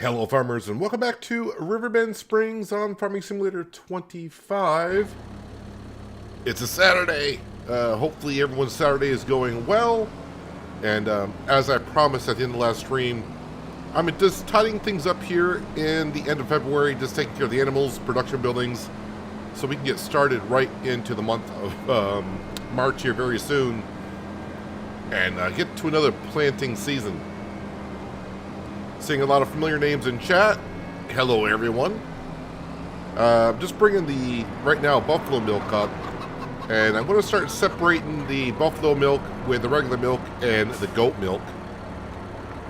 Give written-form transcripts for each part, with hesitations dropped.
Hello farmers and welcome back to Riverbend Springs on Farming Simulator 25. It's a Saturday. Hopefully everyone's Saturday is going well. And as I promised at the end of the last stream, I'm just tidying things up here in the end of February, just taking care of the animals, production buildings, so we can get started right into the month of March here very soon and get to another planting season. Seeing a lot of familiar names in chat. Hello, everyone. Just bringing the, right now, buffalo milk up. And I'm going to start separating the buffalo milk with the regular milk and the goat milk.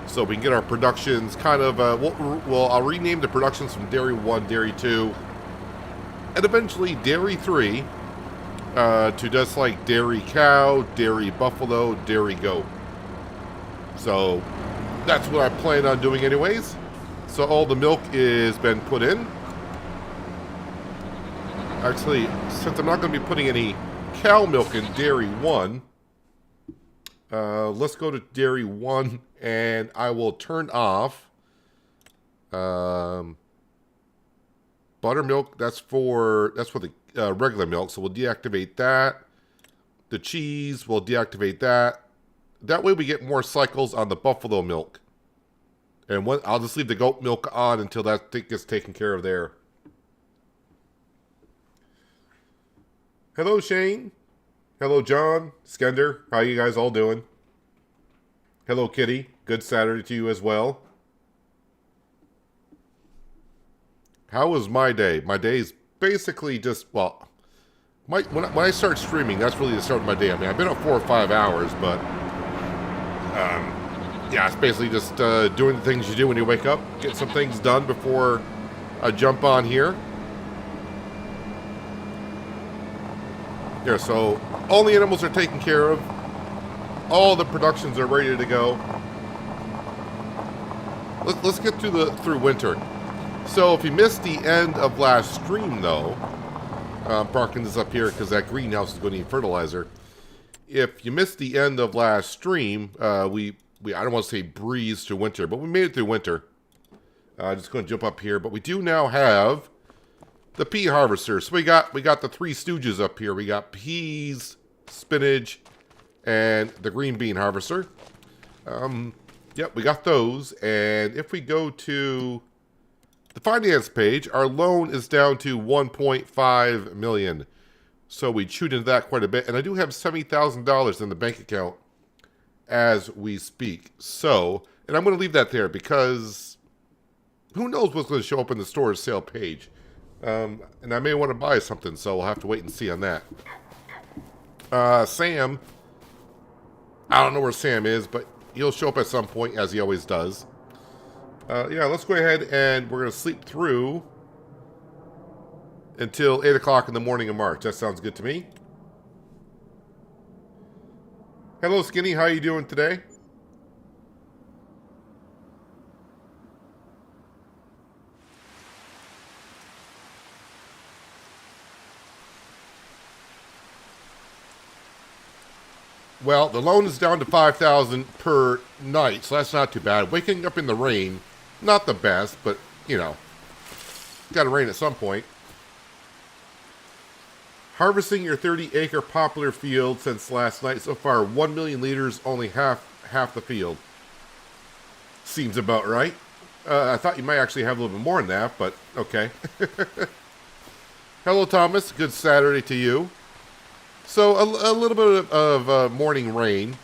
So we can get our productions kind of, well, I'll rename the productions from Dairy 1, Dairy 2, and eventually Dairy 3 to just like Dairy Cow, Dairy Buffalo, Dairy Goat. So that's what I plan on doing anyways. So all the milk is been put in. Actually, since I'm not going to be putting any cow milk in Dairy 1, let's go to Dairy 1 and I will turn off buttermilk. That's for the regular milk, so we'll deactivate that. The cheese, we'll deactivate that. That way we get more cycles on the buffalo milk. And I'll just leave the goat milk on until that gets taken care of there. Hello, Shane. Hello, John. Skender. How you guys all doing? Hello, Kitty. Good Saturday to you as well. How was my day? My day is basically just, well, when I start streaming, that's really the start of my day. I mean, I've been up 4 or 5 hours, but yeah, it's basically just doing the things you do when you wake up, get some things done before I jump on here. Here, so all the animals are taken care of. All the productions are ready to go. Let's get through winter. So if you missed the end of last stream, though, I'm parking this up here because that greenhouse is going to need fertilizer. If you missed the end of last stream, we I don't want to say breeze through winter, but we made it through winter. Just going to jump up here, but we do now have the pea harvester. So we got the three stooges up here. We got peas, spinach, and the green bean harvester. Yep, we got those. And if we go to the finance page, our loan is down to 1.5 million. So we chewed into that quite a bit. And I do have $70,000 in the bank account as we speak. So, and I'm going to leave that there because who knows what's going to show up in the store sale page. And I may want to buy something, so we'll have to wait and see on that. Sam, I don't know where Sam is, but he'll show up at some point, as he always does. Yeah, let's go ahead and we're going to sleep through until 8 o'clock in the morning of March. That sounds good to me. Hello, Skinny. How are you doing today? Well, the loan is down to $5,000 per night, so that's not too bad. Waking up in the rain, not the best, but, you know, got to rain at some point. Harvesting your 30-acre poplar field since last night. So far, 1 million liters, only half the field. Seems about right. I thought you might actually have a little bit more than that, but okay. Hello, Thomas. Good Saturday to you. So a little bit of morning rain.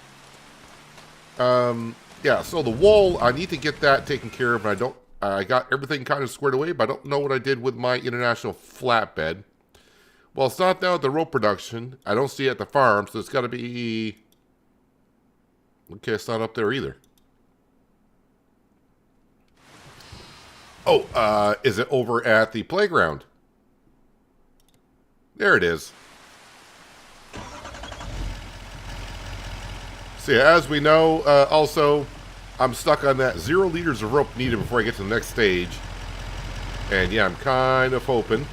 Yeah, so the wall, I need to get that taken care of. And I got everything kind of squared away, but I don't know what I did with my international flatbed. Well, it's not down at the rope production. I don't see it at the farm, so it's got to be... Okay, it's not up there either. Oh, is it over at the playground? There it is. So yeah, as we know, also, I'm stuck on that 0 liters of rope needed before I get to the next stage. And yeah, I'm kind of hoping...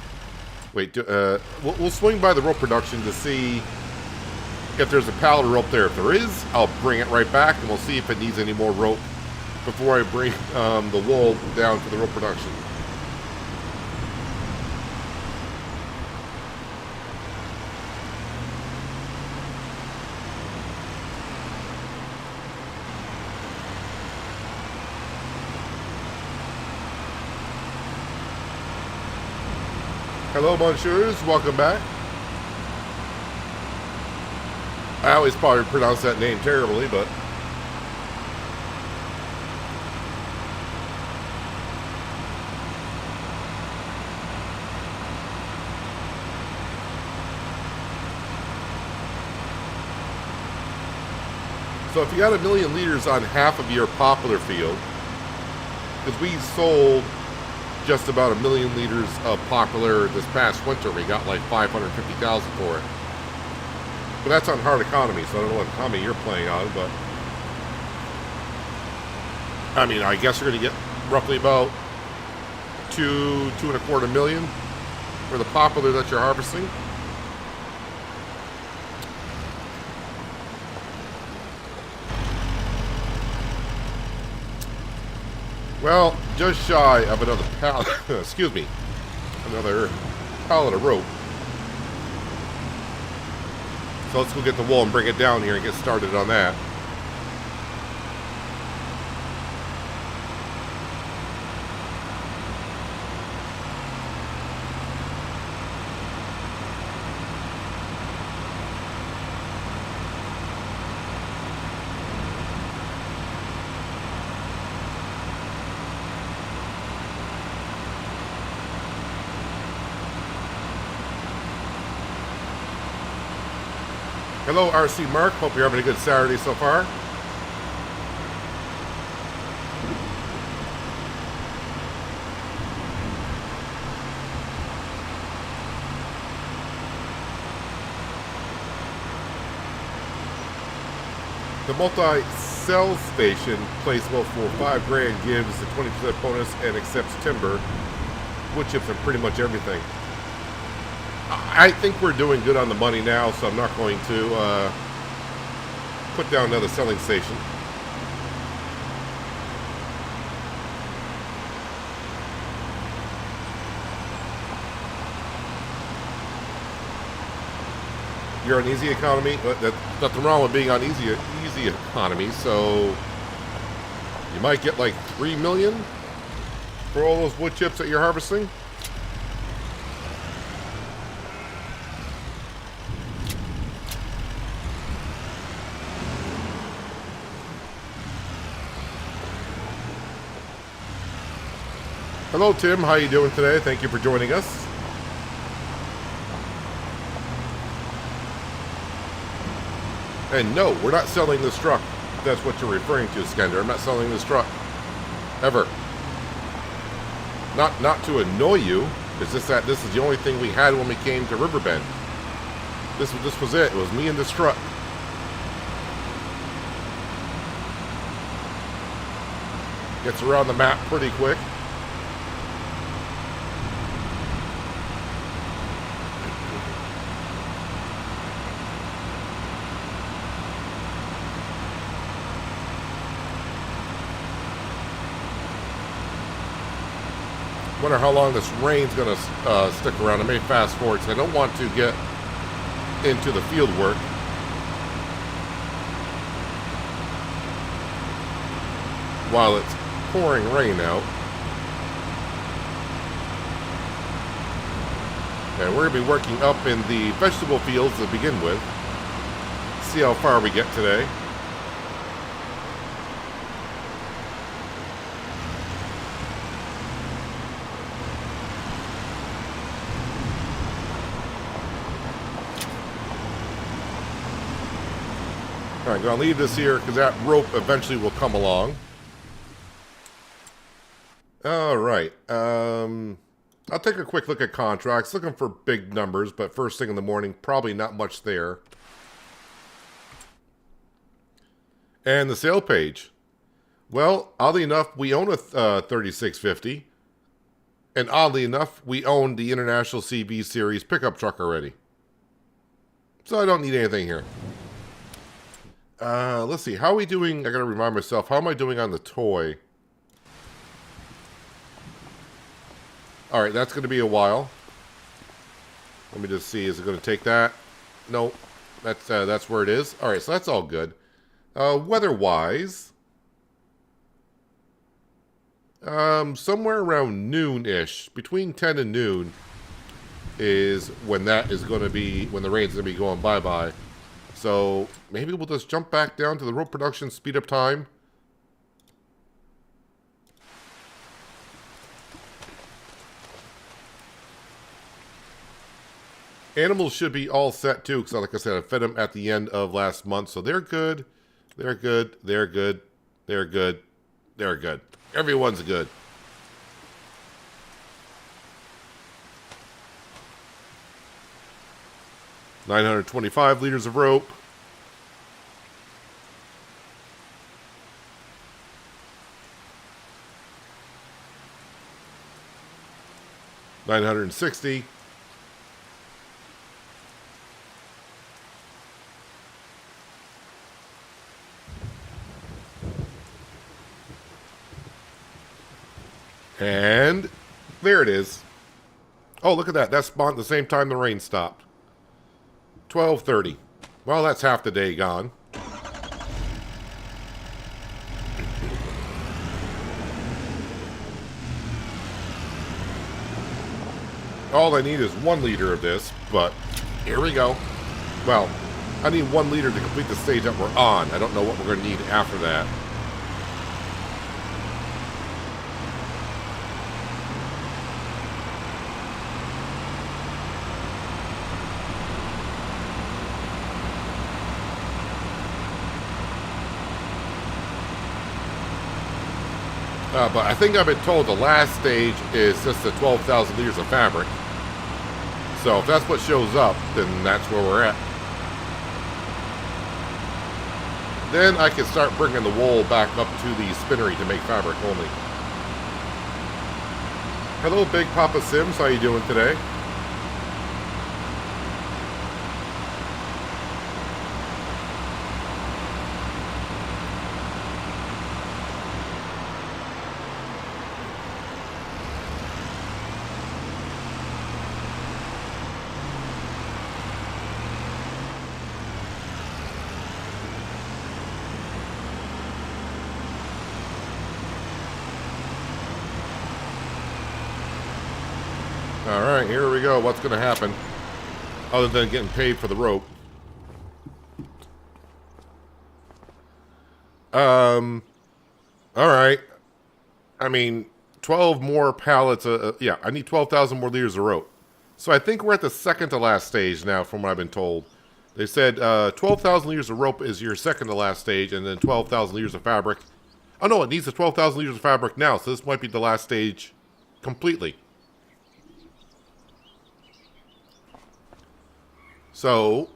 Wait, we'll swing by the rope production to see if there's a pallet of rope there. If there is, I'll bring it right back, and we'll see if it needs any more rope before I bring the wool down for the real production. Hello, Monsieurs. Welcome back. I always probably pronounce that name terribly, but... So if you got 1 million liters on half of your poplar field, because we sold just about 1 million liters of poplar this past winter, we got like 550,000 for it. But that's on hard economy, so I don't know what economy you're playing on, but... I mean, I guess you're going to get roughly about 2.25 million for the poplar that you're harvesting. Well, just shy of another pallet, excuse me, another pallet of rope. So let's go get the wool and bring it down here and get started on that. Hello, RC Mark. Hope you're having a good Saturday so far. The multi-cell station placeable for $5,000 gives a 20% bonus and accepts timber, wood chips, and pretty much everything. I think we're doing good on the money now, so I'm not going to put down another selling station. You're on easy economy. There's nothing wrong with being on easy economy, so you might get like 3 million for all those wood chips that you're harvesting. Hello, Tim. How you doing today? Thank you for joining us. And no, we're not selling this truck. If that's what you're referring to, Skender. I'm not selling this truck. Ever. Not to annoy you. It's just that this is the only thing we had when we came to Riverbend. This was it. It was me and this truck. Gets around the map pretty quick. Wonder how long this rain's gonna stick around. I may fast forward because I don't want to get into the field work. While it's pouring rain out. And we're gonna be working up in the vegetable fields to begin with. See how far we get today. Alright, I'm going to leave this here because that rope eventually will come along. Alright, I'll take a quick look at contracts. Looking for big numbers, but first thing in the morning, probably not much there. And the sale page. Well, oddly enough, we own a 3650. And oddly enough, we own the International CV Series pickup truck already. So I don't need anything here. Let's see. How are we doing? I gotta remind myself. How am I doing on the toy? Alright, that's gonna be a while. Let me just see. Is it gonna take that? Nope. That's where it is. Alright, so that's all good. Weather-wise, somewhere around noon-ish, between 10 and noon, is when that is going to be, when the rain's going to be going bye-bye. So maybe we'll just jump back down to the rope production, speed up time. Animals should be all set too, because like I said, I fed them at the end of last month, so they're good. They're good. They're good. They're good. They're good. Everyone's good. $925 of rope. $960. And there it is. Oh, look at that. That spawned at the same time the rain stopped. 12:30. Well, that's half the day gone. All I need is 1 liter of this, but here we go. Well, I need 1 liter to complete the stage that we're on. I don't know what we're going to need after that. But I think I've been told the last stage is just the 12,000 liters of fabric. So if that's what shows up, then that's where we're at. Then I can start bringing the wool back up to the spinnery to make fabric only. Hello, Big Papa Sims. How you doing today? Alright, here we go. What's going to happen? Other than getting paid for the rope. Alright. I mean, 12 more pallets. Yeah, I need 12,000 more liters of rope. So I think we're at the second to last stage now, from what I've been told. They said 12,000 liters of rope is your second to last stage, and then 12,000 liters of fabric. Oh no, it needs the 12,000 liters of fabric now, so this might be the last stage completely. So,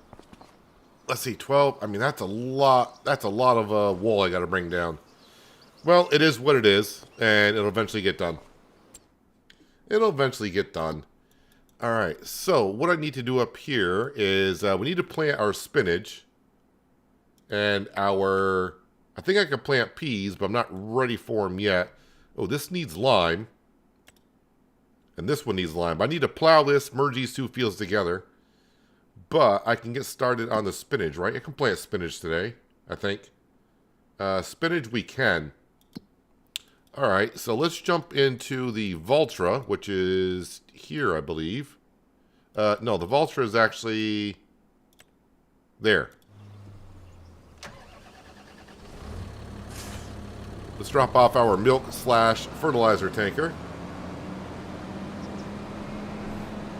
let's see, 12, I mean, that's a lot of wool I got to bring down. Well, it is what it is, and it'll eventually get done. It'll eventually get done. Alright, so what I need to do up here is we need to plant our spinach and I think I can plant peas, but I'm not ready for them yet. Oh, this needs lime. And this one needs lime. But I need to plow this, merge these two fields together. But I can get started on the spinach, right? I can plant spinach today, I think. Spinach we can. Alright, so let's jump into the Valtra, which is here, I believe. No, the Valtra is actually there. Let's drop off our milk/fertilizer tanker.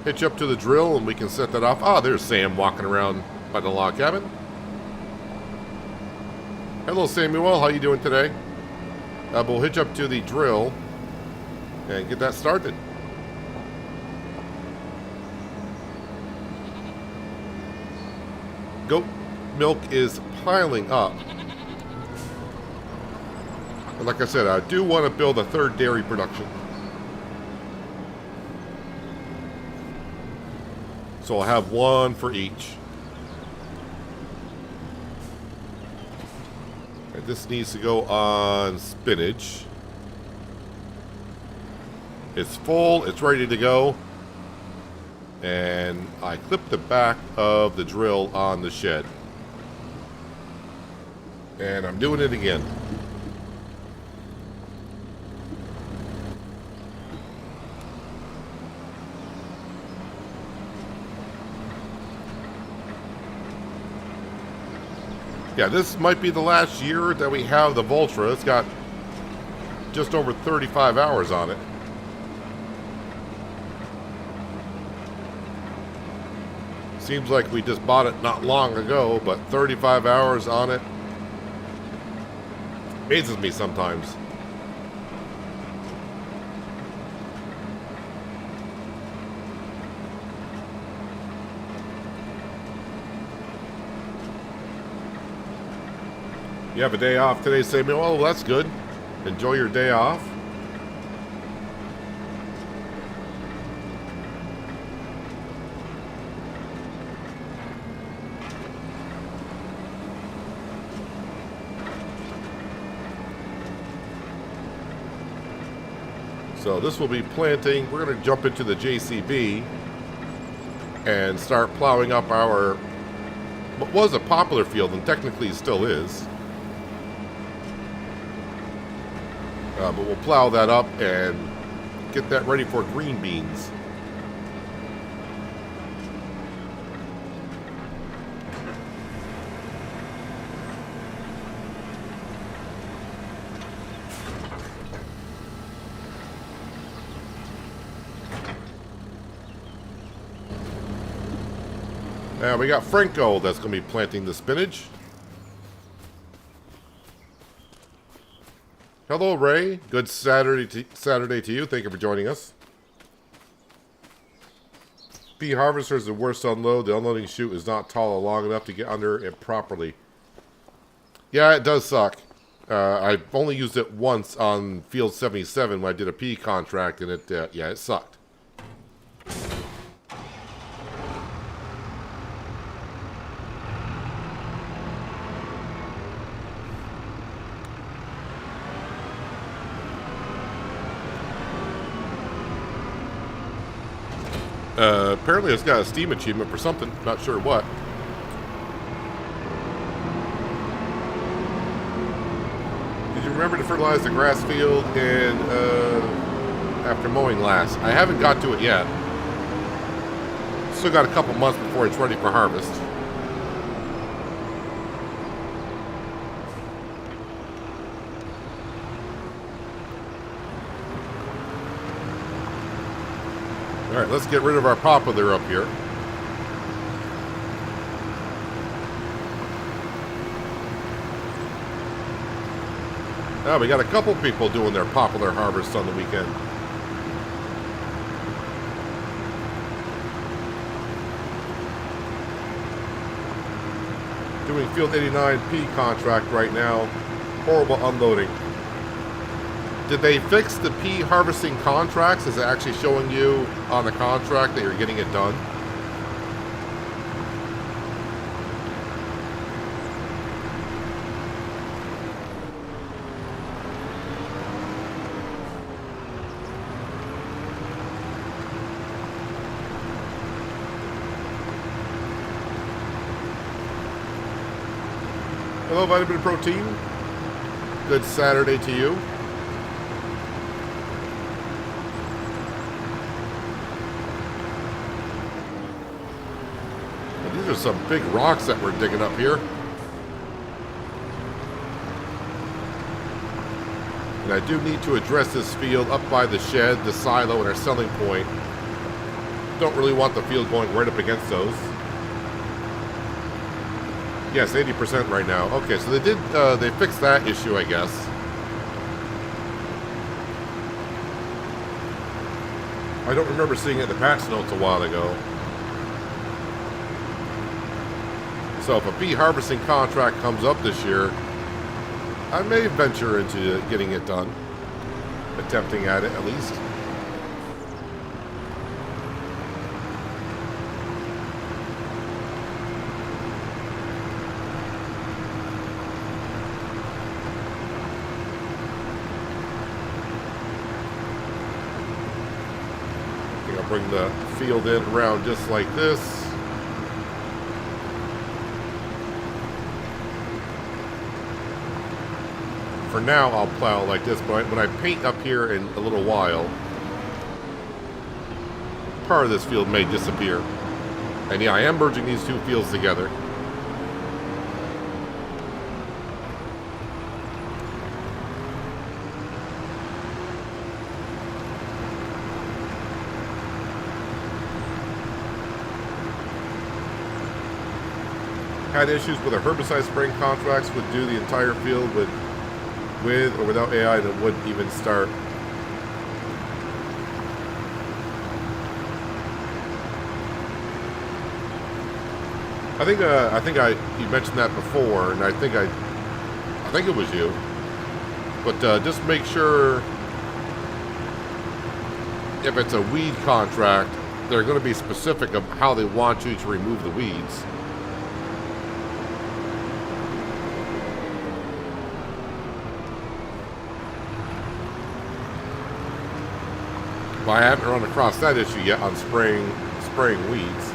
Hitch up to the drill and we can set that off. Ah, there's Sam walking around by the log cabin. Hello, Samuel. How you doing today? We'll hitch up to the drill and get that started. Goat milk is piling up. And like I said, I do want to build a third dairy production. So I'll have one for each. this needs to go on spinach. It's full, it's ready to go. And I clipped the back of the drill on the shed. And I'm doing it again. Yeah, this might be the last year that we have the Voltra. It's got just over 35 hours on it. Seems like we just bought it not long ago, but 35 hours on it amazes me sometimes. You have a day off today, Samuel? Oh, that's good. Enjoy your day off. So this will be planting. We're going to jump into the JCB and start plowing up our, what was a popular field and technically still is. But we'll plow that up and get that ready for green beans. Now we got Franco that's going to be planting the spinach. Hello, Ray. Good Saturday to you. Thank you for joining us. Pea harvester is the worst to unload. The unloading chute is not tall or long enough to get under it properly. Yeah, it does suck. I've only used it once on Field 77 when I did a pea contract, and it, yeah, it sucked. Apparently it's got a Steam achievement for something, not sure what. Did you remember to fertilize the grass field and after mowing last? I haven't got to it yet. Still got a couple months before it's ready for harvest. All right, let's get rid of our poplar up here. Now we got a couple people doing their poplar harvest on the weekend. Doing Field 89P contract right now. Horrible unloading. Did they fix the pea harvesting contracts? Is it actually showing you on the contract that you're getting it done? Hello, Vitamin Protein. Good Saturday to you. These are some big rocks that we're digging up here. And I do need to address this field up by the shed, the silo, and our selling point. Don't really want the field going right up against those. Yes, 80% right now. Okay, so they fixed that issue, I guess. I don't remember seeing it in the patch notes a while ago. So if a pea harvesting contract comes up this year, I may venture into getting it done. Attempting at it, at least. bring the field in around just like this. For now, I'll plow like this, but when I paint up here in a little while, part of this field may disappear. And yeah, I am merging these two fields together. Had issues with a herbicide spraying contracts, would do the entire field with or without AI that wouldn't even start. I think you mentioned that before, and I think it was you. But just make sure if it's a weed contract, they're going to be specific of how they want you to remove the weeds. Well, I haven't run across that issue yet on spraying weeds.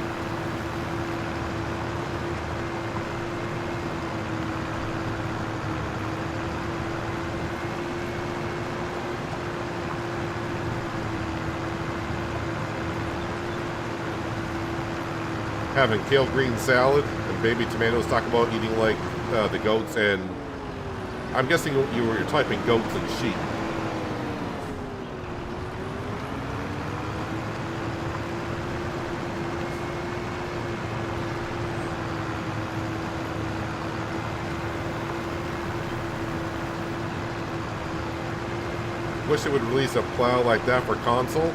Having kale green salad and baby tomatoes, talk about eating like the goats, and I'm guessing you're typing goats and sheep. Wish it would release a plow like that for console.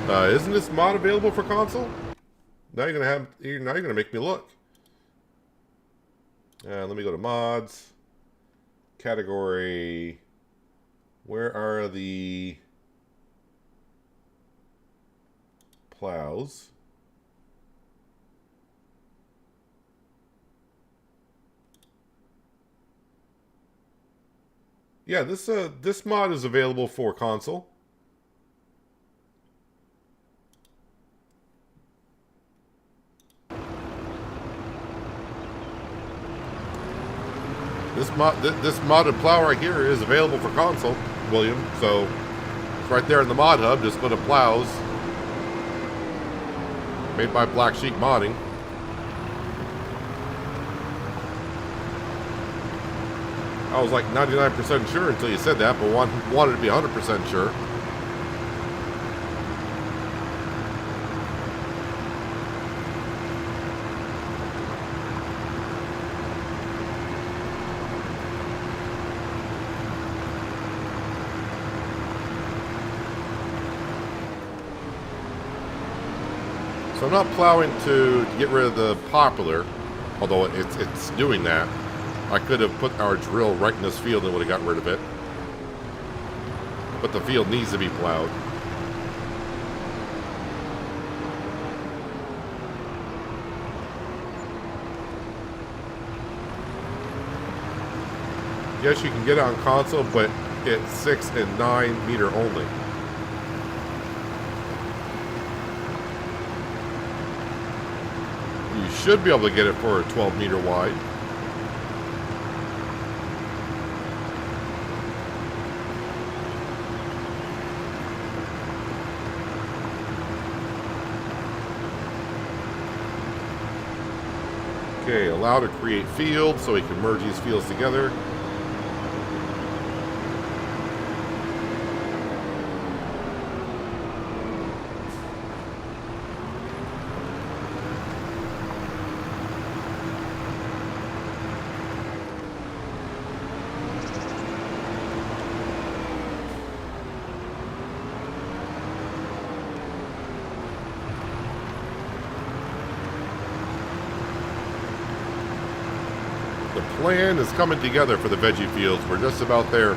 Isn't this mod available for console? Now you're gonna make me look. Let me go to mods. Category. Where are the plows? Yeah, this mod is available for console. This modded plow right here is available for console, William. So it's right there in the mod hub. Just go to plows. Made by Black Sheep Modding. I was like 99% sure until you said that, but wanted to be 100% sure. So I'm not plowing to get rid of the popular, although it's doing that. I could have put our drill right in this field and would have got rid of it. But the field needs to be plowed. Yes, you can get it on console, but it's 6 and 9 meter only. You should be able to get it for a 12 meter wide. Okay, allow to create fields so we can merge these fields together. The plan is coming together for the veggie fields. We're just about there.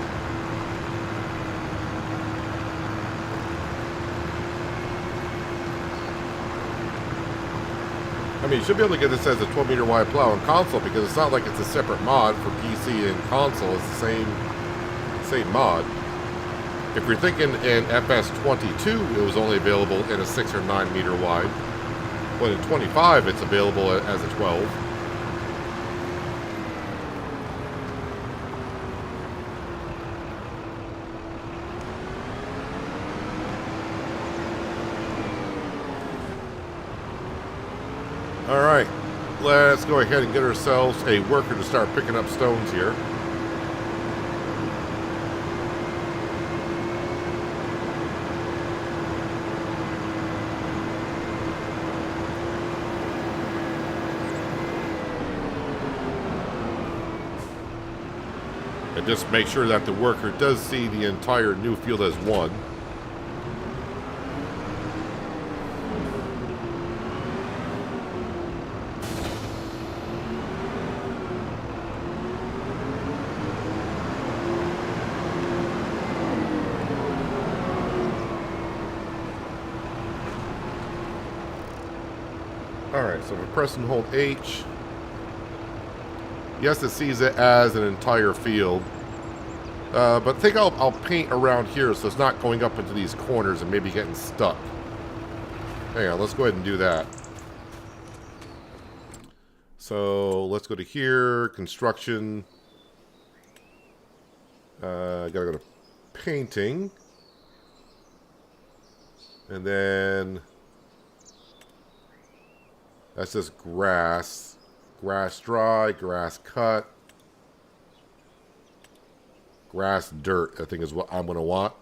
I mean, you should be able to get this as a 12 meter wide plow on console because it's not like it's a separate mod for PC and console. It's the same mod. If you're thinking in FS22, it was only available in a 6 or 9 meter wide. But in 25, it's available as a 12. All right, let's go ahead and get ourselves a worker to start picking up stones here. And just make sure that the worker does see the entire new field as one. Alright, so if I press and hold H, yes, it sees it as an entire field. But I think I'll paint around here so it's not going up into these corners and maybe getting stuck. Hang on, let's go ahead and do that. So let's go to here, construction. Gotta go to painting. And then that's just grass. Grass dry, grass cut. Grass dirt, I think is what I'm going to want.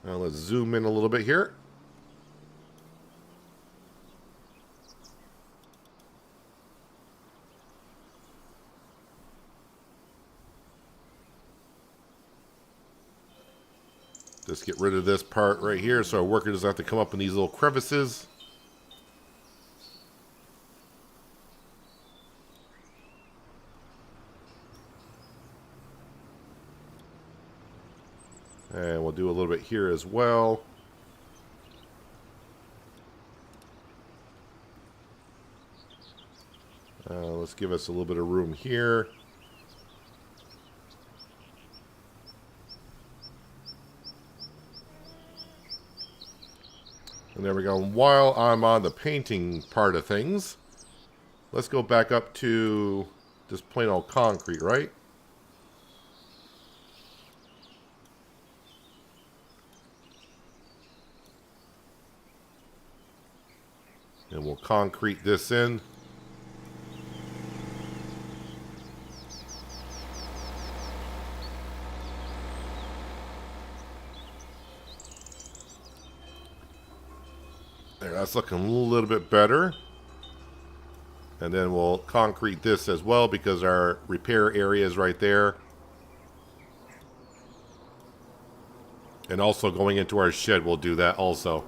Now let's zoom in a little bit here. Just get rid of this part right here so our worker doesn't have to come up in these little crevices. And we'll do a little bit here as well. Let's give us a little bit of room here. And there we go. While I'm on the painting part of things, let's go back up to just plain old concrete, right? And we'll concrete this in. There, that's looking a little bit better. And then we'll concrete this as well because our repair area is right there. And also going into our shed, we'll do that also.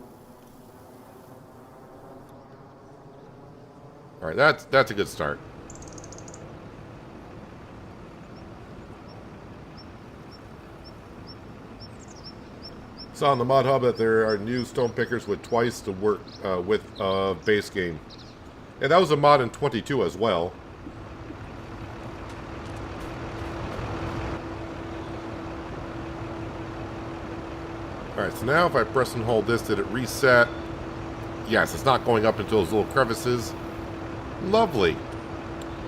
All right, that's a good start. Saw on the mod hub that there are new stone pickers with twice the work width of base game. And that was a mod in 22 as well. All right, so now if I press and hold this, did it reset? Yes, it's not going up into those little crevices. Lovely.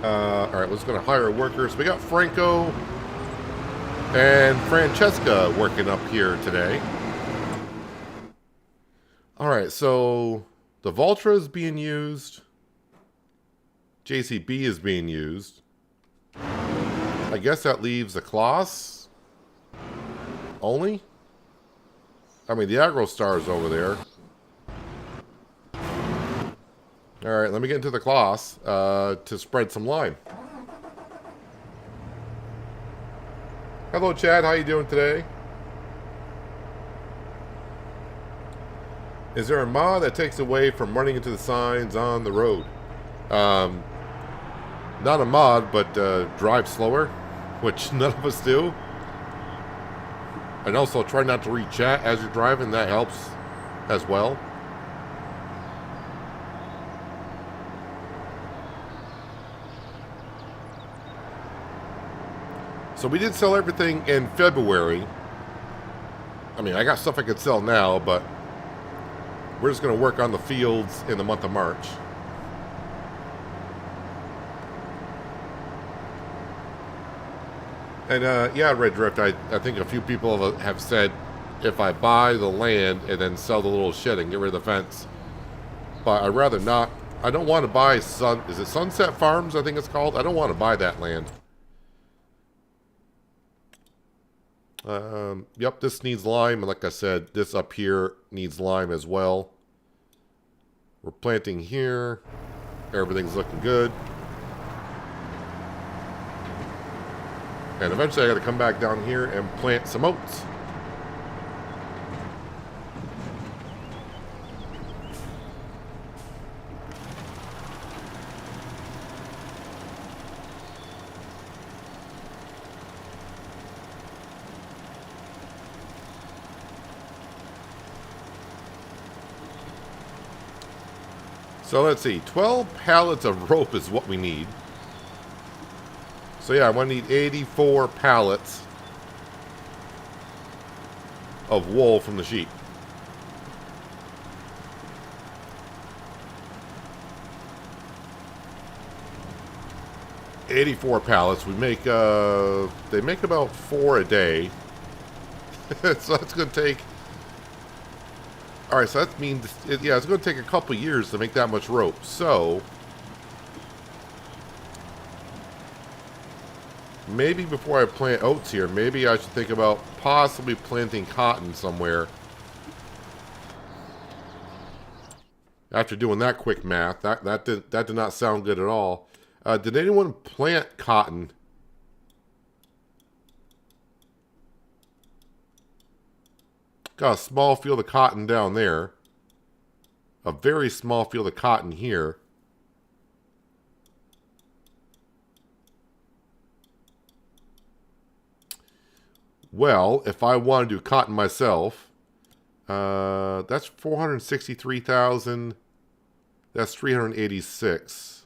All right, let's go to hire workers. We got Franco and Francesca working up here today. All right, so the Valtra is being used. JCB is being used. I guess that leaves the Kloss only. I mean, the Agro-Star is over there. All right, let me get into the Kloss to spread some lime. Hello, Chad. How you doing today? Is there a mod that takes away from running into the signs on the road? Not a mod, but drive slower, which none of us do. And also try not to read chat as you're driving. That helps as well. So we did sell everything in February. I mean, I got stuff I could sell now, but we're just going to work on the fields in the month of March. And yeah, Red Drift, I think a few people have said if I buy the land and then sell the little shed and get rid of the fence. But I'd rather not. I don't want to buy is it Sunset Farms, I think it's called? I don't want to buy that land. Yep, this needs lime. And like I said, this up here needs lime as well. We're planting here. Everything's looking good. And eventually I got to come back down here and plant some oats. So let's see, 12 pallets of rope is what we need. So yeah, I'm going to need 84 pallets of wool from the sheep. $84 pallets. We make they make about 4 a day. So that's going to take. All right, so that means yeah, it's going to take a couple years to make that much rope. So maybe before I plant oats here, maybe I should think about possibly planting cotton somewhere. After doing that quick math, that did not sound good at all. Did anyone plant cotton? Got a small field of cotton down there. A very small field of cotton here. Well, if I want to do cotton myself, that's 463,000. That's 386.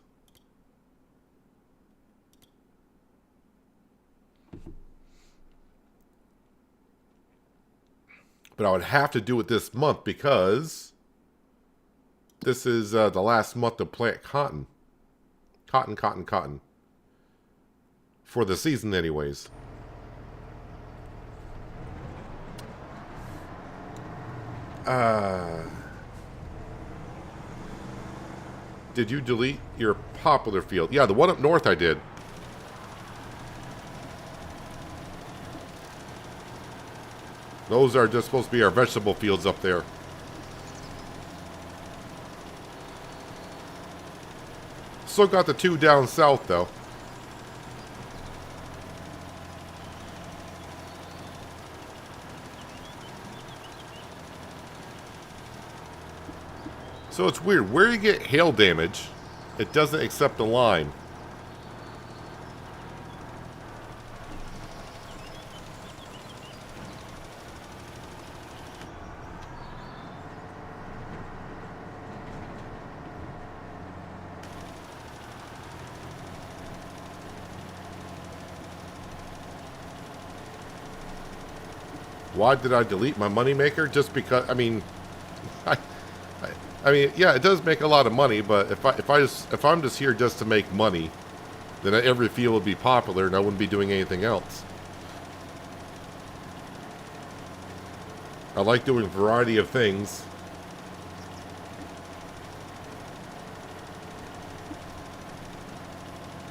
But I would have to do it this month because this is the last month to plant cotton. Cotton. For the season anyways. Did you delete your poplar field? Yeah, the one up north I did. Those are just supposed to be our vegetable fields up there. Still got the 2 down south, though. So it's weird. Where you get hail damage, it doesn't accept the lime. Why did I delete my moneymaker? Just because, I mean, I mean, yeah, it does make a lot of money, but if I'm just here just to make money, then every field would be popular and I wouldn't be doing anything else. I like doing a variety of things.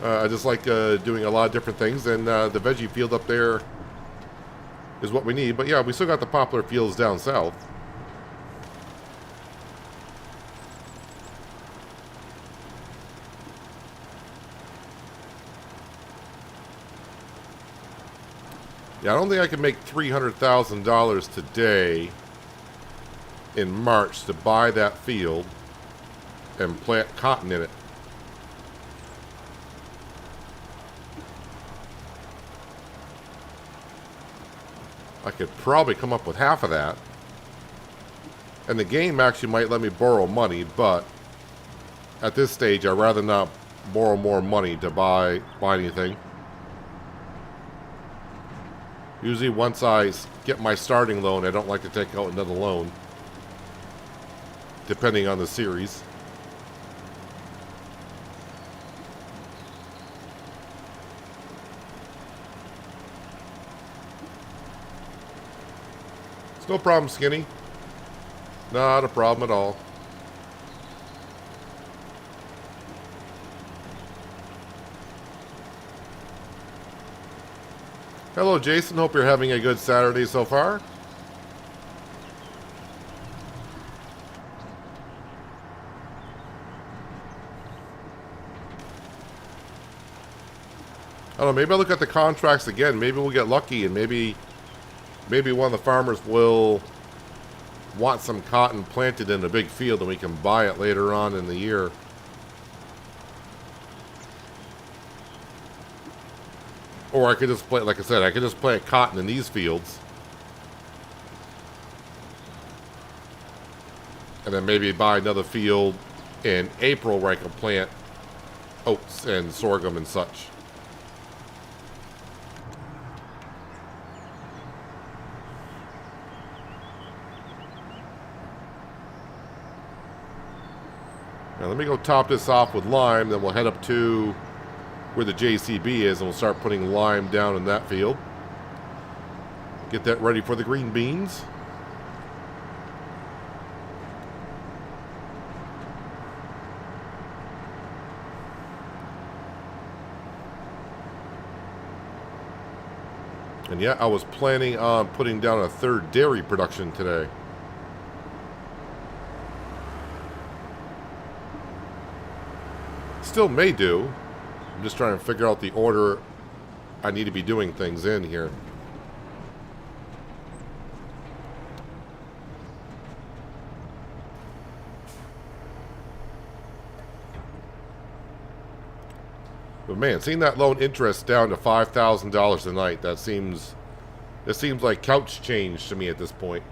I just like doing a lot of different things, and the veggie field up there is what we need. But yeah, we still got the poplar fields down south. Yeah, I don't think I can make $300,000 today in March to buy that field and plant cotton in it. I could probably come up with half of that. And the game actually might let me borrow money, but at this stage, I'd rather not borrow more money to buy anything. Usually once I get my starting loan, I don't like to take out another loan, depending on the series. It's no problem, Skinny. Not a problem at all. Hello, Jason. Hope you're having a good Saturday so far. I don't know, maybe I'll look at the contracts again. Maybe we'll get lucky and maybe one of the farmers will want some cotton planted in a big field and we can buy it later on in the year. Or I could just plant, like I said, I could just plant cotton in these fields. And then maybe buy another field in April where I can plant oats and sorghum and such. Now let me go top this off with lime, then we'll head up to where the JCB is and we'll start putting lime down in that field. Get that ready for the green beans. And yeah, I was planning on putting down a third dairy production today. Still may do. I'm just trying to figure out the order I need to be doing things in here. But man, seeing that loan interest down to $5,000 a night, it seems like couch change to me at this point.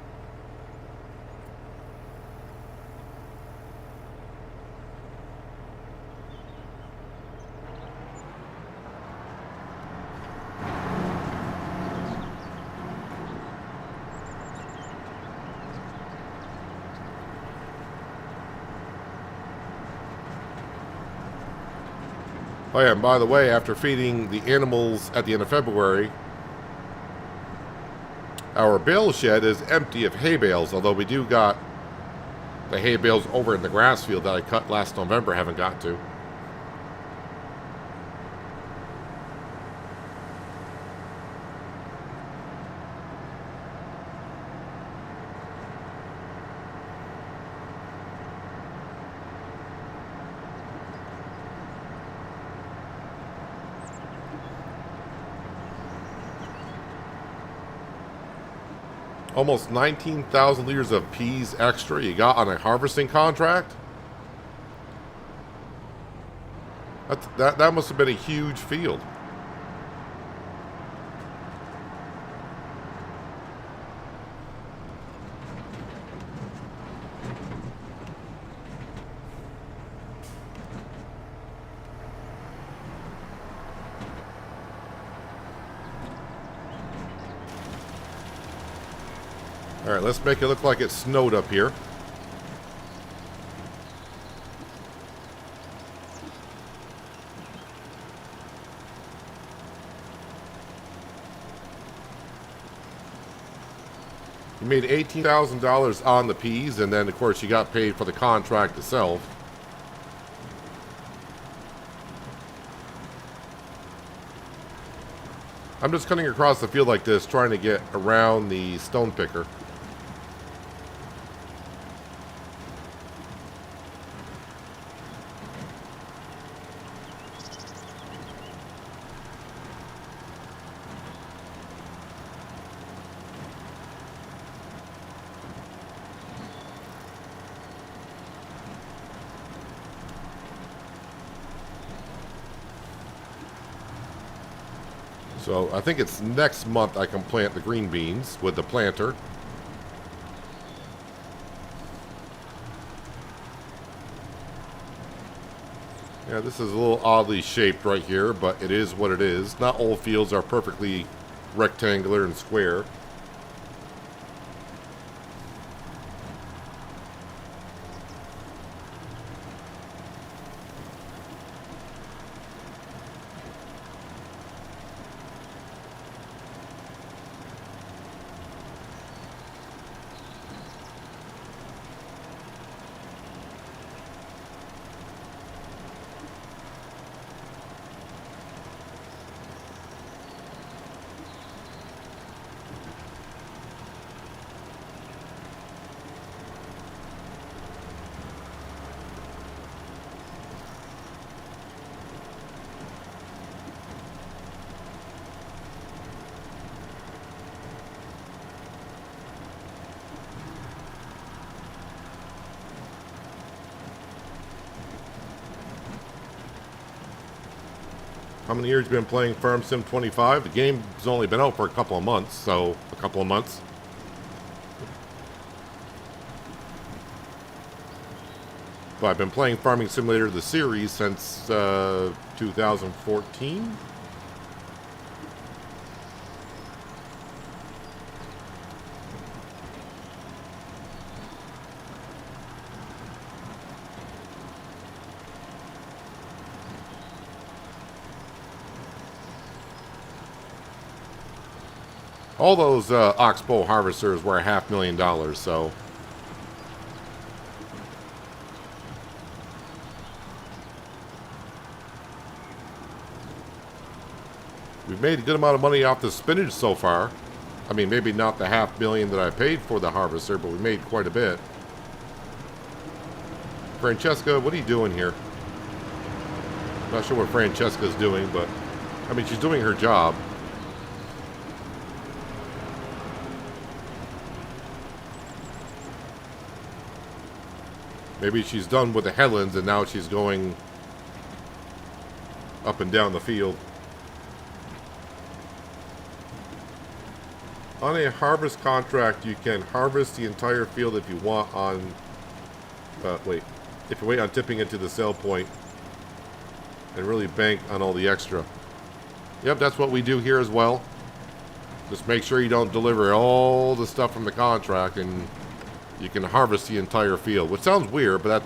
Oh yeah, and by the way, after feeding the animals at the end of February, our bale shed is empty of hay bales, although we do got the hay bales over in the grass field that I cut last November, haven't got to. Almost 19,000 liters of peas extra you got on a harvesting contract? That must have been a huge field. Alright, let's make it look like it snowed up here. You made $18,000 on the peas, and then of course you got paid for the contract itself. I'm just cutting across the field like this, trying to get around the stone picker. So I think it's next month I can plant the green beans with the planter. Yeah, this is a little oddly shaped right here, but it is what it is. Not all fields are perfectly rectangular and square. How many years have you been playing Farm Sim 25? The game's only been out for a couple of months, so a couple of months. But I've been playing Farming Simulator the series since 2014. All those Oxbow harvesters were $500,000, so we've made a good amount of money off the spinach so far. I mean, maybe not the $500,000 that I paid for the harvester, but we made quite a bit. Francesca, what are you doing here? Not sure what Francesca's doing, but I mean, she's doing her job. Maybe she's done with the headlands and now she's going up and down the field. On a harvest contract, you can harvest the entire field if you want on... if you wait on tipping it to the sell point and really bank on all the extra. Yep, that's what we do here as well. Just make sure you don't deliver all the stuff from the contract and you can harvest the entire field, which sounds weird, but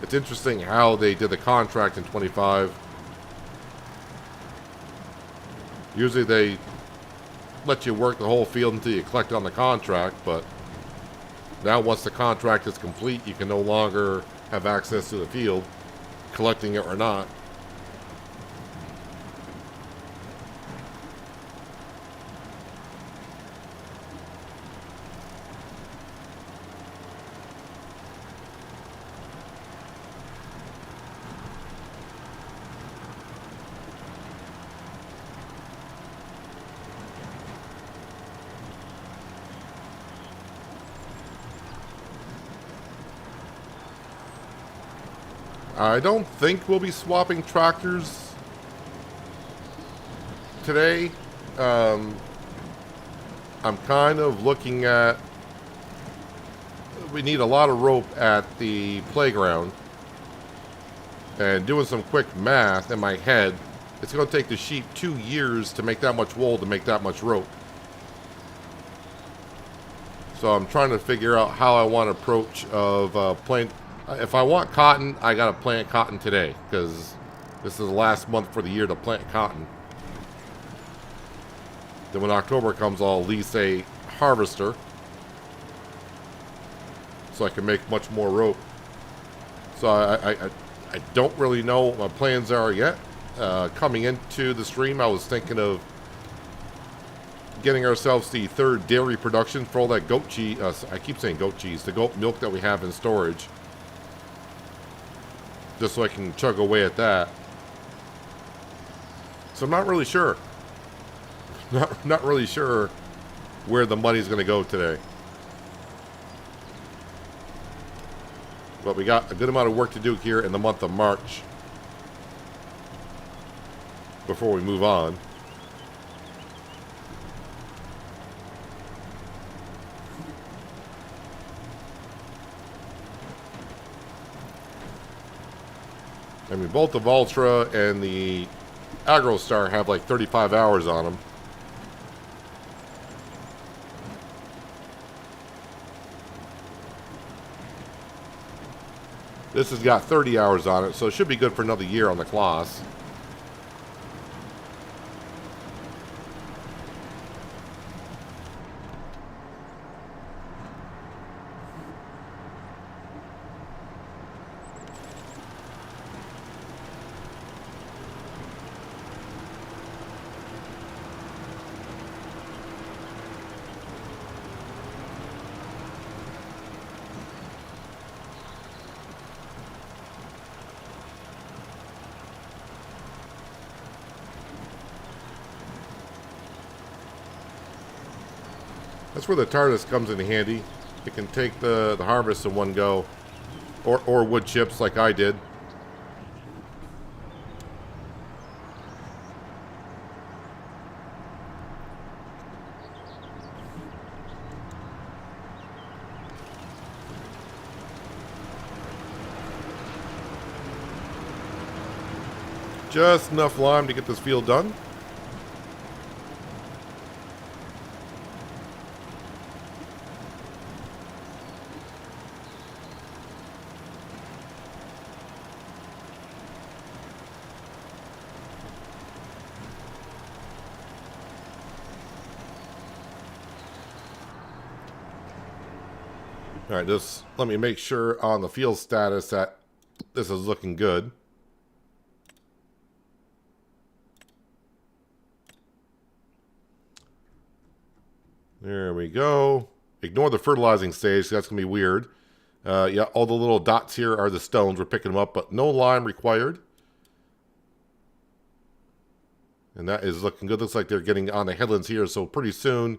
it's interesting how they did the contract in 25. Usually they let you work the whole field until you collect on the contract, but now once the contract is complete, you can no longer have access to the field, collecting it or not. I don't think we'll be swapping tractors today. I'm kind of looking at... We need a lot of rope at the playground. And doing some quick math in my head, it's going to take the sheep 2 years to make that much wool to make that much rope. So I'm trying to figure out how I want to approach of playing... If I want cotton, I gotta plant cotton today, because this is the last month for the year to plant cotton. Then when October comes, I'll lease a harvester, so I can make much more rope. So I don't really know what my plans are yet. Coming into the stream, I was thinking of getting ourselves the 3rd dairy production for all that goat cheese. I keep saying goat cheese, the goat milk that we have in storage. Just so I can chug away at that. So I'm not really sure. Not really sure where the money's going to go today. But we got a good amount of work to do here in the month of March before we move on. I mean, both the Valtra and the AgroStar have like 35 hours on them. This has got 30 hours on it, so it should be good for another year on the Kloss. That's where the TARDIS comes in handy. It can take the harvest in one go. Or wood chips like I did. Just enough lime to get this field done. All right, just let me make sure on the field status that this is looking good. There we go. Ignore the fertilizing stage. That's going to be weird. Yeah, all the little dots here are the stones. We're picking them up, but no lime required. And that is looking good. Looks like they're getting on the headlands here, so pretty soon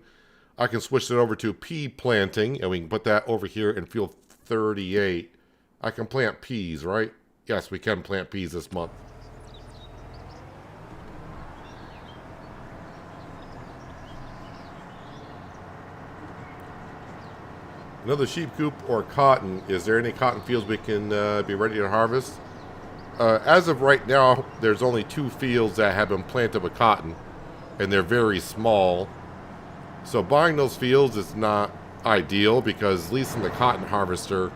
I can switch it over to pea planting, and we can put that over here in field 38. I can plant peas, right? Yes, we can plant peas this month. Another sheep coop or cotton. Is there any cotton fields we can be ready to harvest? As of right now, there's only 2 fields that have been planted with cotton, and they're very small. So buying those fields is not ideal because leasing the cotton harvester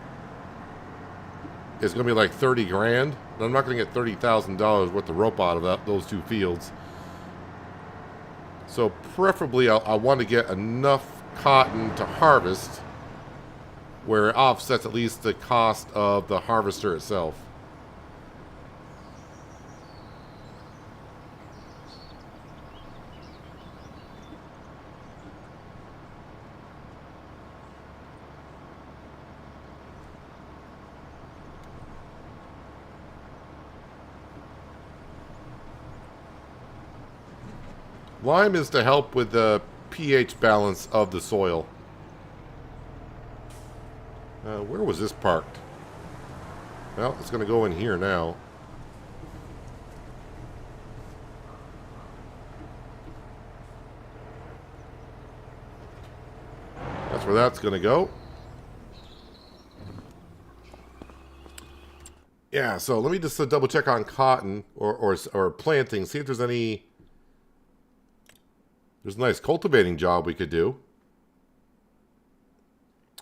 is going to be like 30 grand. I'm not going to get $30,000 worth of rope out of those 2 fields. So preferably I want to get enough cotton to harvest where it offsets at least the cost of the harvester itself. Lime is to help with the pH balance of the soil. Where was this parked? Well, it's going to go in here now. That's where that's going to go. Yeah, so let me just double check on cotton or planting, see if there's any... There's a nice cultivating job we could do.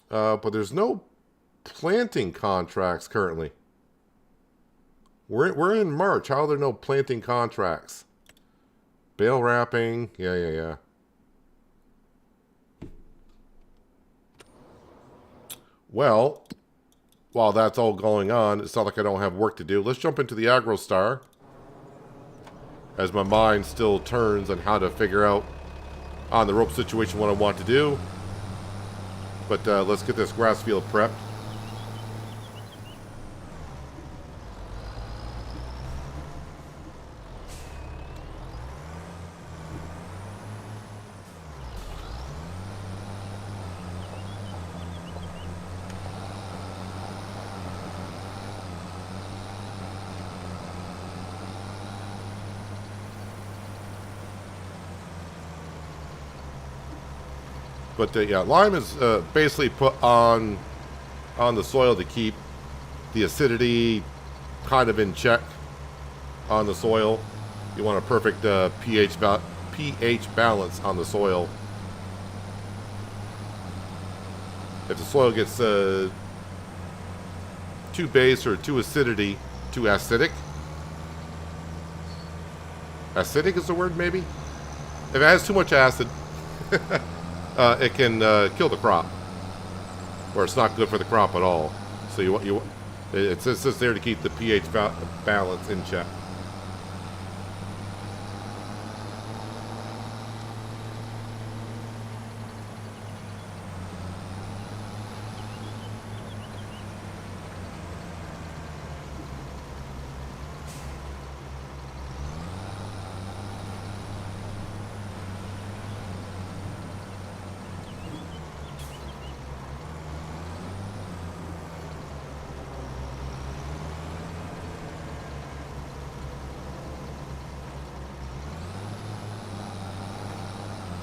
But there's no planting contracts currently. We're in March. How are there no planting contracts? Bale wrapping. Yeah. Well, while that's all going on, it's not like I don't have work to do. Let's jump into the AgroStar, as my mind still turns on how to figure out on the rope situation what I want to do. But let's get this grass field prepped. But yeah, lime is basically put on the soil to keep the acidity kind of in check on the soil. You want a perfect pH balance on the soil. If the soil gets too base or too acidity, too acidic. Acidic is the word, maybe? If it has too much acid, it can kill the crop. Or it's not good for the crop at all. So it's just there to keep the pH balance in check.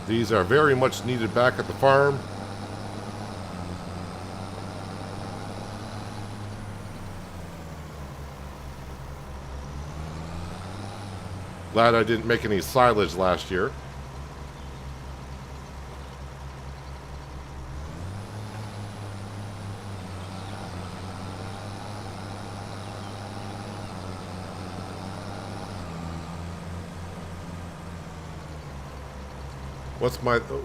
These are very much needed back at the farm. Glad I didn't make any silage last year.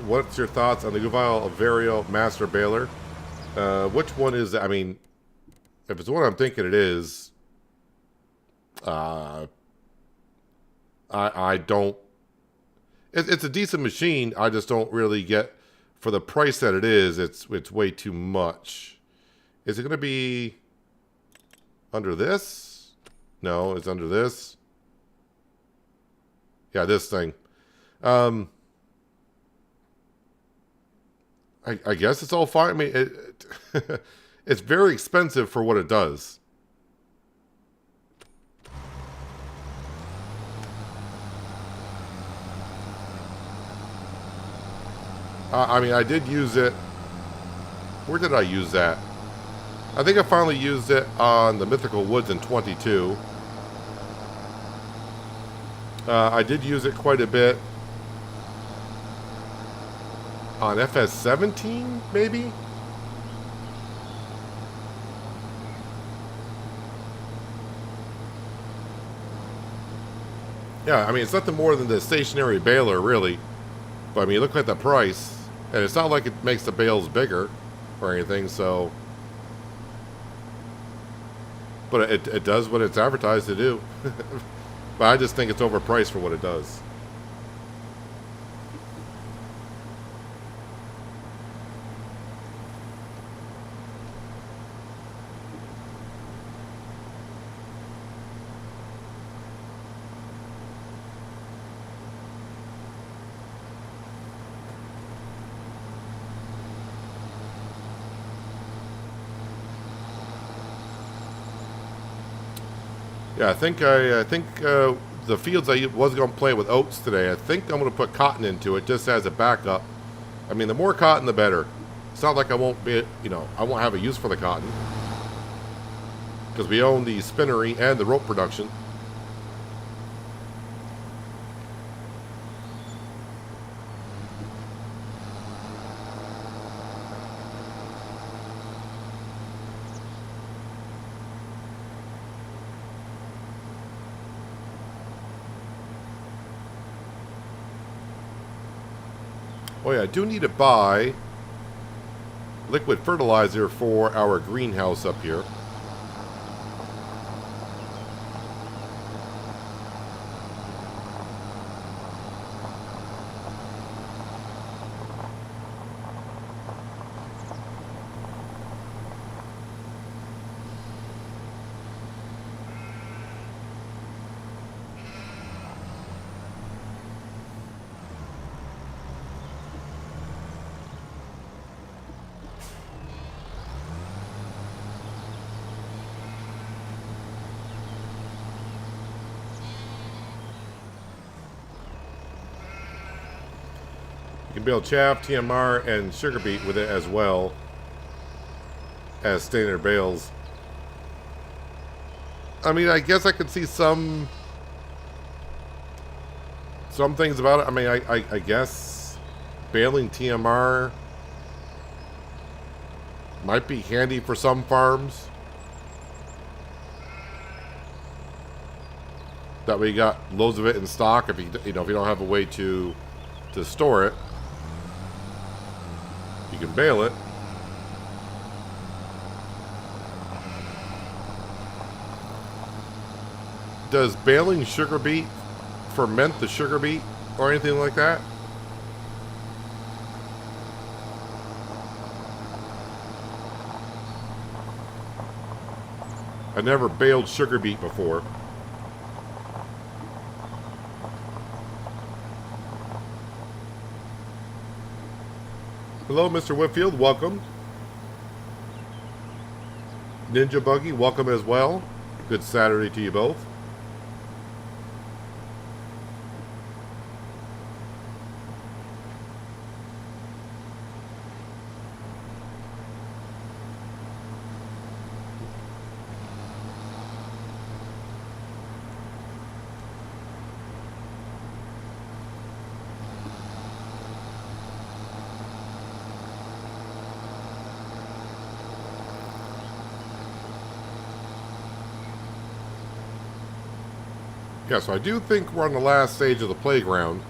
What's your thoughts on the Guvile Vario Master Baler? Which one is that? I mean, if it's what I'm thinking it is, I don't. It's a decent machine. I just don't really get, for the price that it is. It's way too much. Is it going to be under this? No, it's under this. Yeah, this thing. I guess it's all fine. I mean, it's very expensive for what it does. I mean, I did use it. Where did I use that? I think I finally used it on the Mythical Woods in 22. I did use it quite a bit on FS17, maybe? Yeah, I mean, it's nothing more than the stationary baler, really. But, I mean, look at the price. And it's not like it makes the bales bigger or anything, so... But it does what it's advertised to do. But I just think it's overpriced for what it does. Yeah, I think the fields I was going to play with oats today, I think I'm going to put cotton into it just as a backup. I mean, the more cotton, the better. It's not like I won't be, I won't have a use for the cotton. Because we own the spinnery and the rope production. Oh yeah, I do need to buy liquid fertilizer for our greenhouse up here. You can build chaff, TMR, and sugar beet with it as well as standard bales. I mean, I guess I could see some things about it. I mean, I guess baling TMR might be handy for some farms. That way you got loads of it in stock. If if you don't have a way to store it, you can bale it. Does baling sugar beet ferment the sugar beet or anything like that? I never baled sugar beet before. Hello, Mr. Whitfield. Welcome. Ninja Buggy, welcome as well. Good Saturday to you both. Yeah, so I do think we're on the last stage of the playground.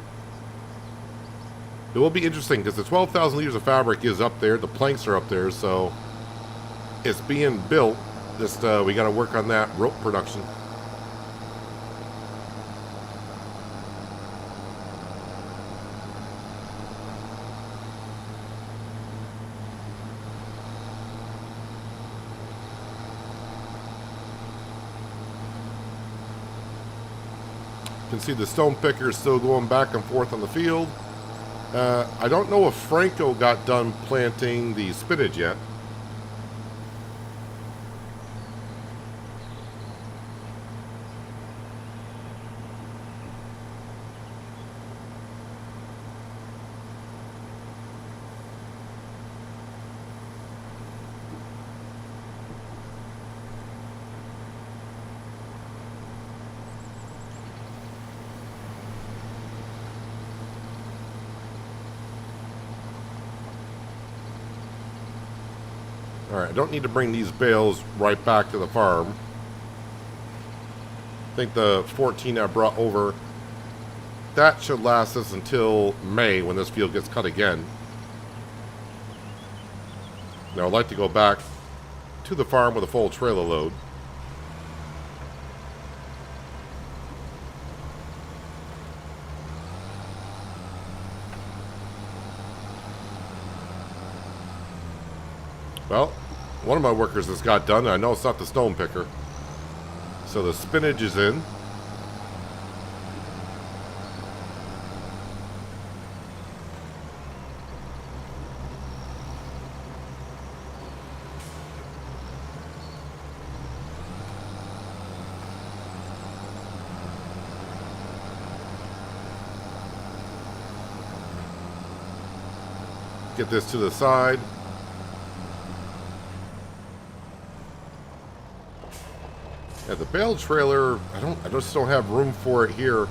It will be interesting because the 12,000 liters of fabric is up there. The planks are up there, so it's being built. Just we got to work on that rope production. You can see the stone picker is still going back and forth on the field. I don't know if Franco got done planting the spinach yet. Alright, I don't need to bring these bales right back to the farm. I think the 14 I brought over, that should last us until May when this field gets cut again. Now I'd like to go back to the farm with a full trailer load. Well, one of my workers has got done. I know it's not the stone picker. So the spinach is in. Get this to the side. Yeah, the bale trailer, I just don't have room for it here.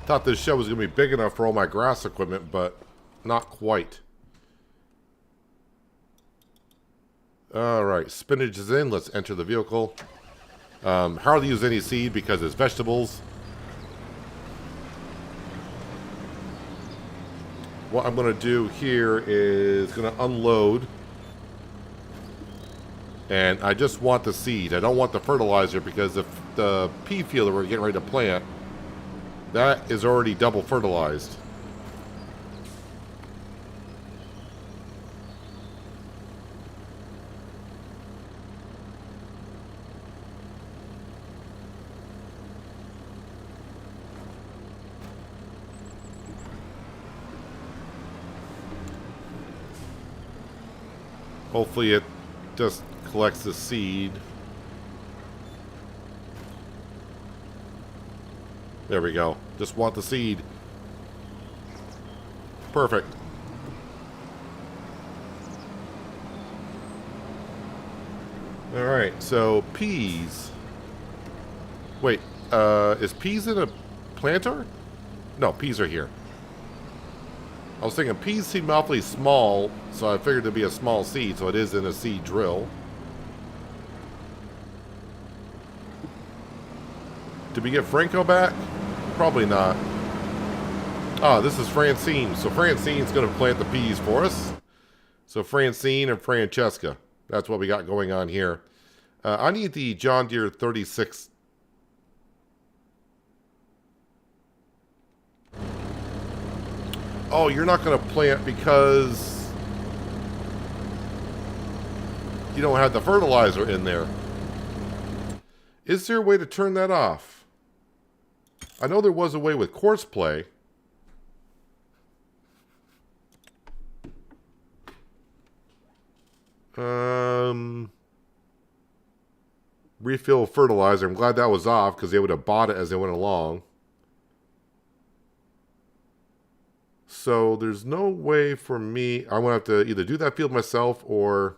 Thought this shed was going to be big enough for all my grass equipment, but not quite. Alright, spinach is in. Let's enter the vehicle. Hardly use any seed because it's vegetables. What I'm going to do here is going to unload. And I just want the seed. I don't want the fertilizer because if the pea field that we're getting ready to plant, that is already double fertilized. Hopefully it just collects the seed. There we go. Just want the seed. Perfect. Alright, so peas. Wait, is peas in a planter? No, peas are here. I was thinking peas seem awfully small, so I figured it'd be a small seed, so it is in a seed drill. Did we get Franco back? Probably not. Ah, this is Francine. So Francine's going to plant the peas for us. So Francine and Francesca. That's what we got going on here. I need the John Deere 36. Oh, you're not going to plant because you don't have the fertilizer in there. Is there a way to turn that off? I know there was a way with course play. Refill fertilizer. I'm glad that was off because they would have bought it as they went along. So there's no way for me. I'm going to have to either do that field myself or...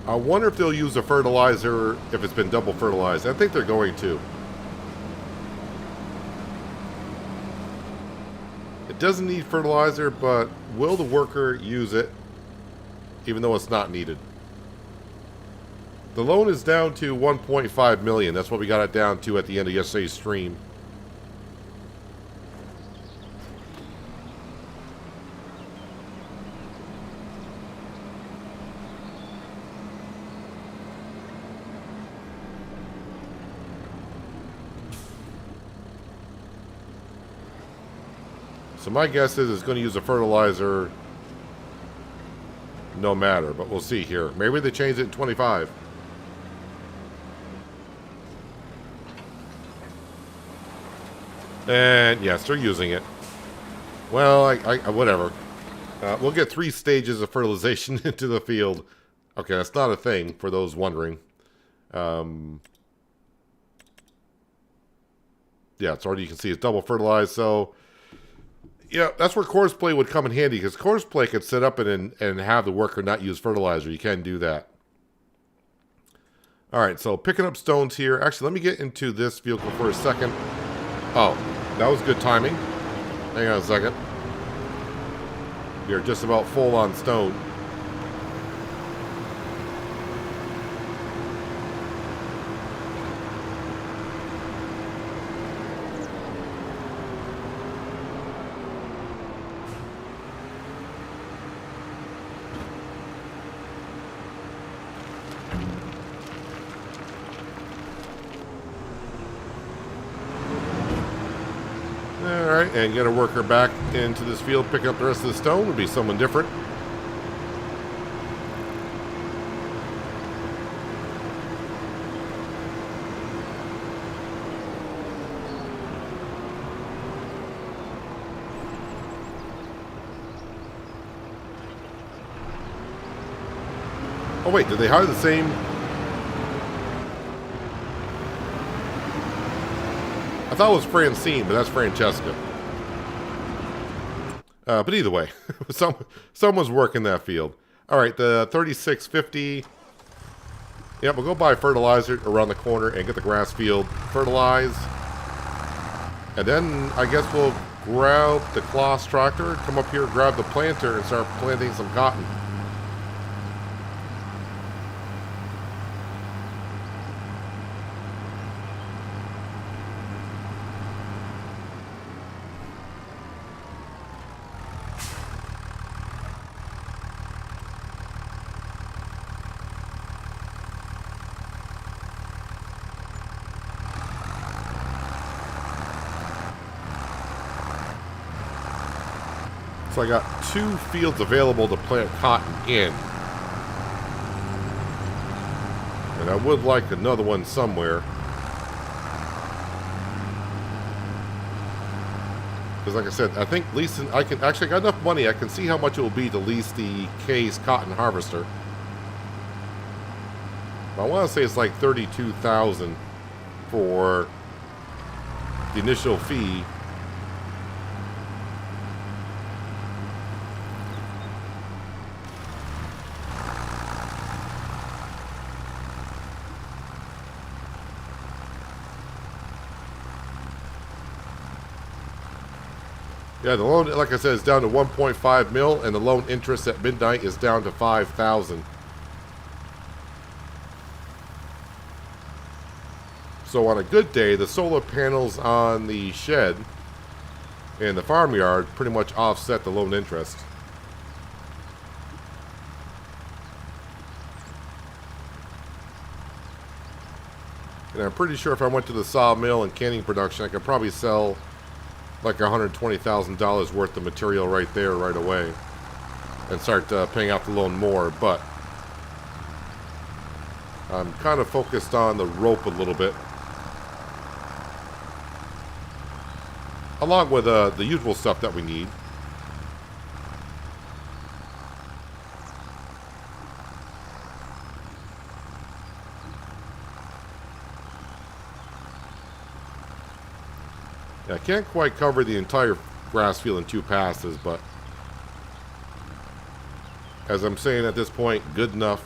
I wonder if they'll use a fertilizer if it's been double fertilized. I think they're going to. It doesn't need fertilizer, but will the worker use it even though it's not needed? The loan is down to 1.5 million. That's what we got it down to at the end of yesterday's stream. So my guess is it's going to use a fertilizer no matter, but we'll see here. Maybe they changed it in 25. And yes, they're using it. Well, whatever. We'll get 3 stages of fertilization into the field. Okay, that's not a thing for those wondering. Yeah, it's already, you can see it's double fertilized, so... Yeah, that's where course play would come in handy, because course play could set up and have the worker not use fertilizer. You can do that. All right, so picking up stones here. Actually, let me get into this vehicle for a second. Oh, that was good timing. Hang on a second. We are just about full on stone. Alright, and get a worker back into this field, pick up the rest of the stone. Would be someone different. Oh wait, did they hire the same... I thought it was Francine, but that's Francesca. But either way, someone's working that field. All right, the 3650. Yeah, we'll go buy fertilizer around the corner and get the grass field fertilized. And then I guess we'll grab the Kloss tractor, come up here, grab the planter, and start planting some cotton. So I got 2 fields available to plant cotton in. And I would like another one somewhere. Because like I said, I think leasing, I can actually got enough money, I can see how much it will be to lease the Case cotton harvester. I want to say it's like $32,000 for the initial fee. Yeah, the loan, like I said, is down to 1.5 mil, and the loan interest at midnight is down to 5,000. So on a good day, the solar panels on the shed and the farmyard pretty much offset the loan interest. And I'm pretty sure if I went to the sawmill and canning production, I could probably sell like $120,000 worth of material right there, right away, and start paying out the loan more. But I'm kind of focused on the rope a little bit, along with the usual stuff that we need. Yeah, I can't quite cover the entire grass field in 2 passes, but as I'm saying at this point, good enough.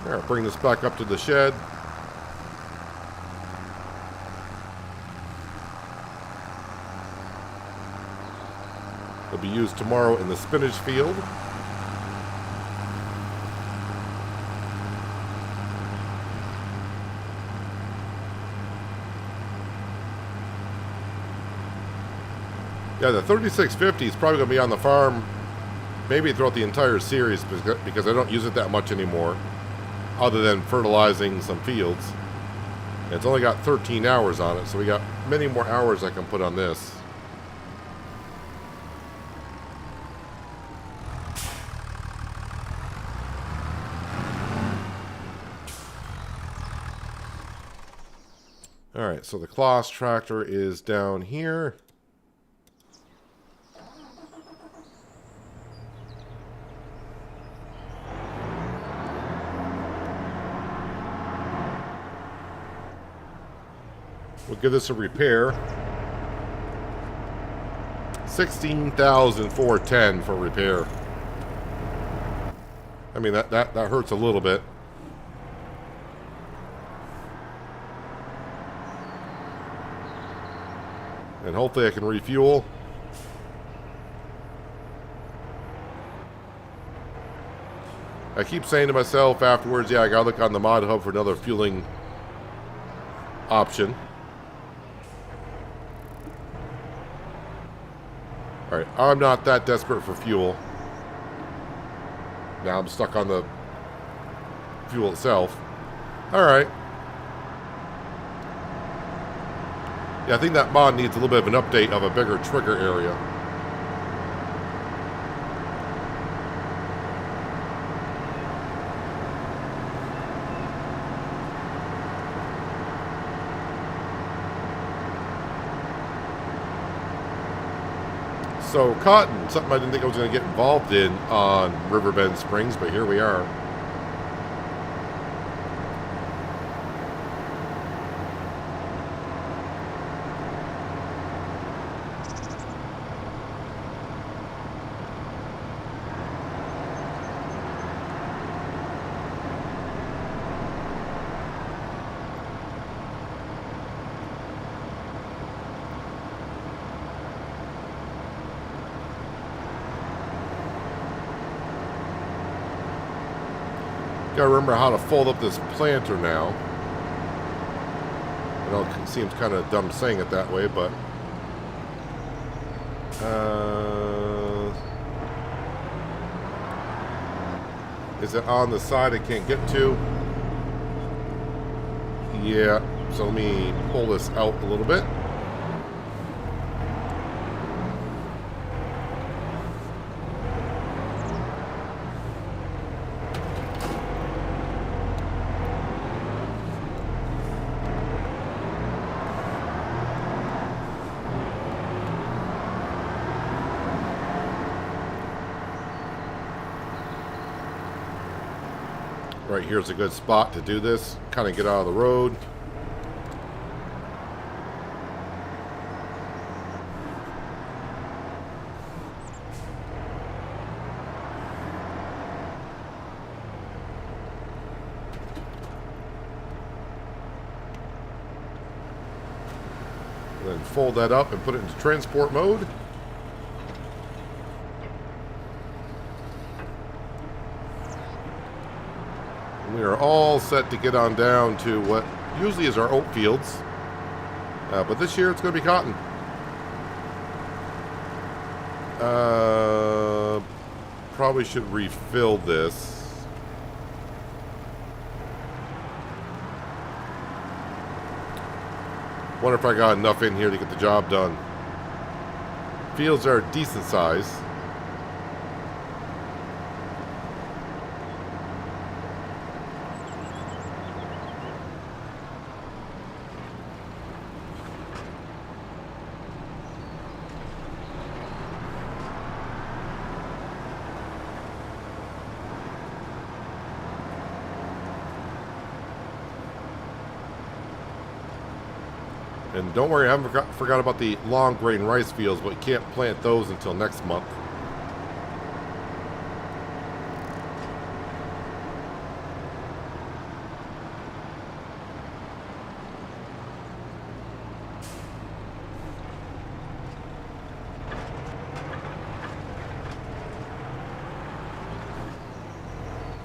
All right, bring this back up to the shed. It'll be used tomorrow in the spinach field. Yeah, the 3650 is probably going to be on the farm maybe throughout the entire series because I don't use it that much anymore, other than fertilizing some fields. And it's only got 13 hours on it, so we got many more hours I can put on this. Alright, so the Kloss tractor is down here. We'll give this a repair. $16,410 for repair. I mean, that hurts a little bit. And hopefully I can refuel. I keep saying to myself afterwards, yeah, I gotta look on the mod hub for another fueling option. Alright, I'm not that desperate for fuel. Now I'm stuck on the fuel itself. Alright. Yeah, I think that mod needs a little bit of an update of a bigger trigger area. So cotton, something I didn't think I was going to get involved in on Riverbend Springs, but here we are. Gotta remember how to fold up this planter now. I know it seems kind of dumb saying it that way, but is it on the side I can't get to? Yeah, so let me pull this out a little bit. Right here's a good spot to do this. Kind of get out of the road. Then fold that up and put it into transport mode. We are all set to get on down to what usually is our oat fields. But this year it's going to be cotton. Probably should refill this. Wonder if I got enough in here to get the job done. Fields are decent size. And don't worry, I haven't forgot about the long grain rice fields, but you can't plant those until next month.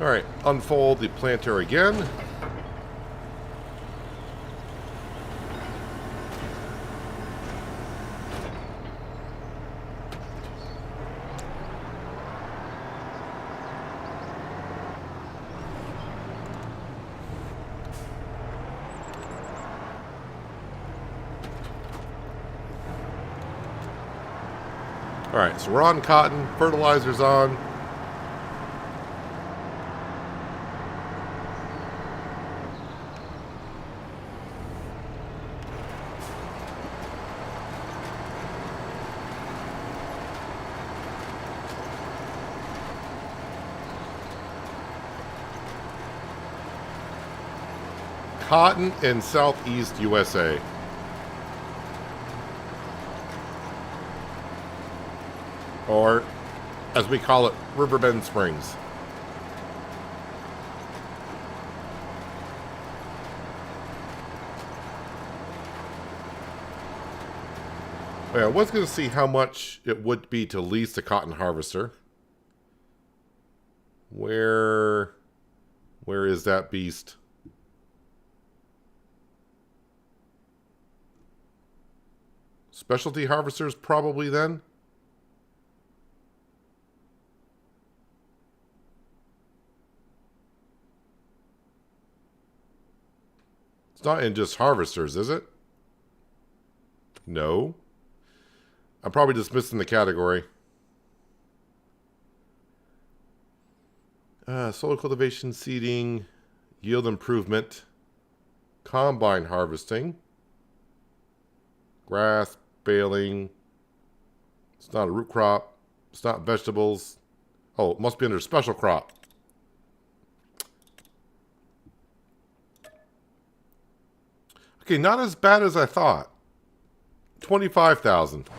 Alright, unfold the planter again. Alright, so we're on cotton, fertilizer's on. Cotton in Southeast USA. Or, as we call it, Riverbend Springs. I was going to see how much it would be to lease a cotton harvester. Where is that beast? Specialty harvesters probably then. It's not in just harvesters, is it? No. I'm probably just missing the category. Soil cultivation, seeding, yield improvement, combine harvesting, grass, baling. It's not a root crop. It's not vegetables. Oh, it must be under special crop. Okay, not as bad as I thought. 25,000.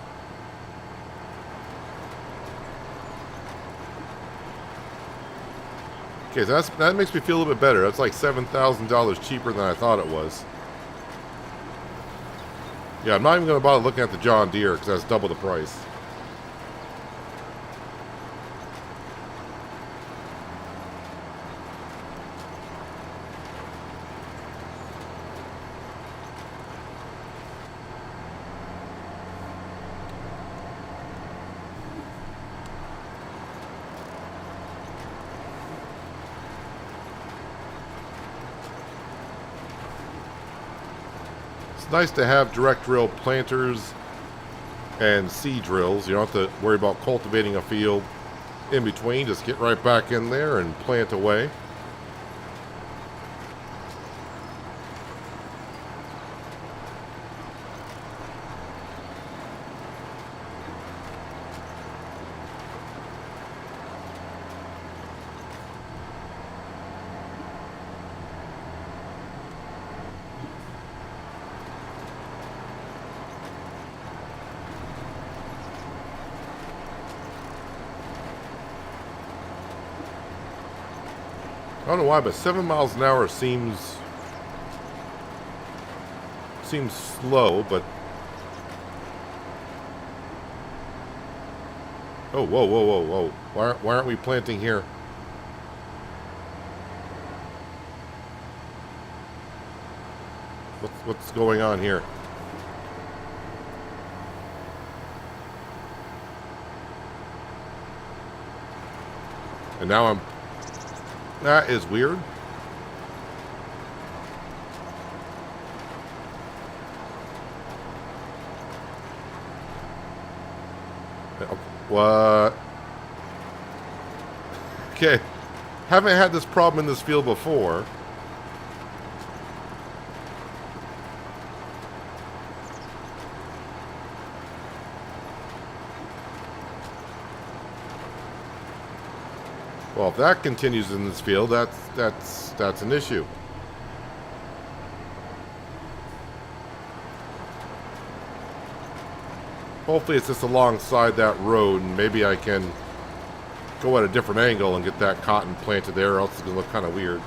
Okay, so that makes me feel a little bit better. That's like $7,000 cheaper than I thought it was. Yeah, I'm not even going to bother looking at the John Deere because that's double the price. It's nice to have direct drill planters and seed drills. You don't have to worry about cultivating a field in between. Just get right back in there and plant away. I don't know why, but 7 miles an hour seems slow, but Oh, whoa, whoa, whoa, whoa. Why aren't we planting here? What's going on here? And now I'm... That is weird. What? Okay. Haven't had this problem in this field before. Well, if that continues in this field, that's an issue. Hopefully it's just alongside that road, and maybe I can go at a different angle and get that cotton planted there, or else it's going to look kind of weird.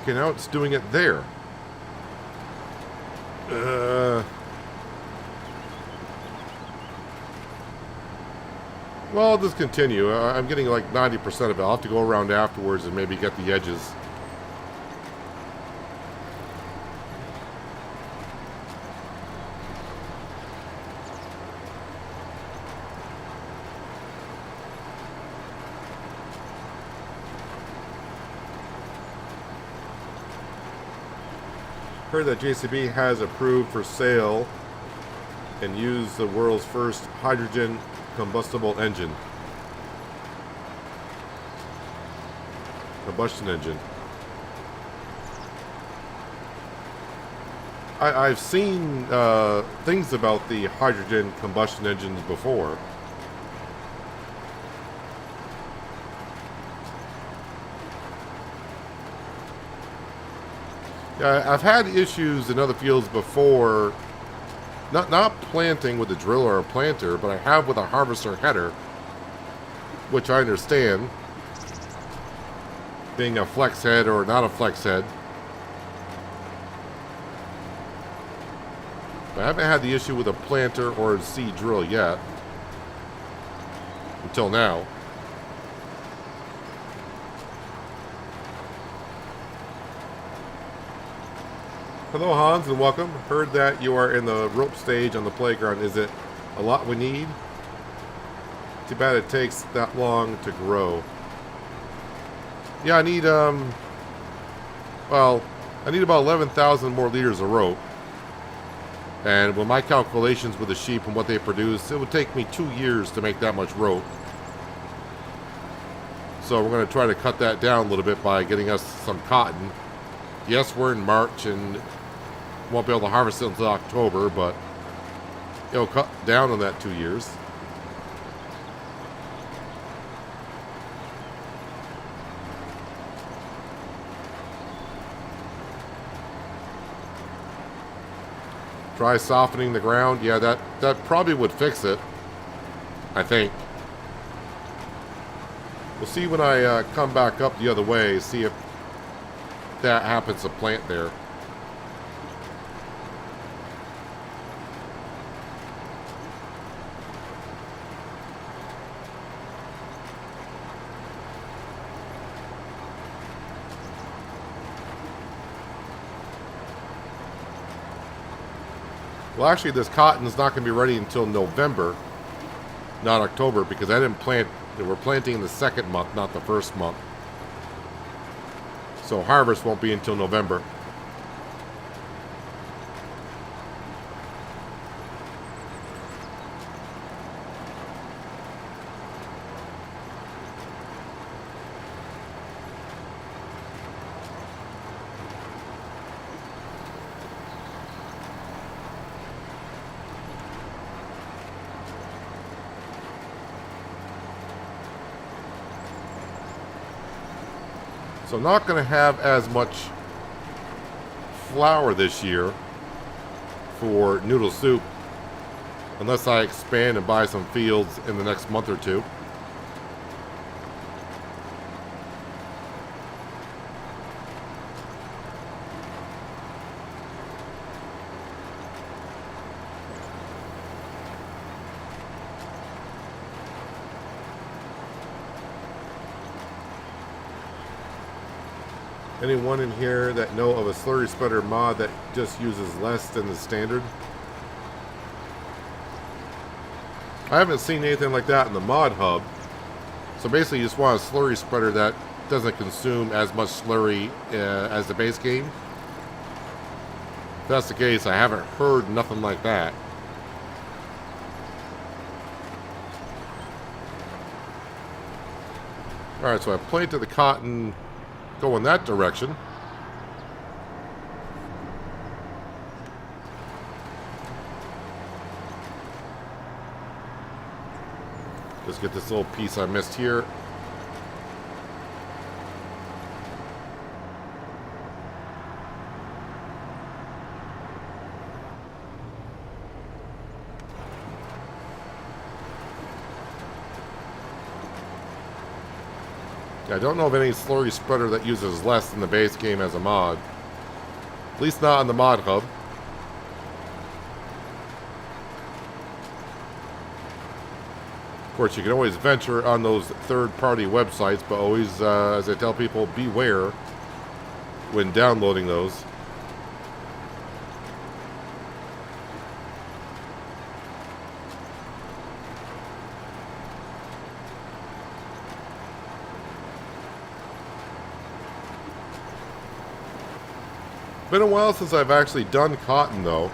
Okay, now it's doing it there. Well, I'll just continue. I'm getting like 90% of it. I'll have to go around afterwards and maybe get the edges. Heard that JCB has approved for sale and use the world's first hydrogen combustible engine. Combustion engine. I've seen things about the hydrogen combustion engines before. I've had issues in other fields before. Not planting with a drill or a planter, but I have with a harvester header, which I understand, being a flex head or not a flex head. But I haven't had the issue with a planter or a seed drill yet, until now. Hello Hans and welcome. Heard that you are in the rope stage on the playground. Is it a lot we need? Too bad it takes that long to grow. Yeah, I need I need about 11,000 more liters of rope. And with my calculations with the sheep and what they produce, it would take me 2 years to make that much rope. So we're going to try to cut that down a little bit by getting us some cotton. Yes, we're in March and won't be able to harvest it until October, but it'll cut down on that 2 years. Try softening the ground. Yeah, that probably would fix it, I think. We'll see when I come back up the other way, see if that happens to plant there. Well, actually, this cotton is not going to be ready until November, not October, because I didn't plant. We're planting in the second month, not the first month. So harvest won't be until November. So I'm not going to have as much flour this year for noodle soup unless I expand and buy some fields in the next month or two. Anyone in here that know of a slurry spreader mod that just uses less than the standard? I haven't seen anything like that in the mod hub. So basically you just want a slurry spreader that doesn't consume as much slurry as the base game. If that's the case, I haven't heard nothing like that. Alright, so I planted the cotton going that direction. Just get this little piece I missed here. I don't know of any slurry spreader that uses less than the base game as a mod. At least not on the mod hub. Of course, you can always venture on those third-party websites, but always, as I tell people, beware when downloading those. Been a while since I've actually done cotton, though.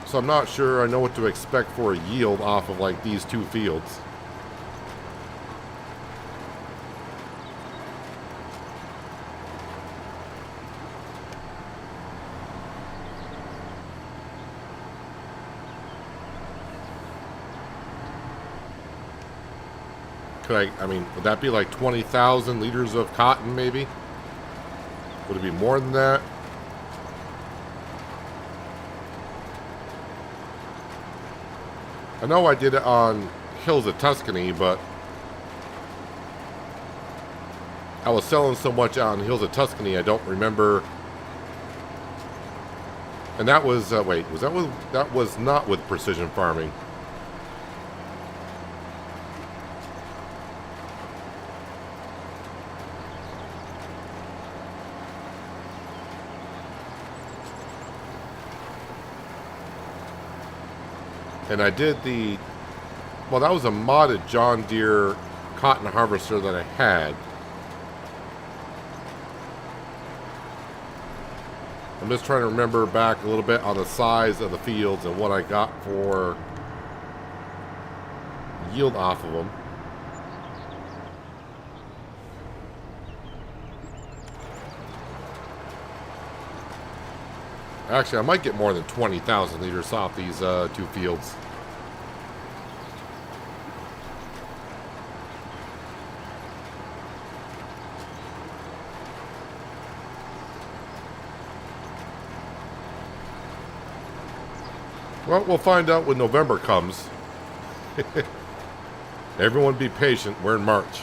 So I'm not sure I know what to expect for a yield off of, like, these two fields. Could I mean, would that be like 20,000 liters of cotton, maybe? Would it be more than that? I know I did it on Hills of Tuscany, but I was selling so much on Hills of Tuscany, I don't remember. And that was, wait, that was not with precision farming. And I did the, well, that was a modded John Deere cotton harvester that I had. I'm just trying to remember back a little bit on the size of the fields and what I got for yield off of them. Actually, I might get more than 20,000 liters off these two fields. Well, we'll find out when November comes. Everyone be patient. We're in March.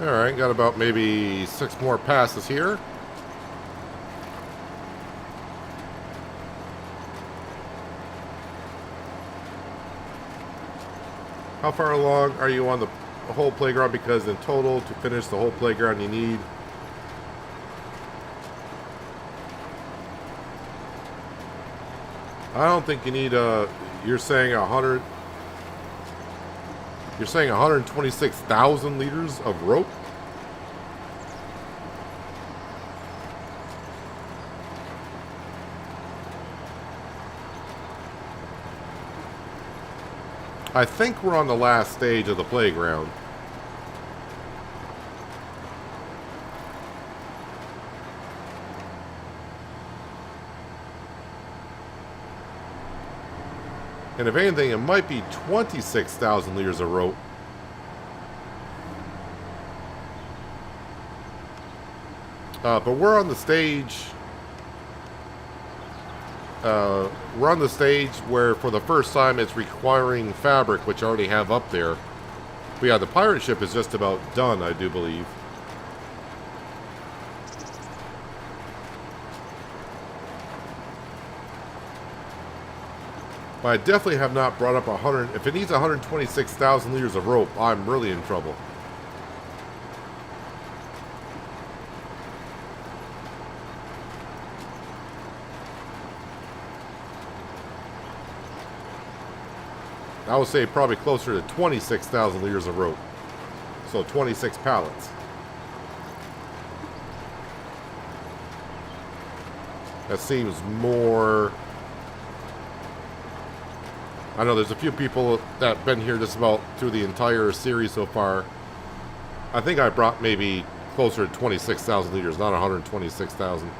Alright, got about maybe 6 more passes here. How far along are you on the whole playground? Because in total, to finish the whole playground, you need... I don't think you need you're saying 100... You're saying 126,000 liters of rope? I think we're on the last stage of the playground. And if anything, it might be 26,000 liters of rope. But we're on the stage. We're on the stage where, for the first time, it's requiring fabric, which I already have up there. But yeah, the pirate ship is just about done, I do believe. But I definitely have not brought up 100. If it needs 126,000 liters of rope, I'm really in trouble. I would say probably closer to 26,000 liters of rope. So 26 pallets. That seems more... I know there's a few people that have been here just about through the entire series so far. I think I brought maybe closer to 26,000 liters, not 126,000.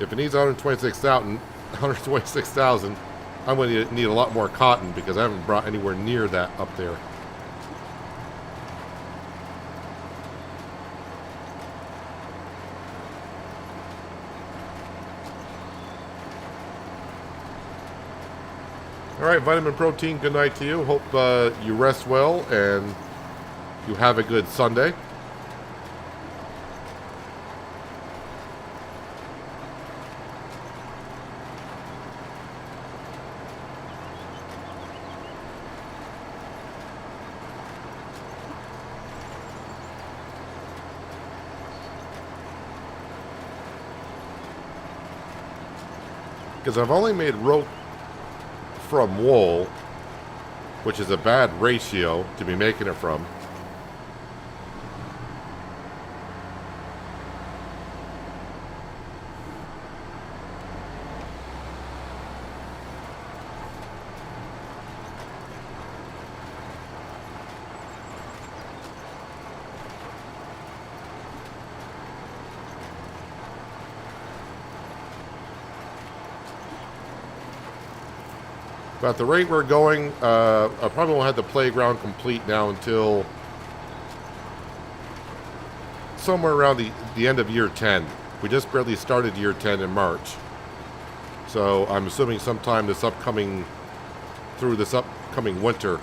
If it needs 126,000, I'm going to need a lot more cotton because I haven't brought anywhere near that up there. All right, Vitamin Protein, good night to you. Hope you rest well and you have a good Sunday. Because I've only made rope from wool, which is a bad ratio to be making it from. But at the rate we're going, I probably won't have the playground complete now until somewhere around the end of year 10. We just barely started year 10 in March. So I'm assuming sometime through this upcoming winter.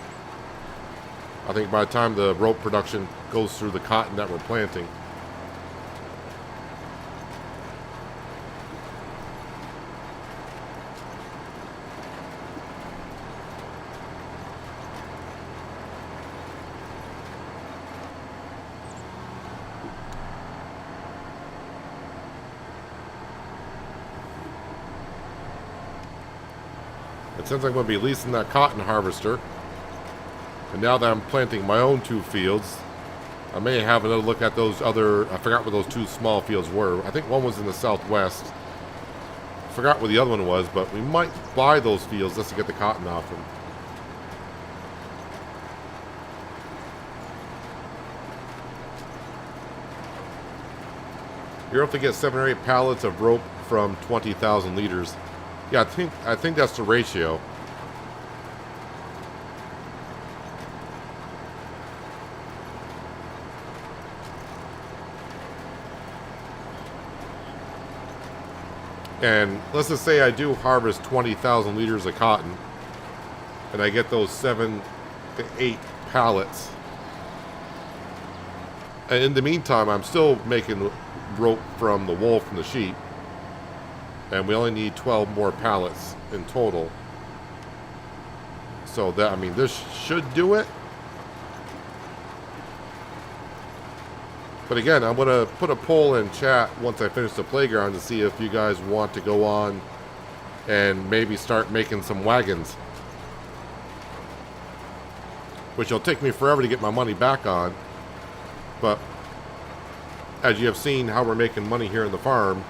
I think by the time the rope production goes through the cotton that we're planting. Since I'm going to be leasing that cotton harvester, and now that I'm planting my own 2 fields, I may have another look at those other, I forgot what those 2 small fields were. I think one was in the southwest. I forgot what the other one was, but we might buy those fields just to get the cotton off them. You're able to get 7 or 8 pallets of rope from 20,000 liters. Yeah, I think that's the ratio. And let's just say I do harvest 20,000 liters of cotton, and I get those 7 to 8 pallets. And in the meantime, I'm still making rope from the wool from the sheep. And we only need 12 more pallets in total. So that, I mean, this should do it. But again, I'm going to put a poll in chat once I finish the playground to see if you guys want to go on and maybe start making some wagons. Which will take me forever to get my money back on. But as you have seen how we're making money here in the farm,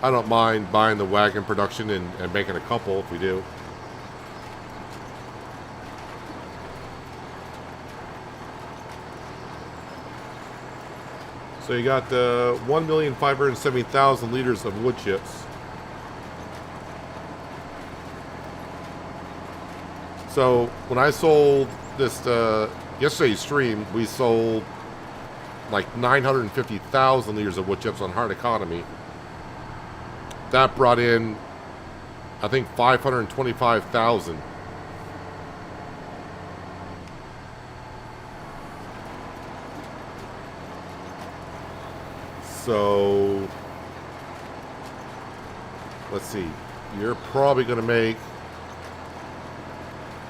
I don't mind buying the wagon production and making a couple if we do. So you got 1,570,000 liters of wood chips. So when I sold this yesterday's stream, we sold like 950,000 liters of wood chips on hard economy. That brought in, I think, 525,000. So let's see. You're probably going to make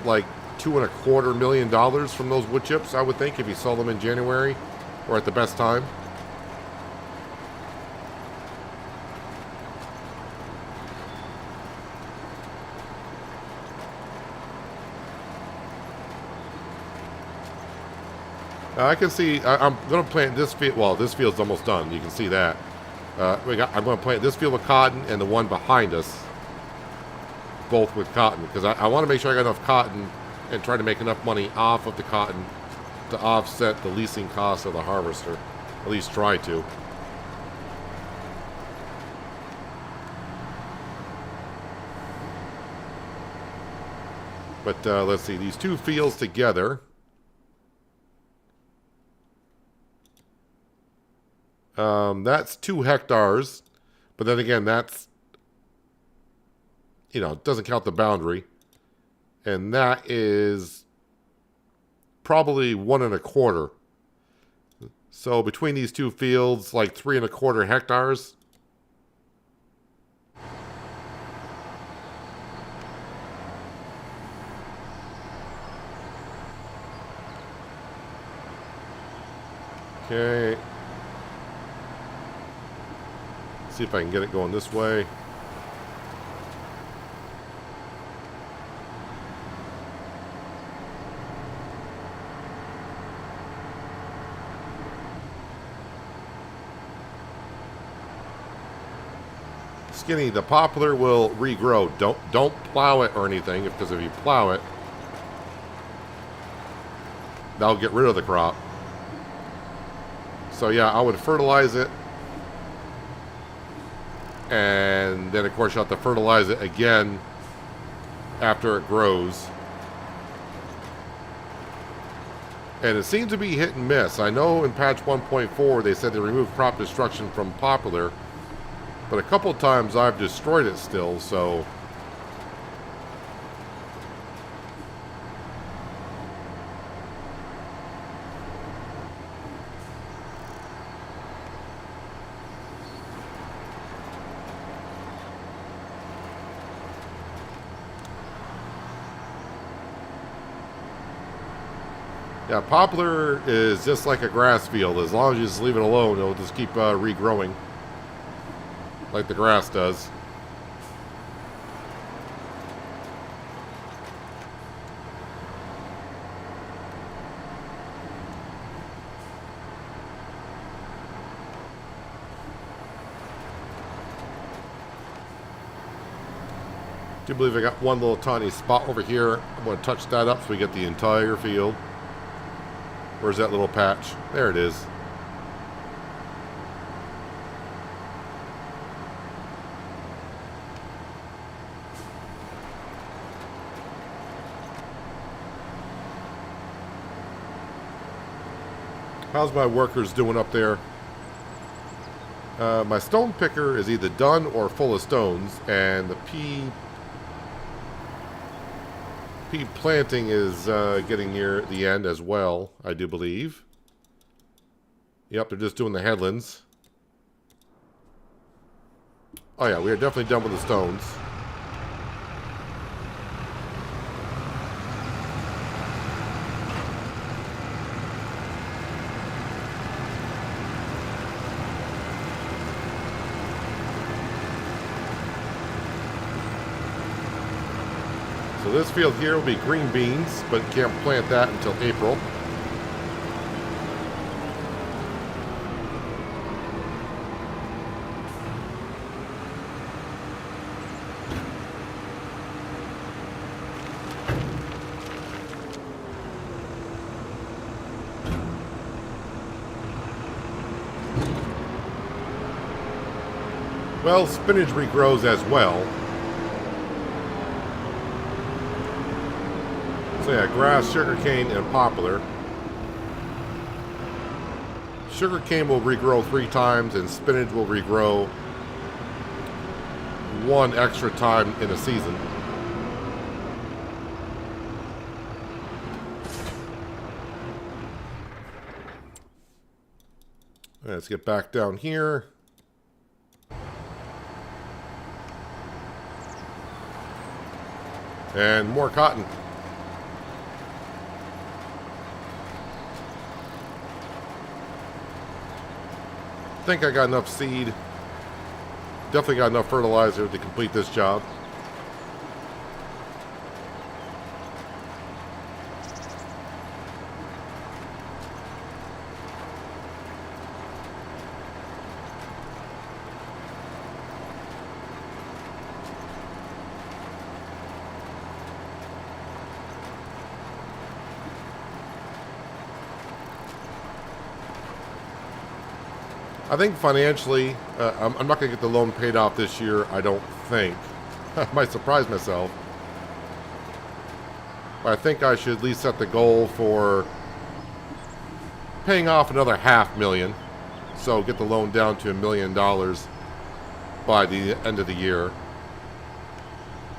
like $2.25 million from those wood chips, I would think, if you sell them in January or at the best time. I can see, I'm going to plant this field. Well, this field's almost done. You can see that. I'm going to plant this field with cotton and the one behind us, both with cotton, because I want to make sure I got enough cotton and try to make enough money off of the cotton to offset the leasing cost of the harvester. At least try to. But let's see, these two fields together. That's 2 hectares, but then again, that's, you know, doesn't count the boundary. And that is probably 1.25. So between these two fields, like 3.25 hectares. Okay. See if I can get it going this way. Skinny, the poplar will regrow. Don't plow it or anything, because if you plow it, that'll get rid of the crop. So yeah, I would fertilize it. And then, of course, you have to fertilize it again after it grows. And it seems to be hit and miss. I know in patch 1.4 they said they removed crop destruction from poplar, but a couple of times I've destroyed it still, so... Yeah, poplar is just like a grass field. As long as you just leave it alone, it'll just keep regrowing. Like the grass does. I do believe I got one little tiny spot over here. I'm going to touch that up so we get the entire field. Where's that little patch? There it is. How's my workers doing up there? My stone picker is either done or full of stones, and the pea planting is getting near the end as well, I do believe. Yep, they're just doing the headlands. Oh yeah, we are definitely done with the stones. So this field here will be green beans, but can't plant that until April. Well, spinach regrows as well. So yeah, grass, sugarcane, and poplar. Sugarcane will regrow 3 times, and spinach will regrow 1 extra time in a season. Let's get back down here. And more cotton. I think I got enough seed. Definitely got enough fertilizer to complete this job. I think financially, I'm not going to get the loan paid off this year, I don't think. I might surprise myself. But I think I should at least set the goal for paying off another $500,000. So get the loan down to $1 million by the end of the year.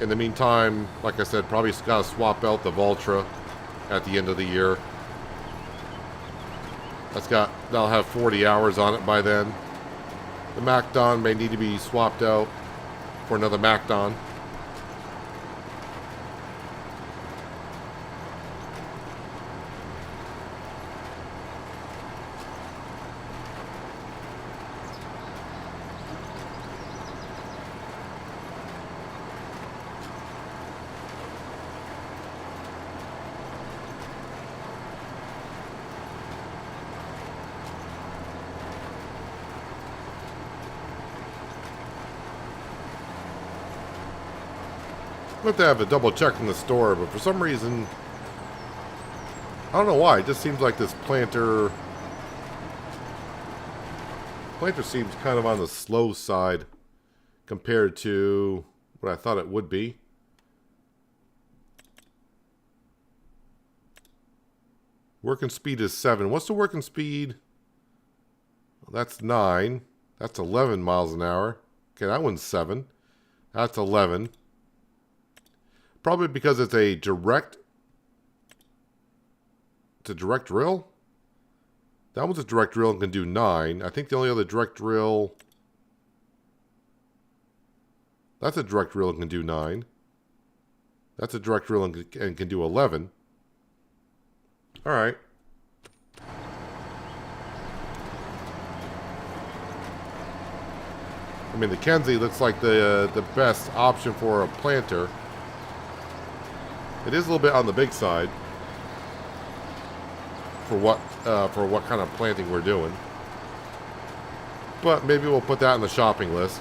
In the meantime, like I said, probably got to swap out the Valtra at the end of the year. That'll have 40 hours on it by then. The McDon may need to be swapped out for another McDon. I have to have a double check in the store, but for some reason, I don't know why, it just seems like this planter seems kind of on the slow side compared to what I thought it would be. Working speed is 7. What's the working speed? Well, that's 9. That's 11 miles an hour. Okay, that one's 7. That's 11. Probably because it's a direct drill. That one's a direct drill and can do 9. I think the only other direct drill... That's a direct drill and can do 9. That's a direct drill and can do 11. Alright. I mean, the Kenzie looks like the best option for a planter. It is a little bit on the big side for what kind of planting we're doing. But maybe we'll put that on the shopping list.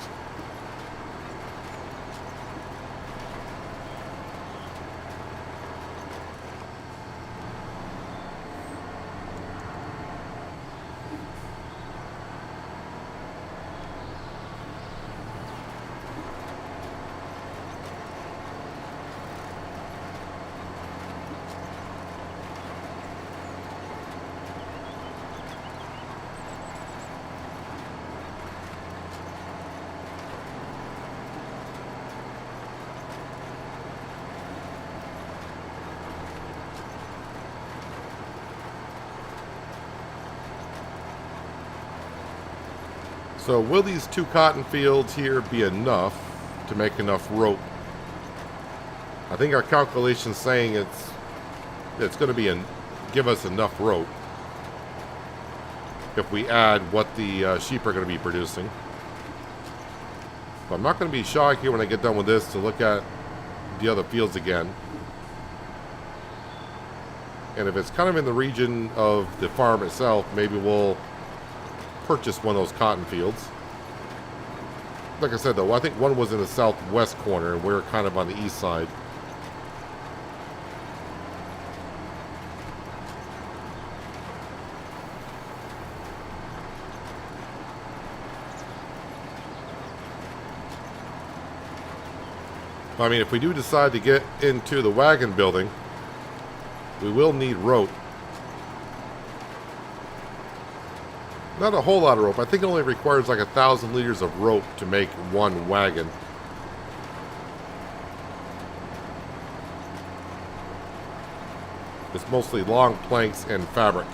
So will these 2 cotton fields here be enough to make enough rope? I think our calculation's saying it's going to give us enough rope if we add what the sheep are going to be producing. But I'm not going to be shocked here when I get done with this to look at the other fields again. And if it's kind of in the region of the farm itself, maybe we'll purchase one of those cotton fields. Like I said though, I think one was in the southwest corner and we're kind of on the east side. I mean, if we do decide to get into the wagon building, We will need rope. Not a whole lot of rope. I think it only requires like 1,000 liters of rope to make one wagon. It's mostly long planks and fabric.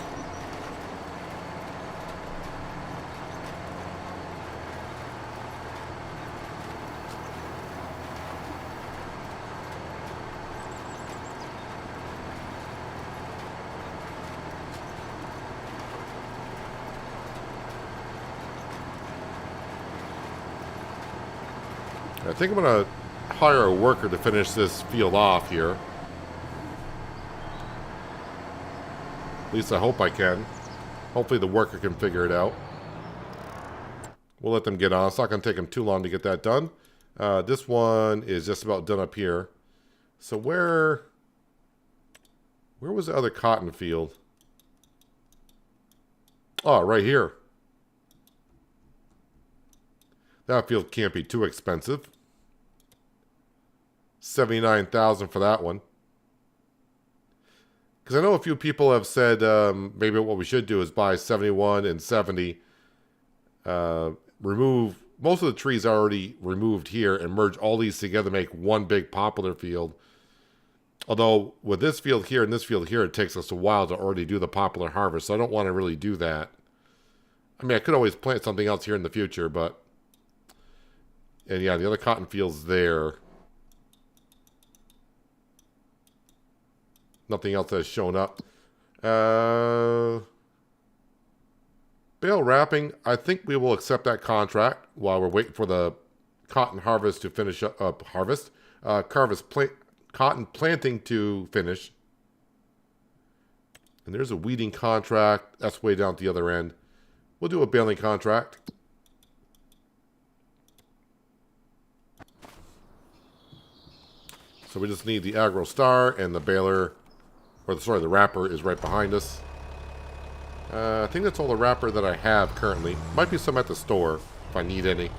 I think I'm going to hire a worker to finish this field off here. At least I hope I can. Hopefully the worker can figure it out. We'll let them get on. It's not going to take them too long to get that done. This one is just about done up here. So where was the other cotton field? Oh, right here. That field can't be too expensive. $79,000 for that one. Because I know a few people have said maybe what we should do is buy 71 and 70. Remove most of the trees already removed here and merge all these together, make one big poplar field. Although with this field here and this field here, it takes us a while to already do the poplar harvest. So I don't want to really do that. I mean, I could always plant something else here in the future, but... And yeah, the other cotton field's there. Nothing else has shown up. Bale wrapping, I think we will accept that contract while we're waiting for the cotton harvest to finish up. Cotton planting to finish. And there's a weeding contract. That's way down at the other end. We'll do a baling contract. So we just need the Agro Star and the baler, or sorry, the wrapper is right behind us. I think that's all the wrapper that I have currently. Might be some at the store if I need any.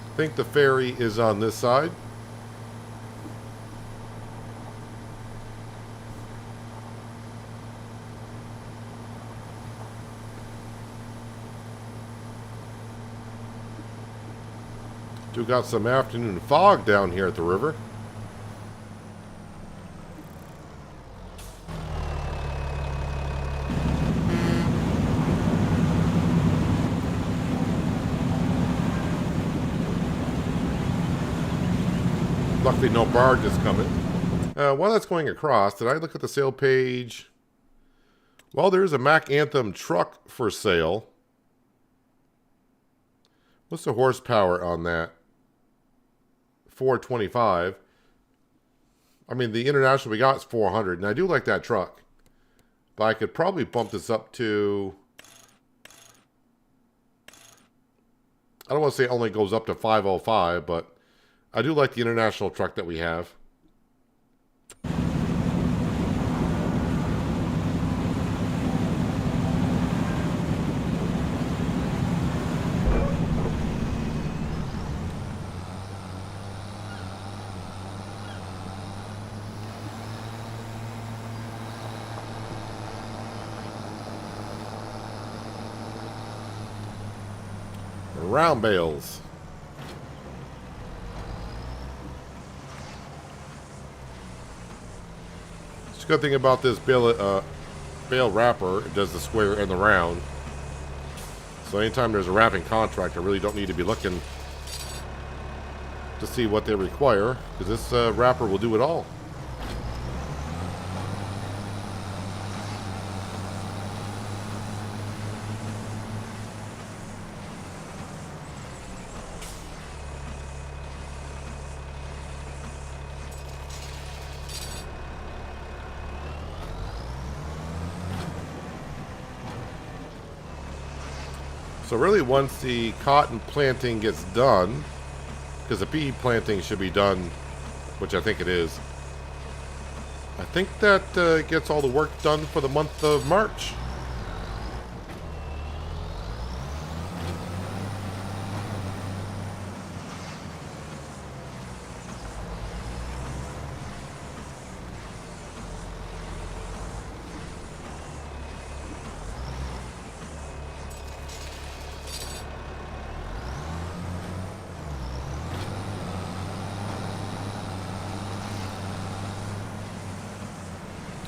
I think the ferry is on this side. Still got some afternoon fog down here at the river. Luckily, no barge is coming. While that's going across, did I look at the sale page? Well, there's a Mack Anthem truck for sale. What's the horsepower on that? 425. I mean, the international we got is 400, and I do like that truck. But I could probably bump this up to... I don't want to say it only goes up to 505, but I do like the international truck that we have. Round bales. The good thing about this bale wrapper, it does the square and the round. So anytime there's a wrapping contract, I really don't need to be looking to see what they require, because this wrapper will do it all. So really, once the cotton planting gets done, because the pea planting should be done, which I think it is, I think that gets all the work done for the month of March.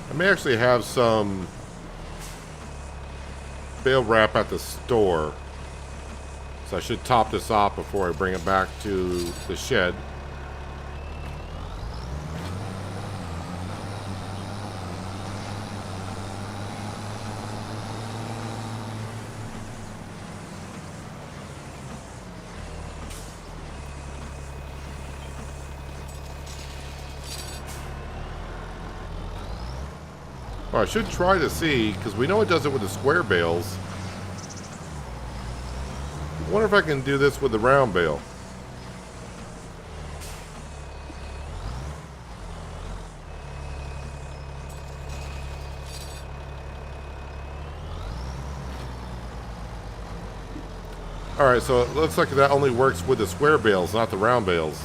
I may actually have some bale wrap at the store. So I should top this off before I bring it back to the shed. Well, I should try to see, because we know it does it with the square bales. I wonder if I can do this with the round bale. Alright, so it looks like that only works with the square bales, not the round bales.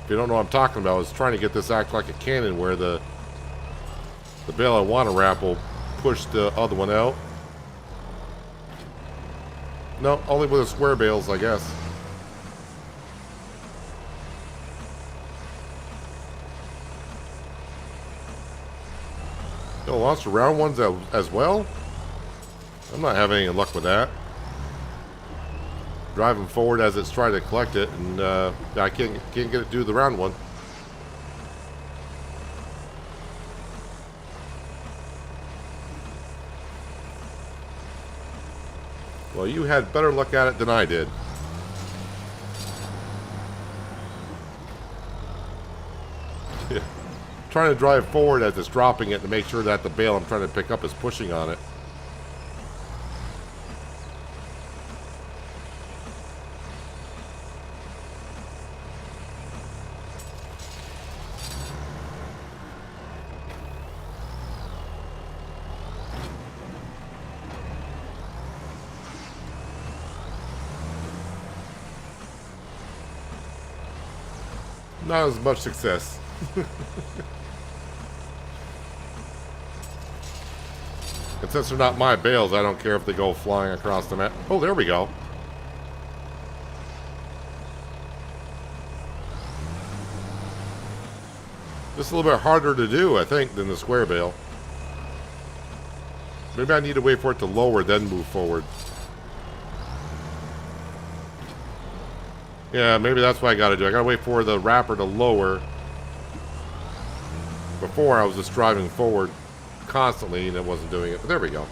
If you don't know what I'm talking about, I was trying to get this act like a cannon where the bale I want to wrap will push the other one out. No, only with the square bales, I guess. You'll launch the round ones as well? I'm not having any luck with that. Driving forward as it's trying to collect it, and I can't get it to do the round one. Well, you had better luck at it than I did. Yeah. Trying to drive forward as it's dropping it to make sure that the bale I'm trying to pick up is pushing on it. Not as much success. And since they're not my bales, I don't care if they go flying across the map. Oh, there we go. Just a little bit harder to do, I think, than the square bale. Maybe I need to wait for it to lower, then move forward. Yeah, maybe that's what I gotta do. I gotta wait for the wrapper to lower. Before, I was just driving forward constantly and it wasn't doing it. But there we go.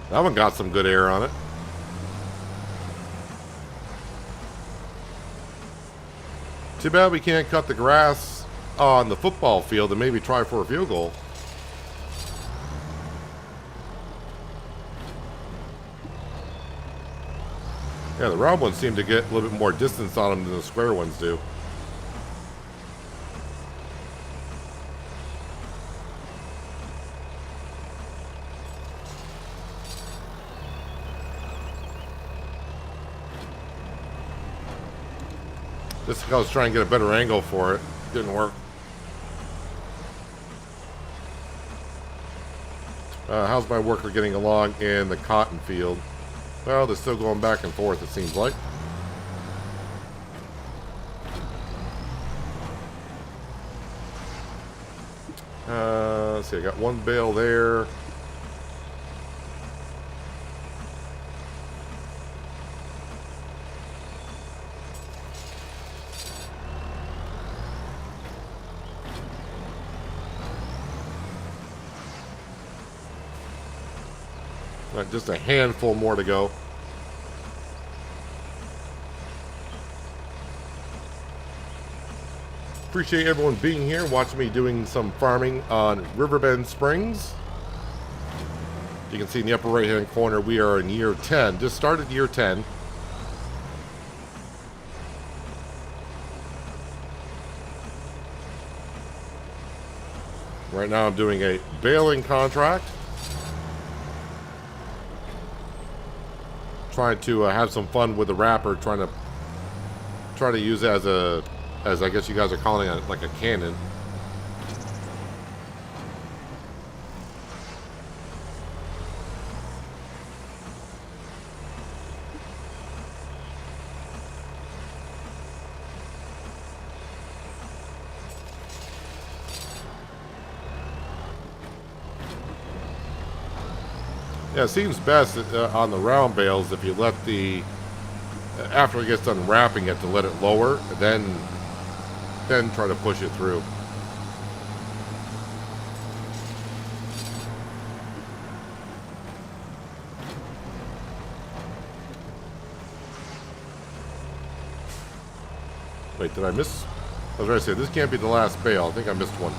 That one got some good air on it. Too bad we can't cut the grass on the football field and maybe try for a field goal. Yeah, the round ones seem to get a little bit more distance on them than the square ones do. Just because I was trying to get a better angle for it. Didn't work. How's my worker getting along in the cotton field? Well, they're still going back and forth, it seems like. Let's see, I got one bale there. Just a handful more to go. Appreciate everyone being here, watching me doing some farming on Riverbend Springs. You can see in the upper right hand corner we are in year 10. Just started year 10. Right now I'm doing a baling contract. Trying to have some fun with the wrapper, try to use it as I guess you guys are calling it, like a cannon. Yeah, it seems best on the round bales if you let after it gets done wrapping it, to let it lower, then try to push it through. Wait, did I miss? I was going to say, this can't be the last bale. I think I missed one.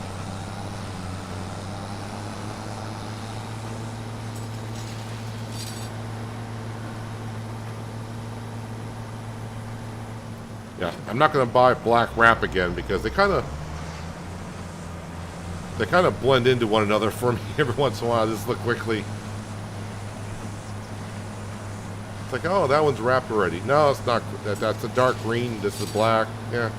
Yeah, I'm not going to buy black wrap again because they kind of blend into one another for me every once in a while. Just look quickly. It's like, oh, that one's wrapped already. No, it's not. That's a dark green. This is black. Yeah.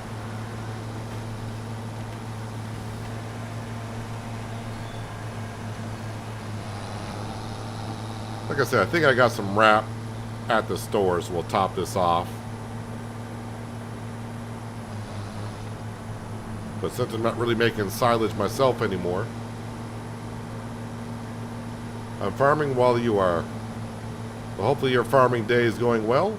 Like I said, I think I got some wrap at the store, so we'll top this off. But since I'm not really making silage myself anymore, I'm farming while you are. Well, hopefully your farming day is going well.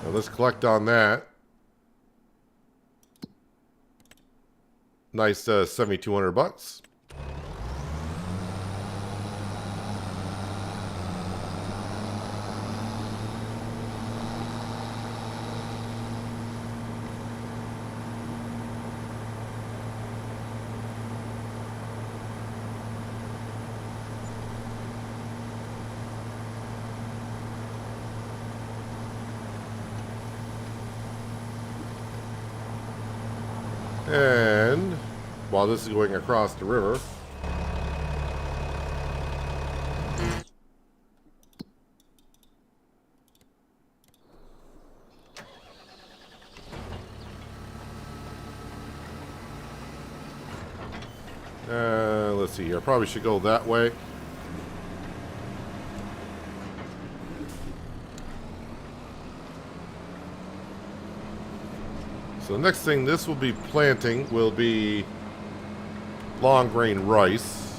Now let's collect on that. Nice $7,200. And while this is going across the river, let's see here. I probably should go that way. So the next thing this will be planting will be long grain rice.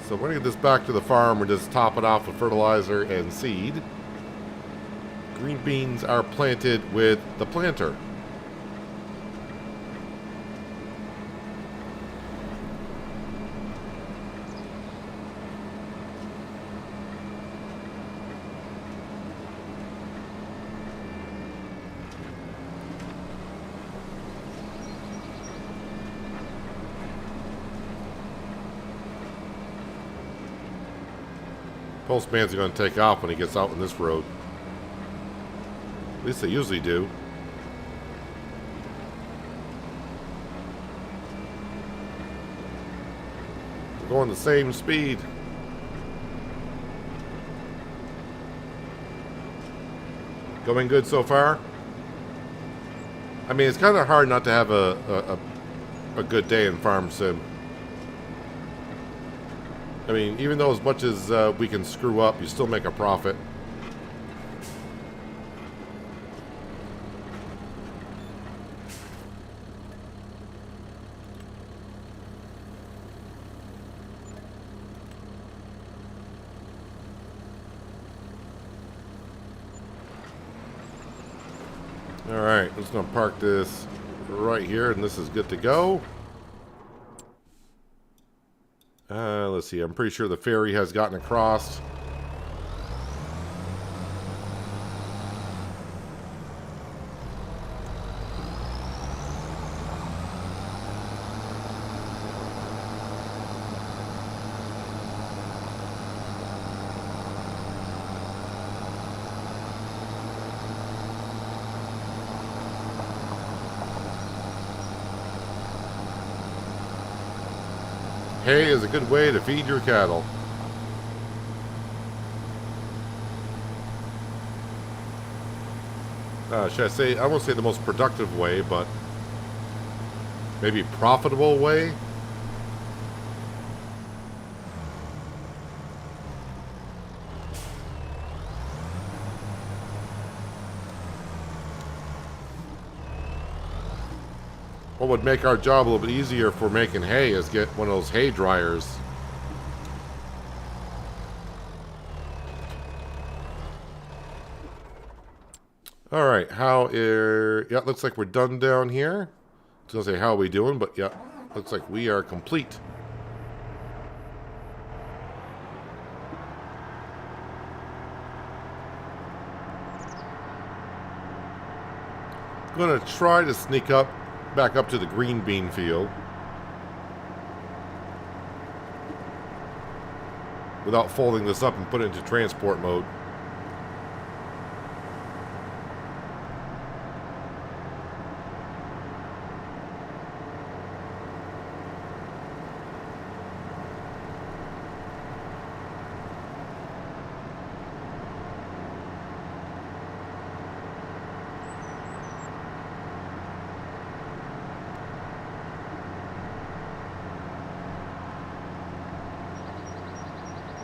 So we're going to get this back to the farm and just top it off with fertilizer and seed. Green beans are planted with the planter. Postman's going to take off when he gets out on this road. At least they usually do. We're going the same speed. Going good so far? I mean, it's kind of hard not to have a good day in Farm Sim. I mean, even though as much as we can screw up, you still make a profit. Alright, I'm just going to park this right here, and this is good to go. Let's see, I'm pretty sure the ferry has gotten across. Hay is a good way to feed your cattle. Should I say, I won't say the most productive way, but maybe profitable way? What would make our job a little bit easier for making hay is get one of those hay dryers. Alright, yeah, looks like we're done down here. I was going to say, how are we doing? But yeah, looks like we are complete. I'm going to try to sneak back up to the green bean field without folding this up and put it into transport mode.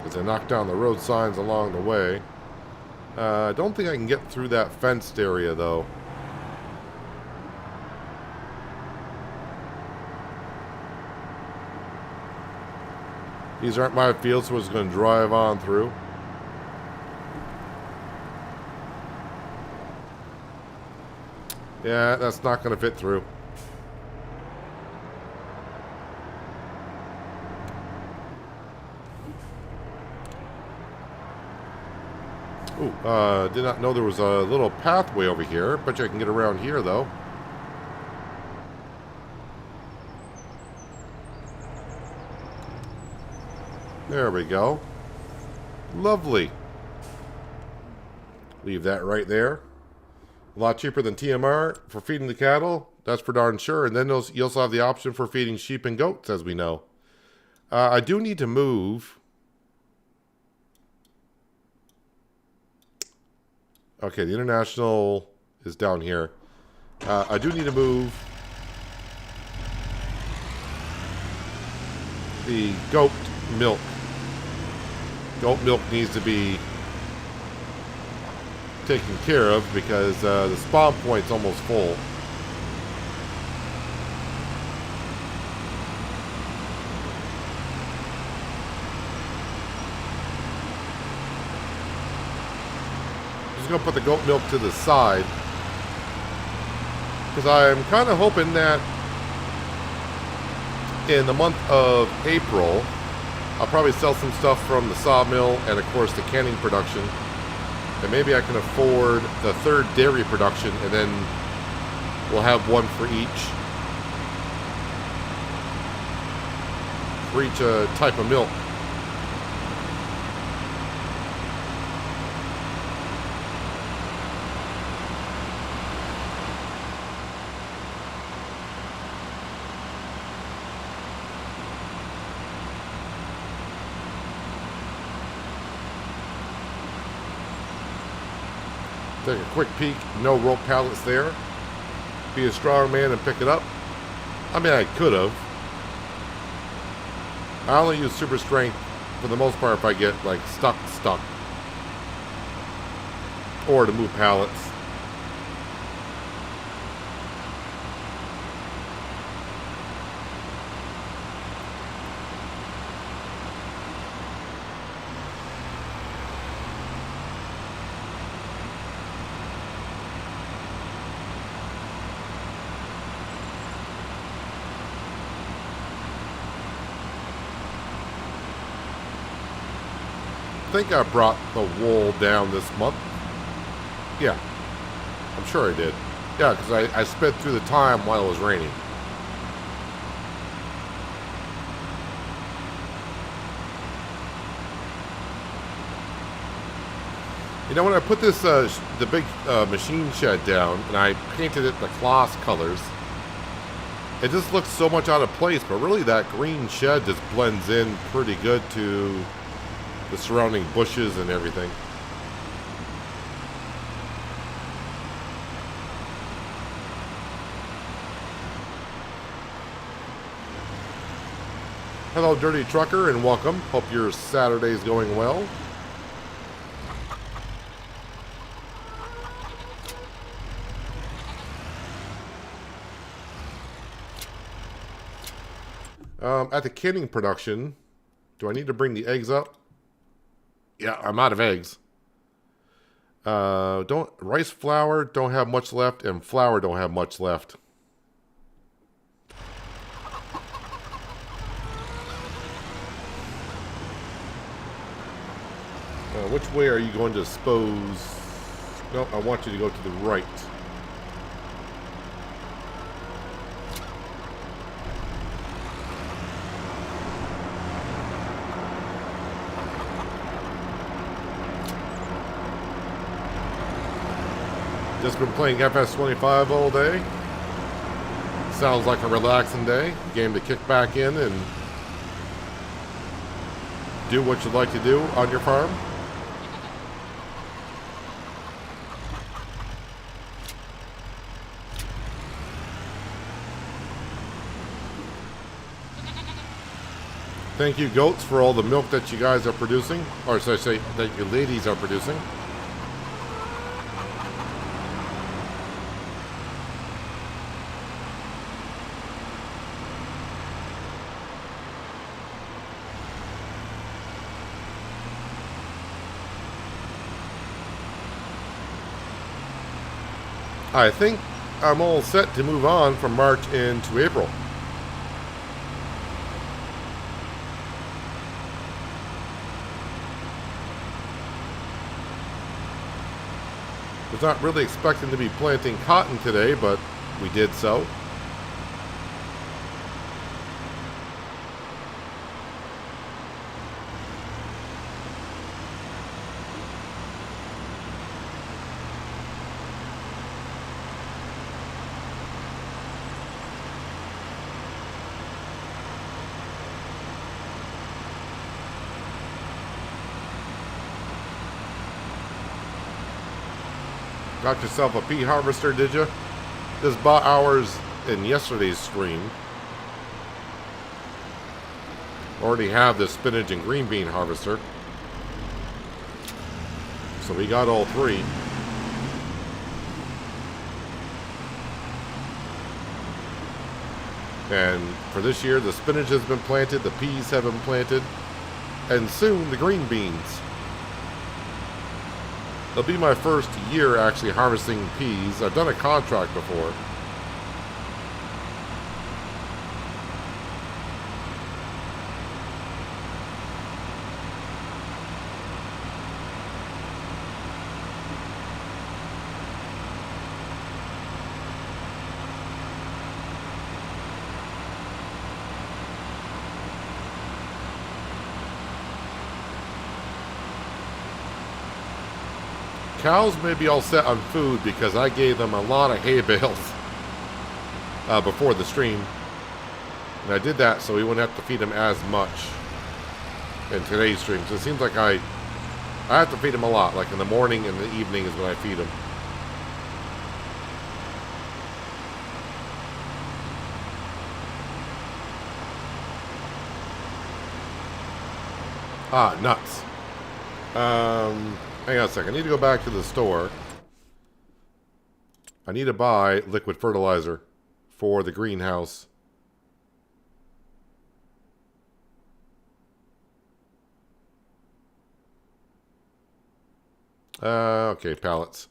As I knock down the road signs along the way. I don't think I can get through that fenced area, though. These aren't my fields, so I was going to drive on through. Yeah, that's not going to fit through. Ooh, did not know there was a little pathway over here. Bet you I can get around here, though. There we go. Lovely. Leave that right there. A lot cheaper than TMR for feeding the cattle. That's for darn sure. And then you also have the option for feeding sheep and goats, as we know. I do need to move. Okay, the international is down here. I do need to move the goat milk. Goat milk needs to be taken care of because the spawn point's almost full. I'm just going to put the goat milk to the side because I'm kind of hoping that in the month of April I'll probably sell some stuff from the sawmill and of course the canning production, and maybe I can afford the third dairy production, and then we'll have one for each type of milk. Take a quick peek. No rope pallets there. Be a strong man and pick it up. I mean, I could have. I only use super strength for the most part if I get like stuck. Or to move pallets. think I brought the wool down this month. Yeah, I'm sure I did. Yeah, because I sped through the time while it was raining. You know, when I put this, the big machine shed down, and I painted it the Kloss colors, it just looks so much out of place, but really that green shed just blends in pretty good to the surrounding bushes and everything. Hello, Dirty Trucker, and welcome. Hope your Saturday's going well. At the canning production, do I need to bring the eggs up? Yeah, I'm out of eggs. Rice flour don't have much left, and flour don't have much left. Which way are you going to dispose? No, I want you to go to the right. Just been playing FS25 all day. Sounds like a relaxing day. Game to kick back in and do what you'd like to do on your farm. Thank you, goats, for all the milk that you guys are producing. Or should I say, that you ladies are producing. I think I'm all set to move on from March into April. Was not really expecting to be planting cotton today, but we did so. Got yourself a pea harvester, did you? Just bought ours in yesterday's stream. Already have the spinach and green bean harvester. So we got all three. And for this year, the spinach has been planted, the peas have been planted, and soon the green beans. It'll be my first year actually harvesting peas. I've done a contract before. Cows may be all set on food because I gave them a lot of hay bales before the stream. And I did that so we wouldn't have to feed them as much in today's stream. So it seems like I have to feed them a lot. Like in the morning and the evening is when I feed them. Ah, nuts. Hang on a second. I need to go back to the store. I need to buy liquid fertilizer for the greenhouse. Okay, pallets.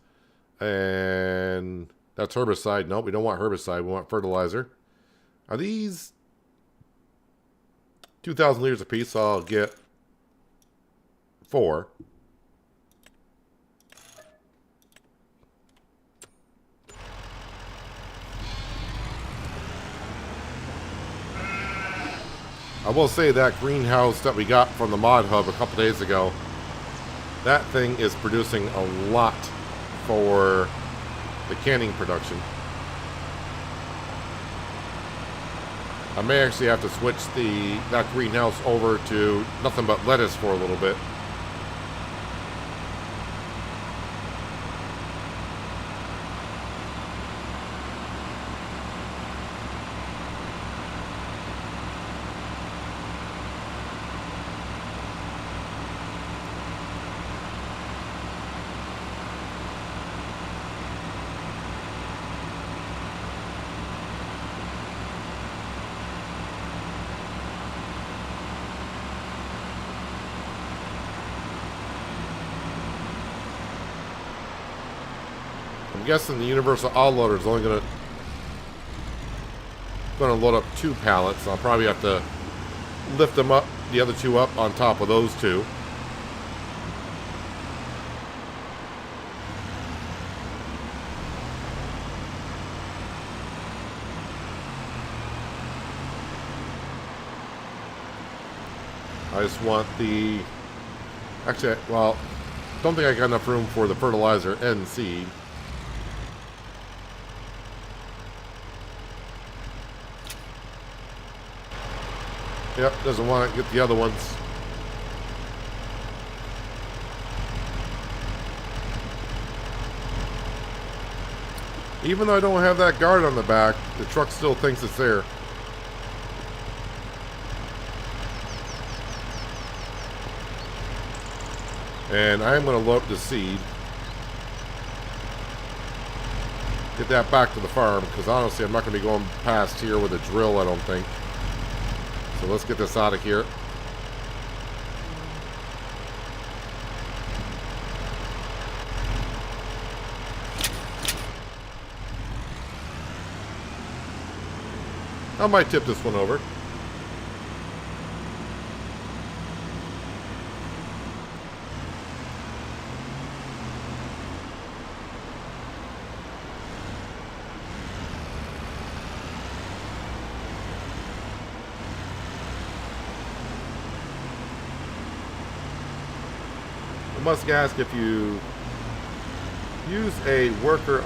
And that's herbicide. Nope, we don't want herbicide. We want fertilizer. Are these 2,000 liters a piece? So I'll get 4. I will say that greenhouse that we got from the Mod Hub a couple days ago, that thing is producing a lot for the canning production. I may actually have to switch that greenhouse over to nothing but lettuce for a little bit. I'm guessing the universal autoloader is only going to load up 2 pallets. I'll probably have to lift them up, the other 2 up on top of those 2. I just want the... Actually, well, don't think I got enough room for the fertilizer and seed. Yep, doesn't want to get the other ones. Even though I don't have that guard on the back, the truck still thinks it's there. And I'm going to load up the seed. Get that back to the farm, because honestly I'm not going to be going past here with a drill, I don't think. So let's get this out of here. I might tip this one over. I must ask, if you use a worker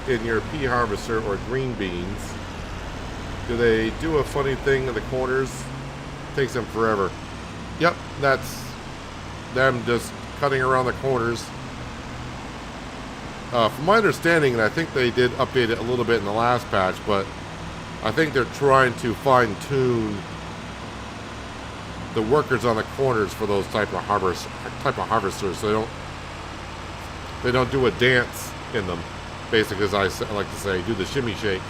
in your pea harvester or green beans, do they do a funny thing in the corners? It takes them forever. Yep, that's them just cutting around the corners. From my understanding, and I think they did update it a little bit in the last patch, but I think they're trying to fine-tune the workers on the corners for those type of harvesters, so they don't do a dance in them. Basically, as I like to say, do the shimmy shake.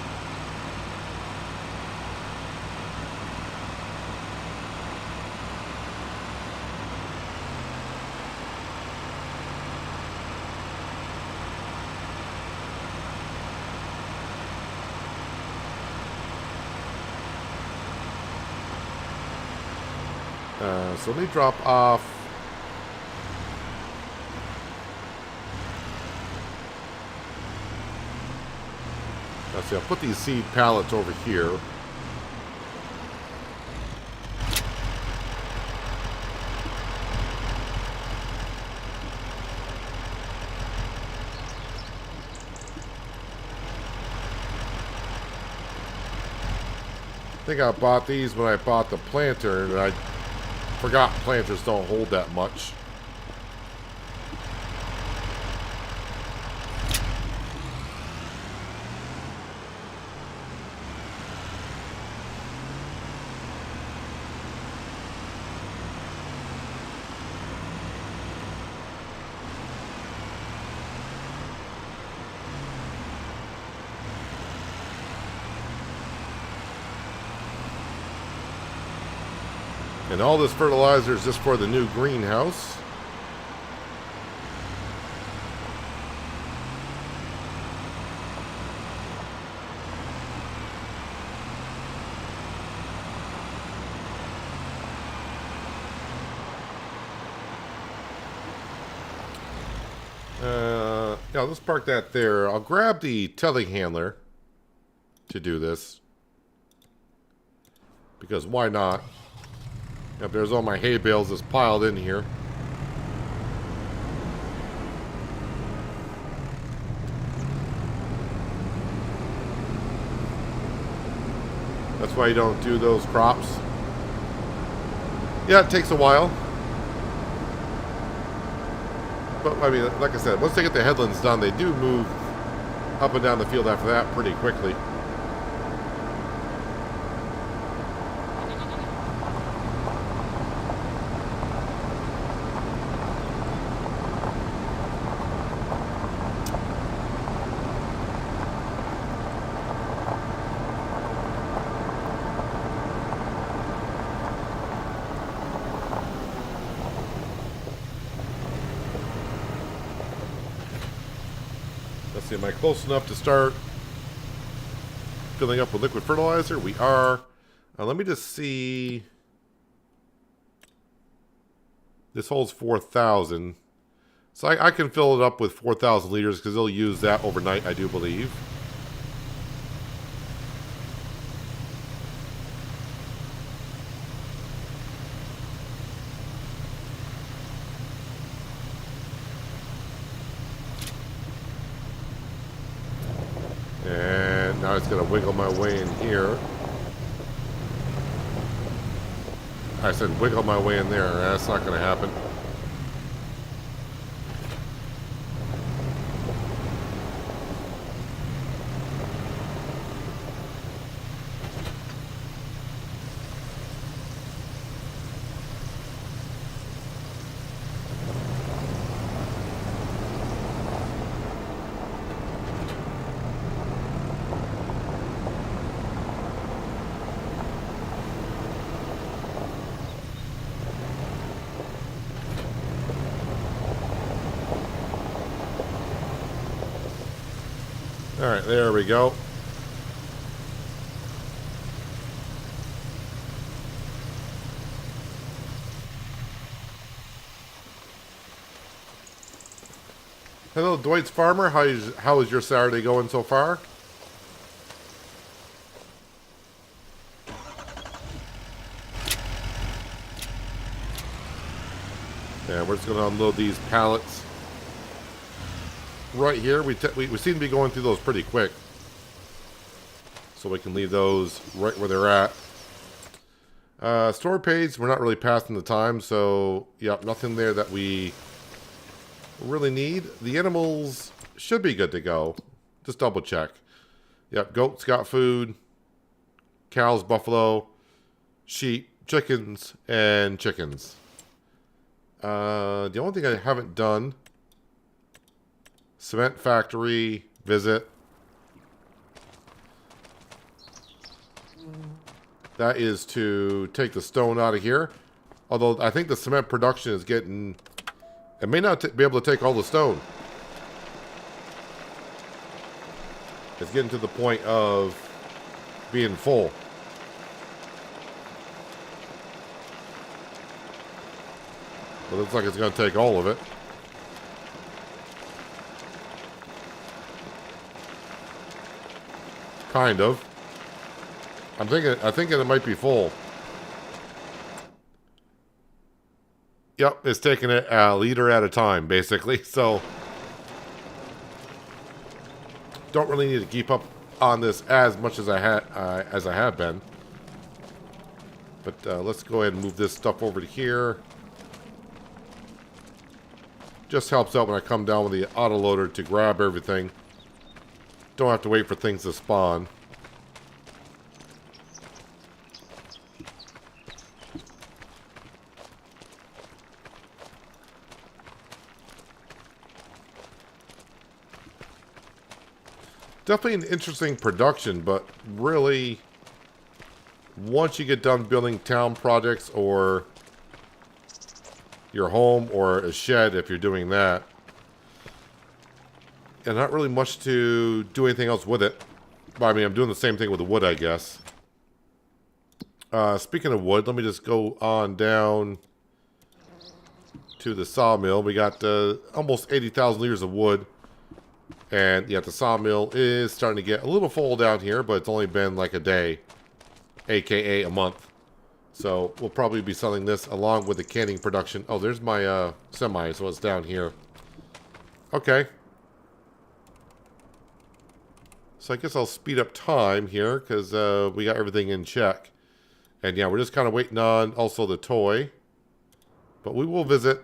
So let me drop off. Let's see, I'll put these seed pallets over here. I think I bought these when I bought the planter, and I forgot planters don't hold that much. And all this fertilizer is just for the new greenhouse. Yeah, let's park that there. I'll grab the telehandler to do this. Because why not? Yep, there's all my hay bales that's piled in here. That's why you don't do those crops. Yeah, it takes a while. But, I mean, like I said, once they get the headlands done, they do move up and down the field after that pretty quickly. Let's see, am I close enough to start filling up with liquid fertilizer? We are. Let me just see. This holds 4,000. So I can fill it up with 4,000 liters because they'll use that overnight, I do believe. And now it's going to wiggle my way in here. I said wiggle my way in there. That's not going to happen. All right, there we go. Hello, Dwight's Farmer. How is your Saturday going so far? Yeah, we're just going to unload these pallets right here. We seem to be going through those pretty quick, so we can leave those right where they're at. Store page, we're not really passing the time, so yep, nothing there that we really need. The animals should be good to go. Just double check. Yep, goats got food, cows, buffalo, sheep, chickens, and chickens. The only thing I haven't done, cement factory visit. That is to take the stone out of here. Although I think the cement production is getting... It may not be able to take all the stone. It's getting to the point of being full. It looks like it's going to take all of it. Kind of. I'm thinking it might be full. Yep, it's taking it a liter at a time, basically. So, don't really need to keep up on this as much as I have been. But let's go ahead and move this stuff over to here. Just helps out when I come down with the autoloader to grab everything. Don't have to wait for things to spawn. Definitely an interesting production, but really, once you get done building town projects or your home or a shed, if you're doing that, and not really much to do anything else with it. But, I mean, I'm doing the same thing with the wood, I guess. Speaking of wood, let me just go on down to the sawmill. We got almost 80,000 liters of wood. And yeah, the sawmill is starting to get a little full down here, but it's only been like a day, aka a month. So we'll probably be selling this along with the canning production. Oh, there's my semi, so it's down here. Okay. So I guess I'll speed up time here because we got everything in check. And yeah, we're just kind of waiting on also the toy. But we will visit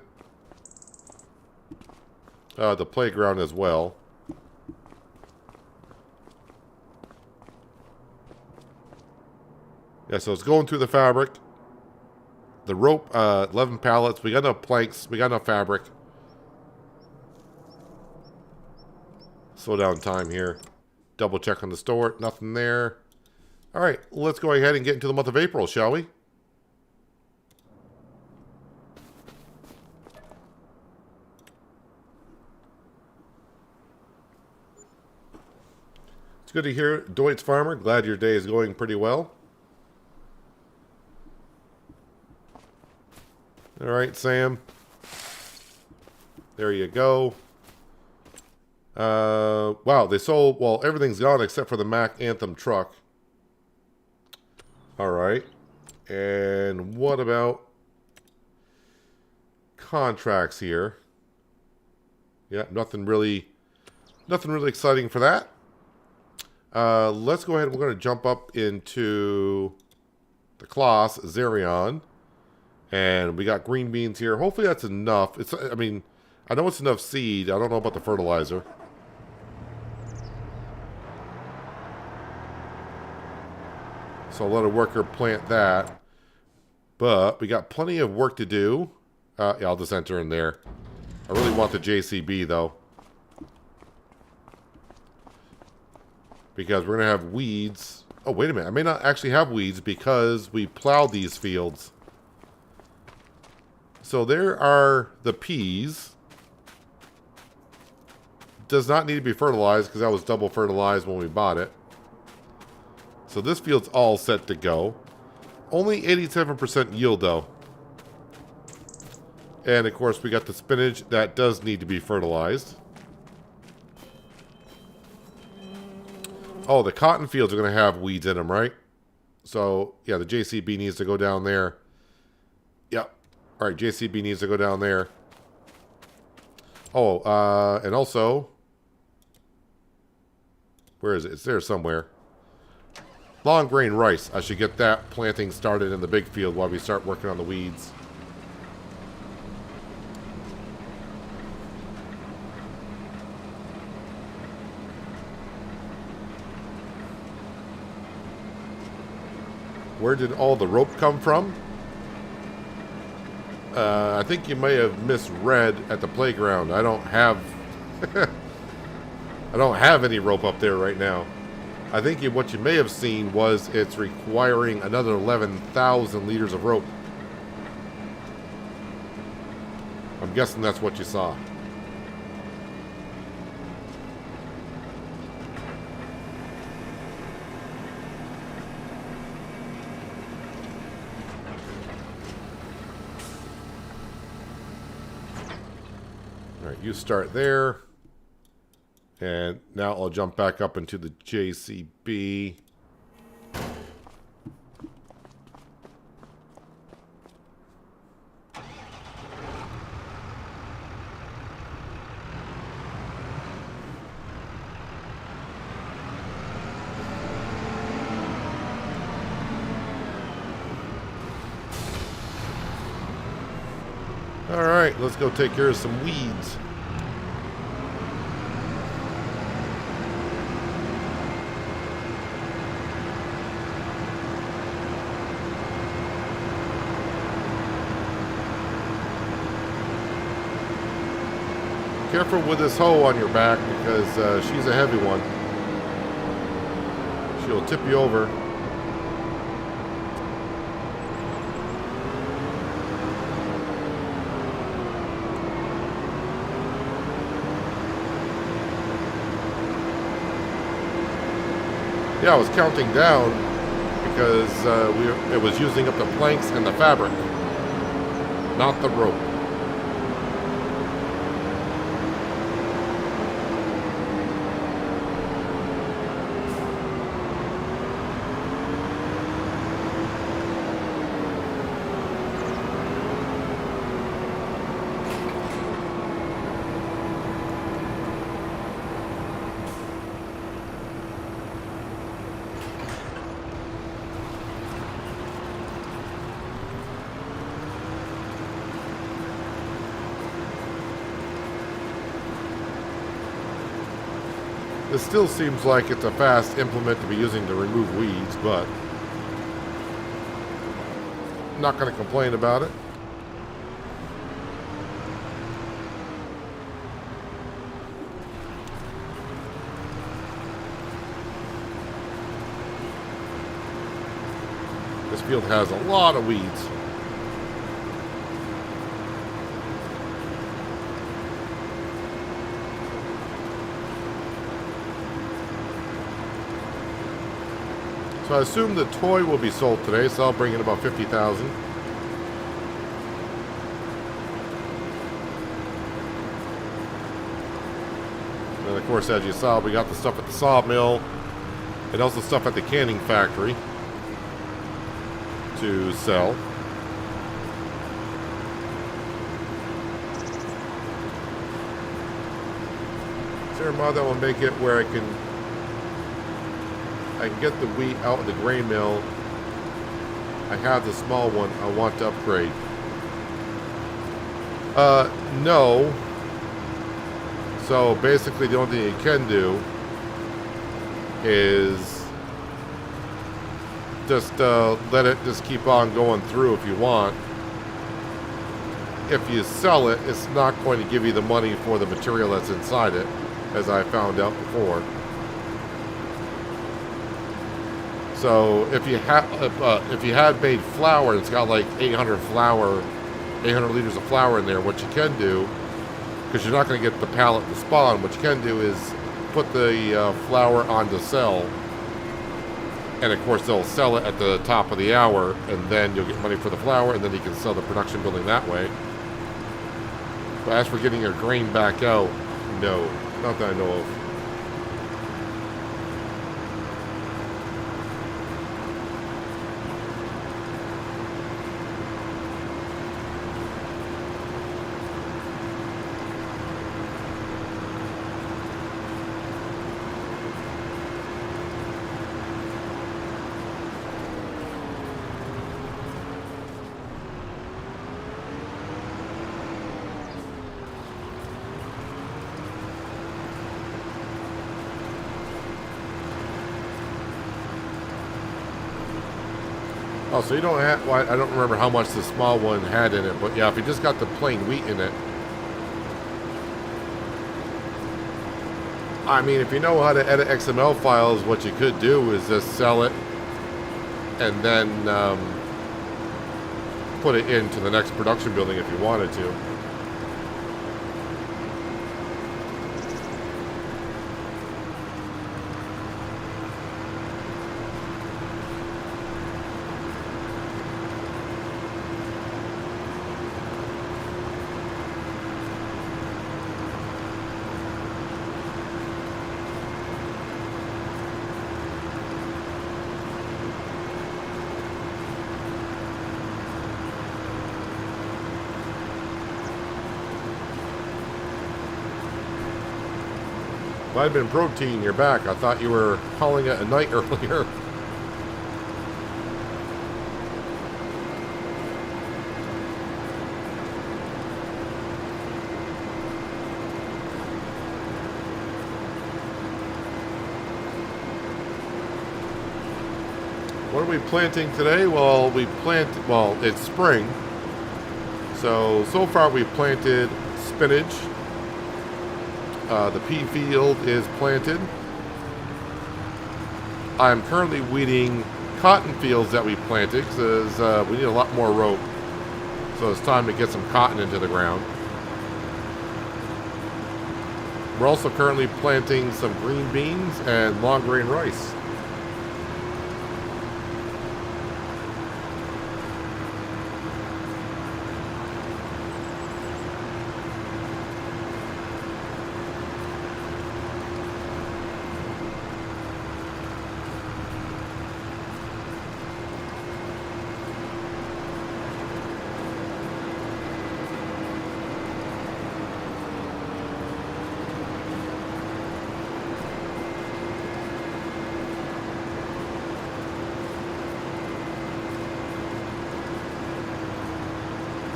the playground as well. Yeah, so it's going through the fabric. The rope, 11 pallets. We got enough planks. We got enough fabric. Slow down time here. Double check on the store. Nothing there. All right, let's go ahead and get into the month of April, shall we? It's good to hear, Deutz Farmer. Glad your day is going pretty well. All right, Sam. There you go. Wow, they sold... Well, everything's gone except for the Mack Anthem truck. All right. And what about contracts here? Yeah, nothing really exciting for that. Let's go ahead. We're going to jump up into the Kloss Zerion. And we got green beans here. Hopefully that's enough. I mean, I know it's enough seed. I don't know about the fertilizer. So I'll let a worker plant that. But we got plenty of work to do. Yeah, I'll just enter in there. I really want the JCB, though. Because we're going to have weeds. Oh, wait a minute. I may not actually have weeds because we plowed these fields. So there are the peas. Does not need to be fertilized because that was double fertilized when we bought it. So this field's all set to go. Only 87% yield though. And of course we got the spinach that does need to be fertilized. Oh, the cotton fields are going to have weeds in them, right? So yeah, the JCB needs to go down there. Yep. All right, JCB needs to go down there. Oh, and also, where is it? It's there somewhere. Long grain rice. I should get that planting started in the big field while we start working on the weeds. Where did all the rope come from? I think you may have misread at the playground. I don't have I don't have any rope up there right now. I think what you may have seen was it's requiring another 11,000 liters of rope. I'm guessing that's what you saw. All right, you start there. And now I'll jump back up into the JCB. All right, let's go take care of some weeds. Careful with this hoe on your back because she's a heavy one. She'll tip you over. Yeah, I was counting down because it was using up the planks and the fabric, not the rope. This still seems like it's a fast implement to be using to remove weeds, but I'm not going to complain about it. This field has a lot of weeds. So I assume the toy will be sold today, so I'll bring in about 50,000. And of course, as you saw, we got the stuff at the sawmill and also stuff at the canning factory to sell. Is there a mod that will make it where I can get the wheat out of the grain mill? I have the small one. I want to upgrade. No. So basically the only thing you can do is just let it just keep on going through if you want. If you sell it, it's not going to give you the money for the material that's inside it, as I found out before. So if you had made flour and it's got like 800 liters of flour in there, what you can do, because you're not going to get the pallet to spawn, what you can do is put the flour on the cell, and of course they'll sell it at the top of the hour, and then you'll get money for the flour, and then you can sell the production building that way. But as for getting your grain back out, no, not that I know of. Oh, so you don't have, well, I don't remember how much the small one had in it, but yeah, if you just got the plain wheat in it. I mean, if you know how to edit XML files, what you could do is just sell it and then put it into the next production building if you wanted to. Might have been protein, you're back. I thought you were calling it a night earlier. What are we planting today? Well, it's spring. So far we've planted spinach. The pea field is planted. I'm currently weeding cotton fields that we planted because we need a lot more rope. So it's time to get some cotton into the ground. We're also currently planting some green beans and long grain rice.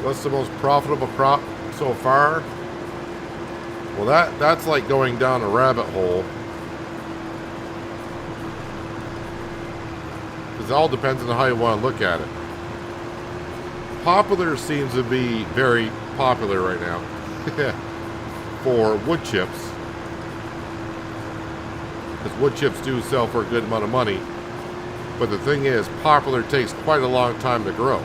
What's the most profitable crop so far? Well, that's like going down a rabbit hole. It all depends on how you want to look at it. Popular seems to be very popular right now for wood chips. Because wood chips do sell for a good amount of money. But the thing is, popular takes quite a long time to grow.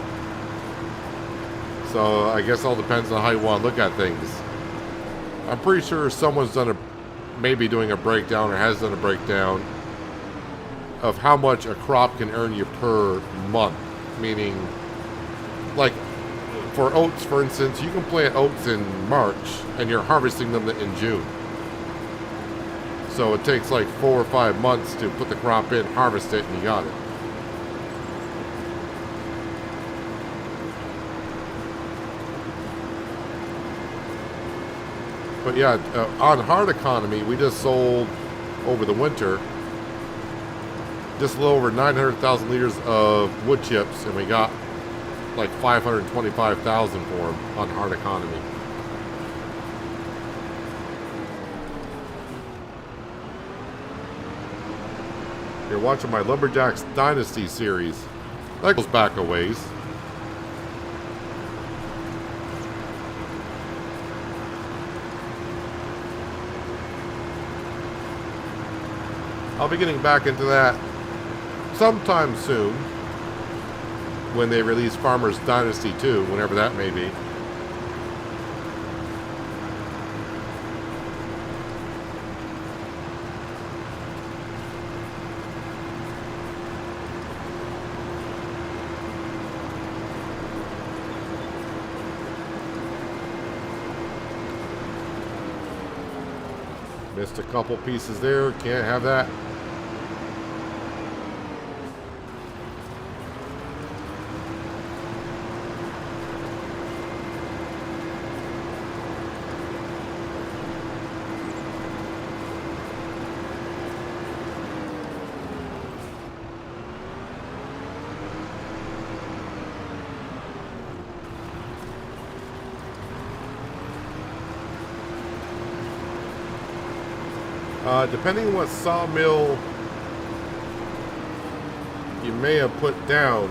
So I guess it all depends on how you want to look at things. I'm pretty sure someone's maybe doing a breakdown or has done a breakdown of how much a crop can earn you per month. Meaning, like for oats, for instance, you can plant oats in March and you're harvesting them in June. So it takes like 4 or 5 months to put the crop in, harvest it, and you got it. But yeah, on hard economy, we just sold over the winter just a little over 900,000 liters of wood chips, and we got like 525,000 for them on hard economy. You're watching my Lumberjacks Dynasty series. That goes back a ways. I'll be getting back into that sometime soon when they release Farmer's Dynasty 2, whenever that may be. Missed a couple pieces there, can't have that. Depending on what sawmill you may have put down,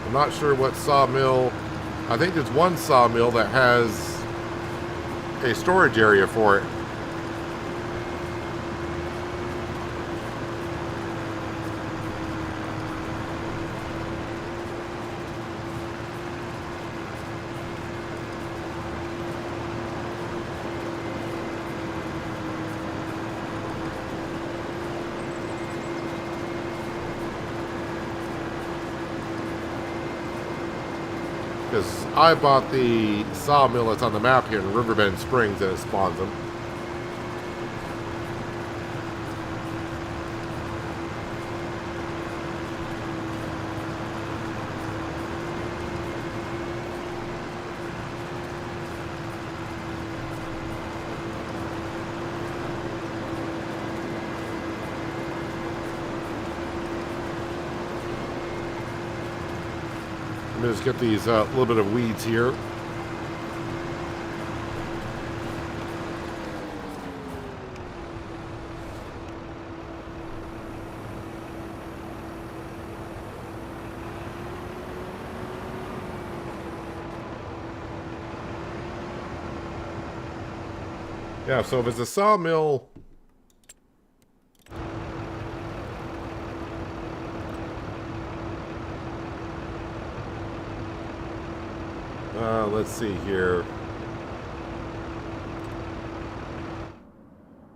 I'm not sure what sawmill. I think there's one sawmill that has a storage area for it. Because I bought the sawmill that's on the map here in Riverbend Springs and it spawns them. Let me just get these little bit of weeds here. Yeah, so if it's a sawmill, let's see here.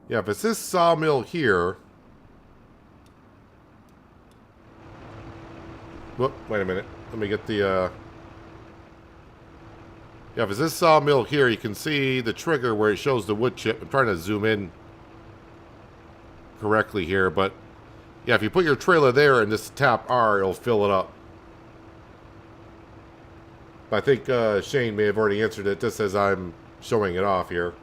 Yeah, if it's this sawmill here. Whoop, wait a minute. Let me get the, yeah, if it's this sawmill here, you can see the trigger where it shows the wood chip. I'm trying to zoom in correctly here, but yeah, if you put your trailer there and just tap R, it'll fill it up. I think Shane may have already answered it just as I'm showing it off here.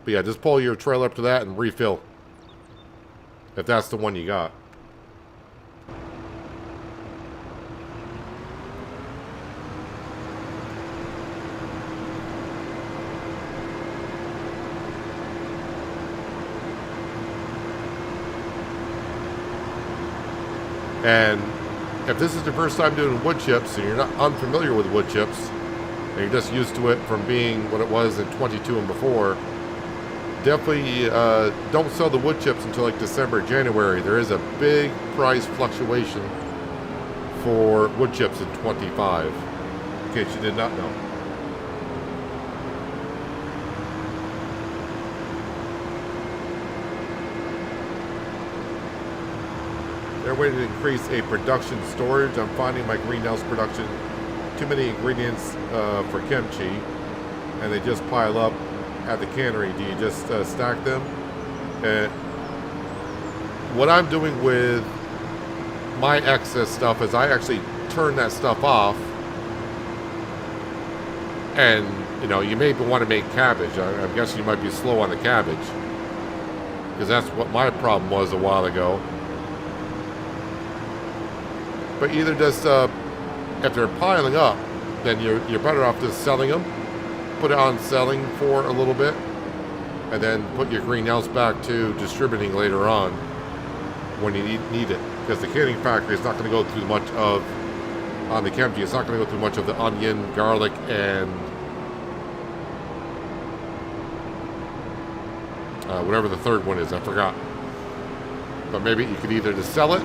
But yeah, just pull your trailer up to that and refill. If that's the one you got. And if this is your first time doing wood chips and you're not unfamiliar with wood chips, and you're just used to it from being what it was in 22 and before, definitely don't sell the wood chips until like December, January. There is a big price fluctuation for wood chips in 25, in case you did not know. They're waiting to increase a production storage. I'm finding my greenhouse production too many ingredients for kimchi, and they just pile up at the cannery. Do you just stack them? What I'm doing with my excess stuff is I actually turn that stuff off. And, you know, you may want to make cabbage. I'm guessing you might be slow on the cabbage, because that's what my problem was a while ago. But either just, if they're piling up, then you're better off just selling them. Put it on selling for a little bit, and then put your greenhouse back to distributing later on when you need it. Because the canning factory is not going to go through much of, on the kimchi, it's not going to go through much of the onion, garlic, and whatever the third one is, I forgot. But maybe you could either just sell it,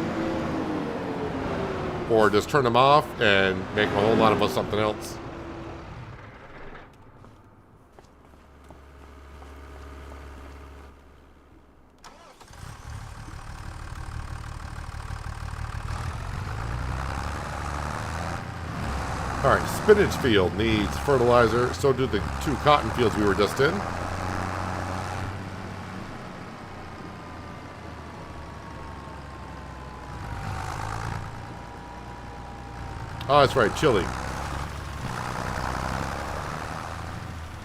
or just turn them off and make a whole lot of something else. Alright, spinach field needs fertilizer. So do the 2 cotton fields we were just in. Oh, that's right, chili.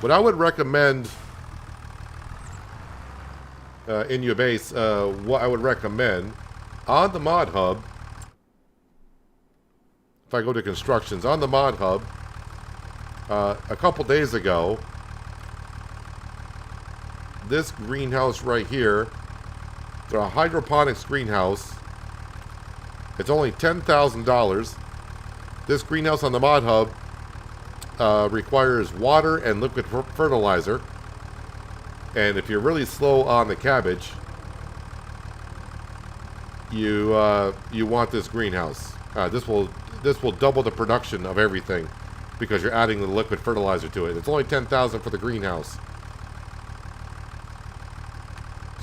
What I would recommend in your base, what I would recommend on the mod hub, if I go to constructions, on the mod hub, a couple days ago, this greenhouse right here, it's a hydroponics greenhouse. It's only $10,000. This greenhouse on the mod hub requires water and liquid fertilizer. And if you're really slow on the cabbage, you want this greenhouse. This will double the production of everything because you're adding the liquid fertilizer to it. It's only $10,000 for the greenhouse.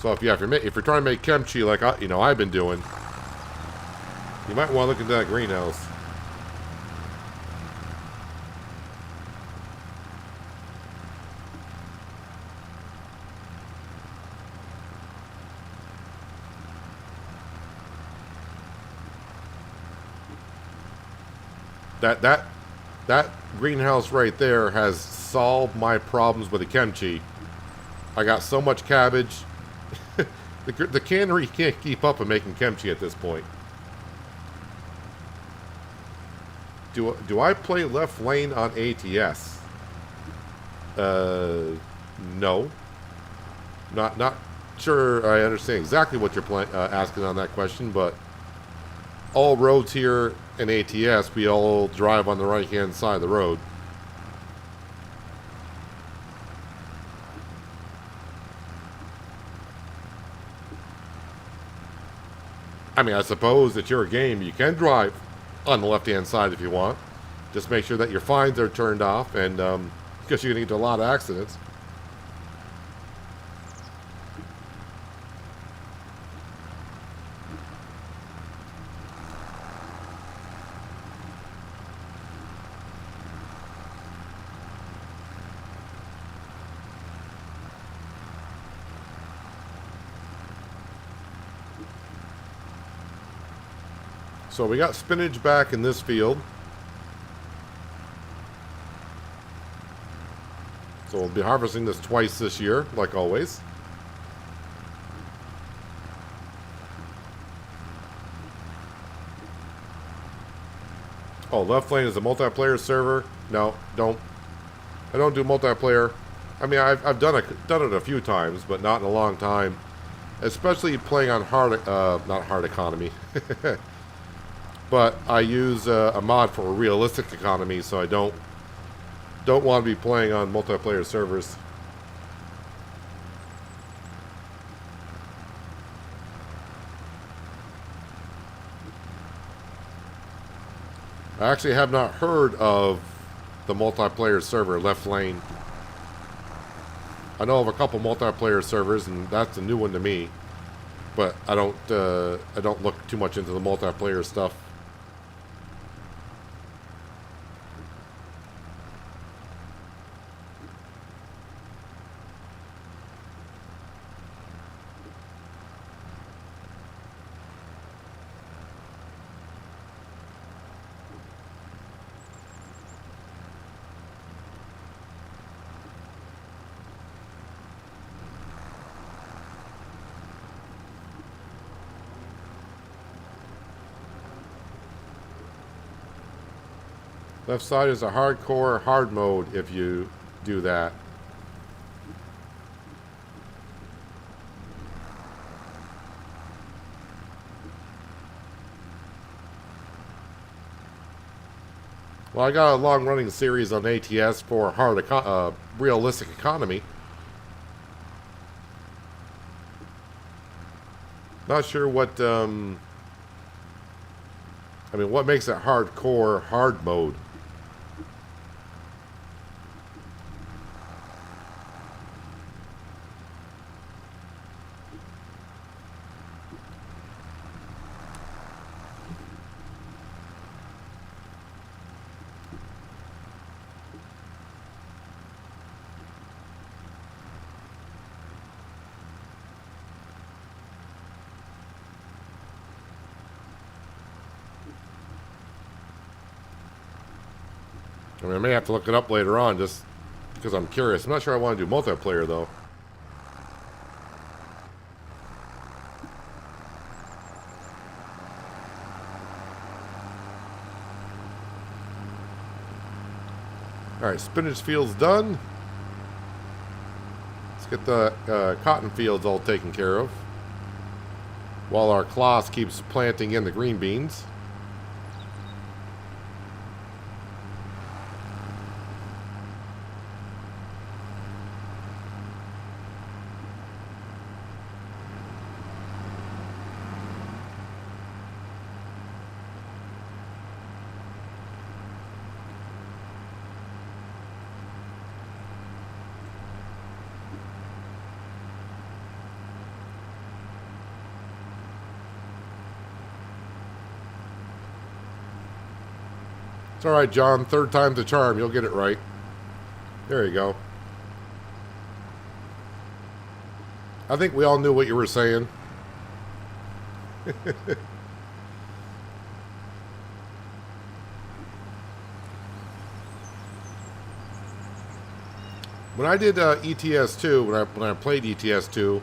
So if you're trying to make kimchi like I've been doing, you might want to look into that greenhouse. That greenhouse right there has solved my problems with the kimchi. I got so much cabbage. The cannery can't keep up with making kimchi at this point. Do I play left lane on ATS? No. Not sure I understand exactly what you're asking on that question, but all roads here in ATS, we all drive on the right-hand side of the road. I mean, I suppose it's your game. You can drive on the left-hand side if you want. Just make sure that your fines are turned off, and because you're going to get into a lot of accidents. So we got spinach back in this field. So we'll be harvesting this twice this year, like always. Oh, Left Lane is a multiplayer server. No, I don't do multiplayer. I mean, I've done it a few times, but not in a long time. Especially playing on not hard economy. but I use a mod for a realistic economy, so I don't want to be playing on multiplayer servers. I actually have not heard of the multiplayer server Left Lane. I know of a couple multiplayer servers, and that's a new one to me. But I don't look too much into the multiplayer stuff. Left side is a hardcore hard mode if you do that. Well, I got a long-running series on ATS for realistic economy. Not sure what, I mean, what makes it hardcore hard mode? I mean, I may have to look it up later on just because I'm curious. I'm not sure I want to do multiplayer, though. Alright, spinach field's done. Let's get the cotton fields all taken care of, while our Klaus keeps planting in the green beans. It's alright, John. Third time's the charm. You'll get it right. There you go. I think we all knew what you were saying. When I did ETS2, when I played ETS2,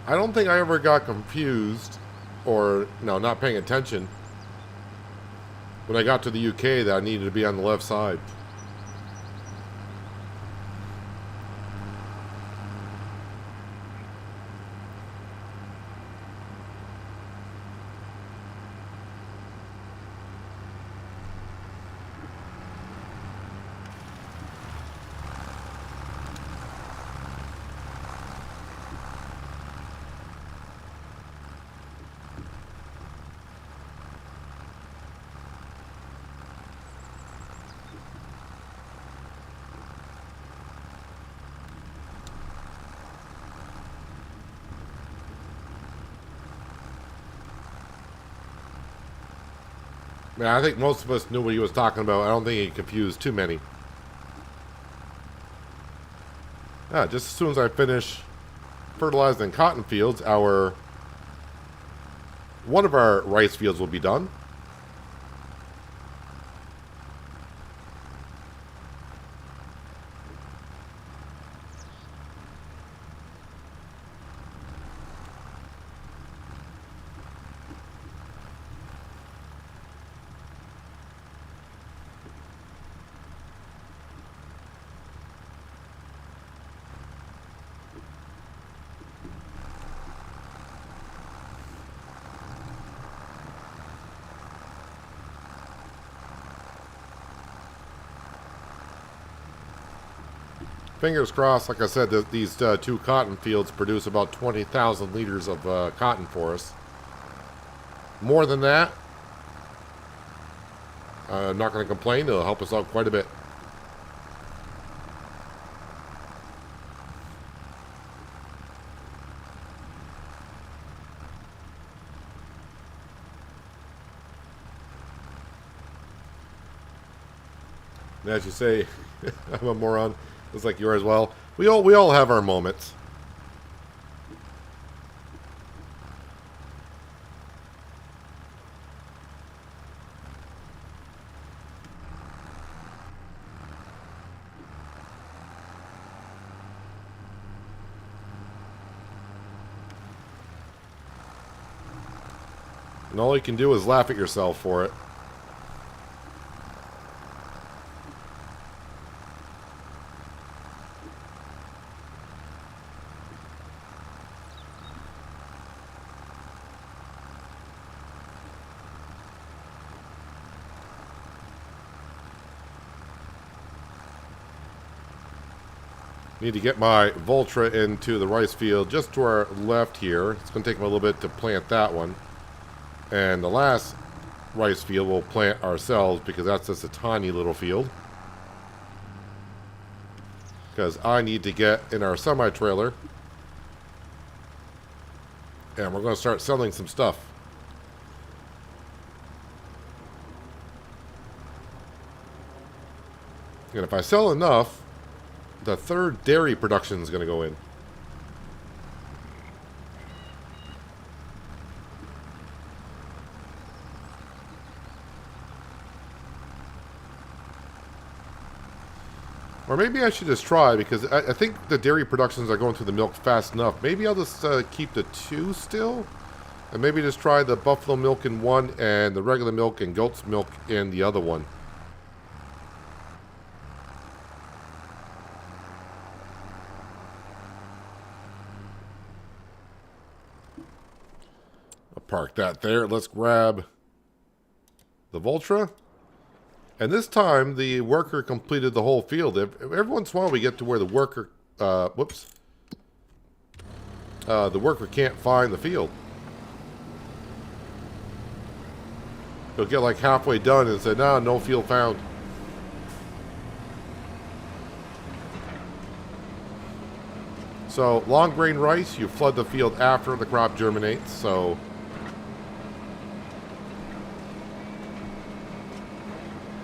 I don't think I ever got confused, or, no, not paying attention, when I got to the UK that I needed to be on the left side. Man, I think most of us knew what he was talking about. I don't think he confused too many. Just as soon as I finish fertilizing cotton fields, one of our rice fields will be done. fingers crossed. Like I said, these two cotton fields produce about 20,000 liters of cotton for us. More than that, I'm not going to complain. It'll help us out quite a bit. And as you say, I'm a moron. It's like you are as well. We all have our moments. And all you can do is laugh at yourself for it. Need to get my Voltra into the rice field just to our left here. It's going to take me a little bit to plant that one. And the last rice field we'll plant ourselves because that's just a tiny little field. Because I need to get in our semi-trailer. And we're going to start selling some stuff. And if I sell enough, the third dairy production is going to go in. Or maybe I should just try, because I think the dairy productions are going through the milk fast enough. Maybe I'll just keep the two still. And maybe just try the buffalo milk in one and the regular milk and goat's milk in the other one. Park that there. Let's grab the Voltra. And this time, the worker completed the whole field. Every once in a while, we get to where the worker... the worker can't find the field. He'll get like halfway done and say, no, no field found. So, long grain rice, you flood the field after the crop germinates, so...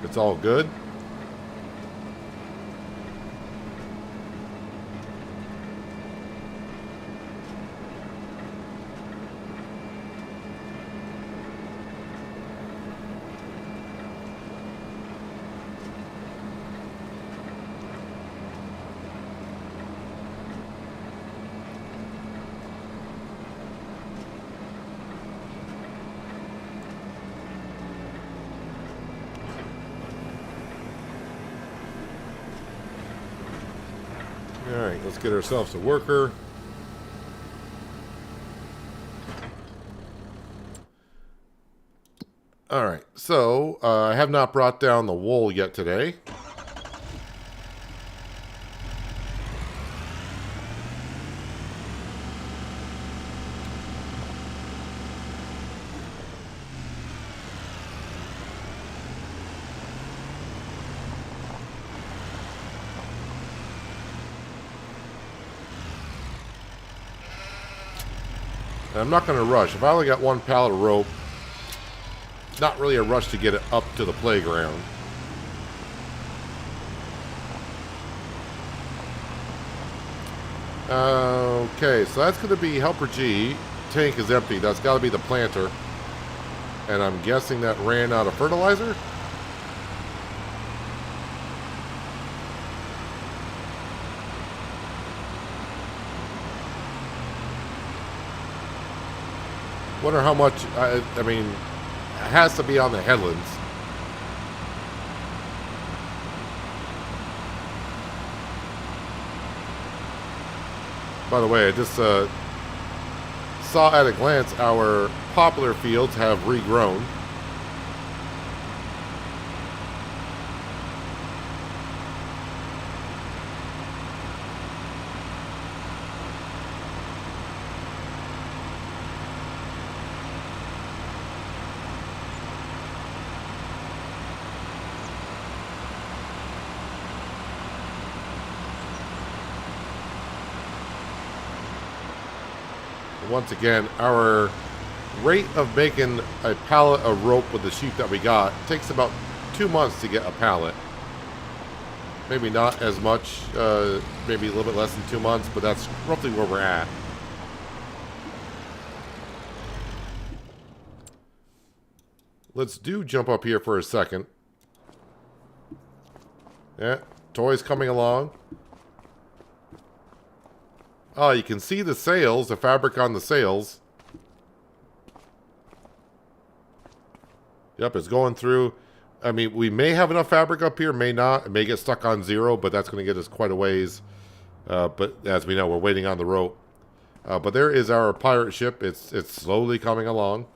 it's all good. Alright, let's get ourselves a worker. Alright, so I have not brought down the wool yet today. I'm not going to rush. If I only got one pallet of rope, not really a rush to get it up to the playground. Okay, so that's going to be Helper G. Tank is empty. That's got to be the planter. And I'm guessing that ran out of fertilizer. Wonder how much, I mean, it has to be on the headlands. By the way, I just saw at a glance our poplar fields have regrown. once again, our rate of making a pallet of rope with the sheep that we got takes about 2 months to get a pallet. Maybe not as much, maybe a little bit less than 2 months, but that's roughly where we're at. Let's jump up here for a second. Yeah, toys coming along. Oh, you can see the sails, the fabric on the sails. Yep, it's going through. I mean, we may have enough fabric up here, may not. It may get stuck on 0, but that's going to get us quite a ways. But as we know, we're waiting on the rope. But there is our pirate ship. It's slowly coming along.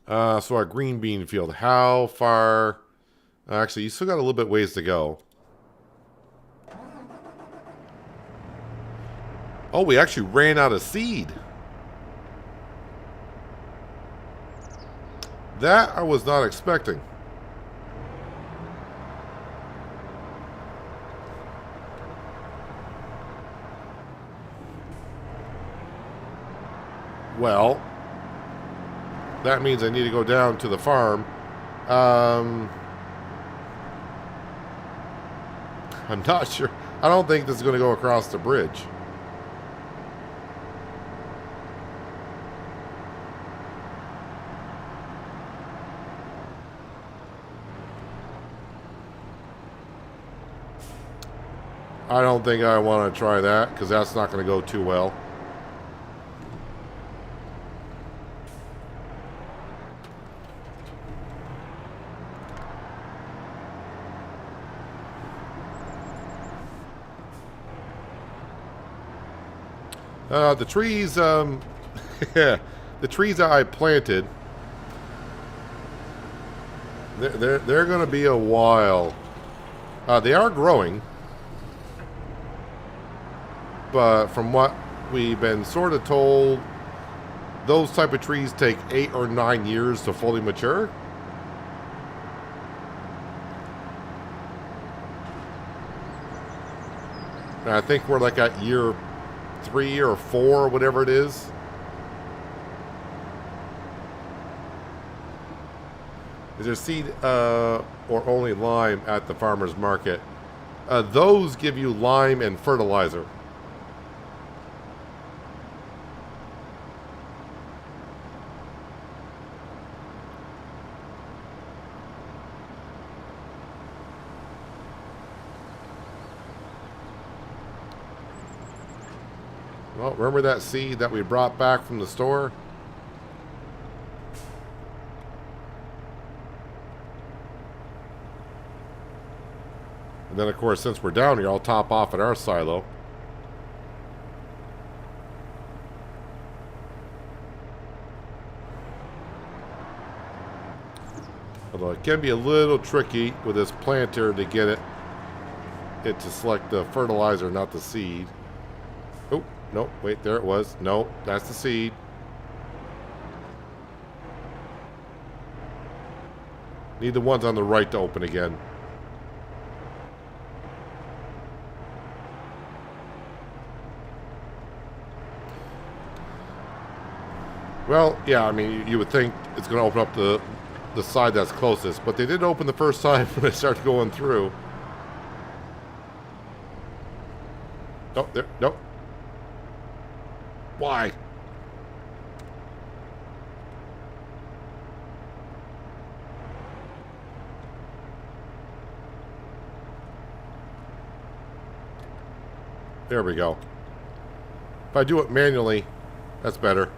So our green bean field. How far? Actually, you still got a little bit ways to go. Oh, we actually ran out of seed. That I was not expecting. Well, that means I need to go down to the farm. I'm not sure. I don't think this is going to go across the bridge. I don't think I want to try that because that's not going to go too well. The trees, yeah, the trees that I planted, they're going to be a while. They are growing. But from what we've been sort of told, those type of trees take 8 or 9 years to fully mature. And I think we're like at year 3 or 4, whatever it is. Is there seed or only lime at the farmer's market? Those give you lime and fertilizer. Well, remember that seed that we brought back from the store? And then, of course, since we're down here, I'll top off at our silo. Although it can be a little tricky with this planter to get it to select the fertilizer, not the seed. Oh, no, wait, there it was. No, that's the seed. Need the ones on the right to open again. Well, yeah, I mean, you would think it's going to open up the side that's closest, but they did open the first side when they started going through. Nope, there, nope. Why? There we go. If I do it manually, that's better.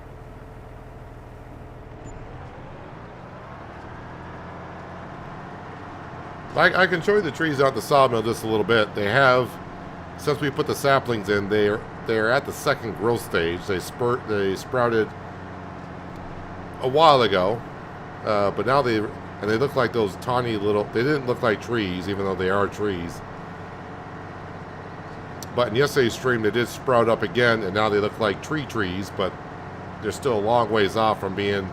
I can show you the trees out the sawmill just a little bit. They have, since we put the saplings in, they're at the second growth stage. They sprouted a while ago, but now they look like those tiny little. They didn't look like trees, even though they are trees. But in yesterday's stream, they did sprout up again, and now they look like trees, but they're still a long ways off from being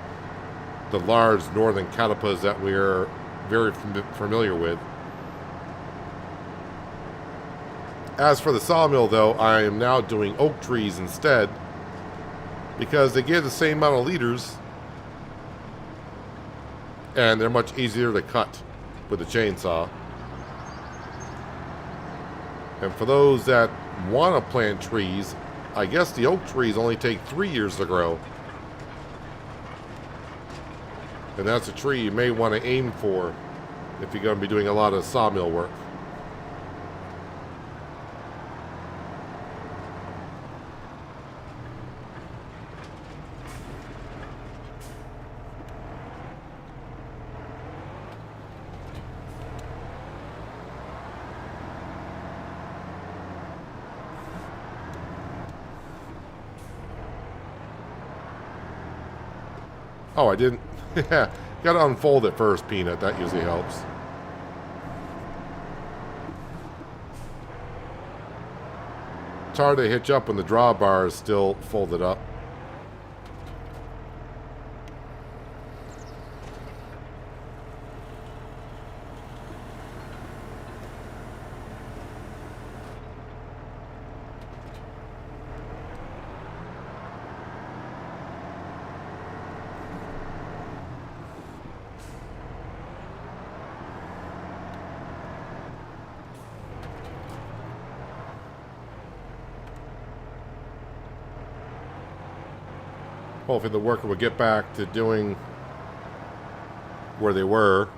the large northern catalpas that we're very familiar with. As for the sawmill, though, I am now doing oak trees instead because they give the same amount of liters and they're much easier to cut with a chainsaw. And for those that want to plant trees, I guess the oak trees only take 3 years to grow. And that's a tree you may want to aim for if you're going to be doing a lot of sawmill work. Oh, I didn't. Gotta unfold it first, Peanut. That usually helps. It's hard to hitch up when the drawbar is still folded up. Hopefully the worker will get back to doing where they were.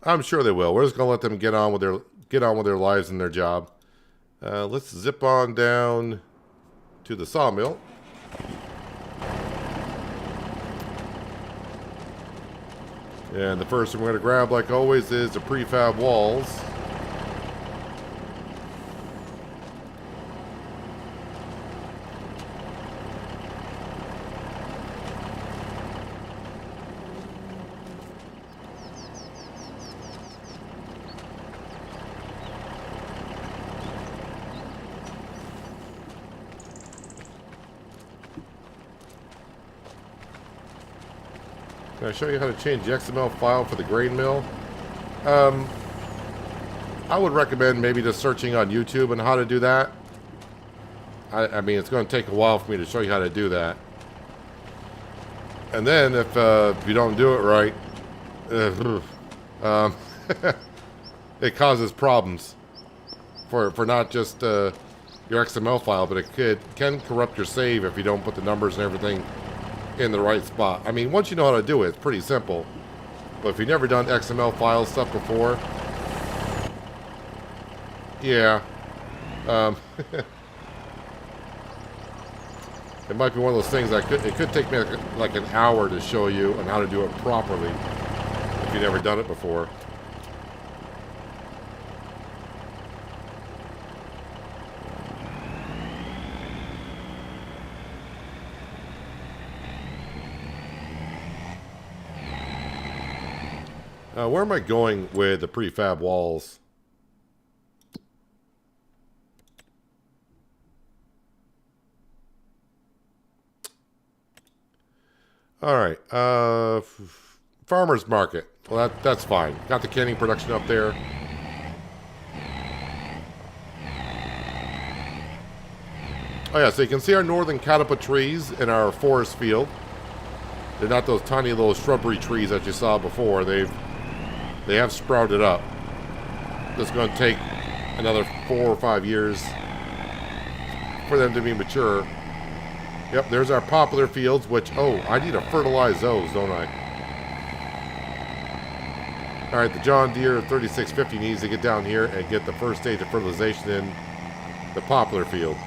I'm sure they will. We're just gonna let them get on with their lives and their job. Let's zip on down to the sawmill. And the first thing we're gonna grab, like always, is the prefab walls. Can I show you how to change the XML file for the grain mill? I would recommend maybe just searching on YouTube on how to do that. I mean, it's going to take a while for me to show you how to do that. And then if you don't do it right, it causes problems for not just your XML file, but it can corrupt your save if you don't put the numbers and everything in the right spot. I mean, once you know how to do it, it's pretty simple. But if you've never done XML file stuff before, yeah, it might be one of those things that it could take me like an hour to show you on how to do it properly if you've never done it before. Where am I going with the prefab walls? All right. Farmer's market. Well, that's fine. Got the canning production up there. Oh yeah, so you can see our northern catalpa trees in our forest field. They're not those tiny little shrubbery trees that you saw before. They have sprouted up. It's going to take another 4 or 5 years for them to be mature. Yep, there's our poplar fields, which, oh, I need to fertilize those, don't I? All right, the John Deere 3650 needs to get down here and get the first stage of fertilization in the poplar field.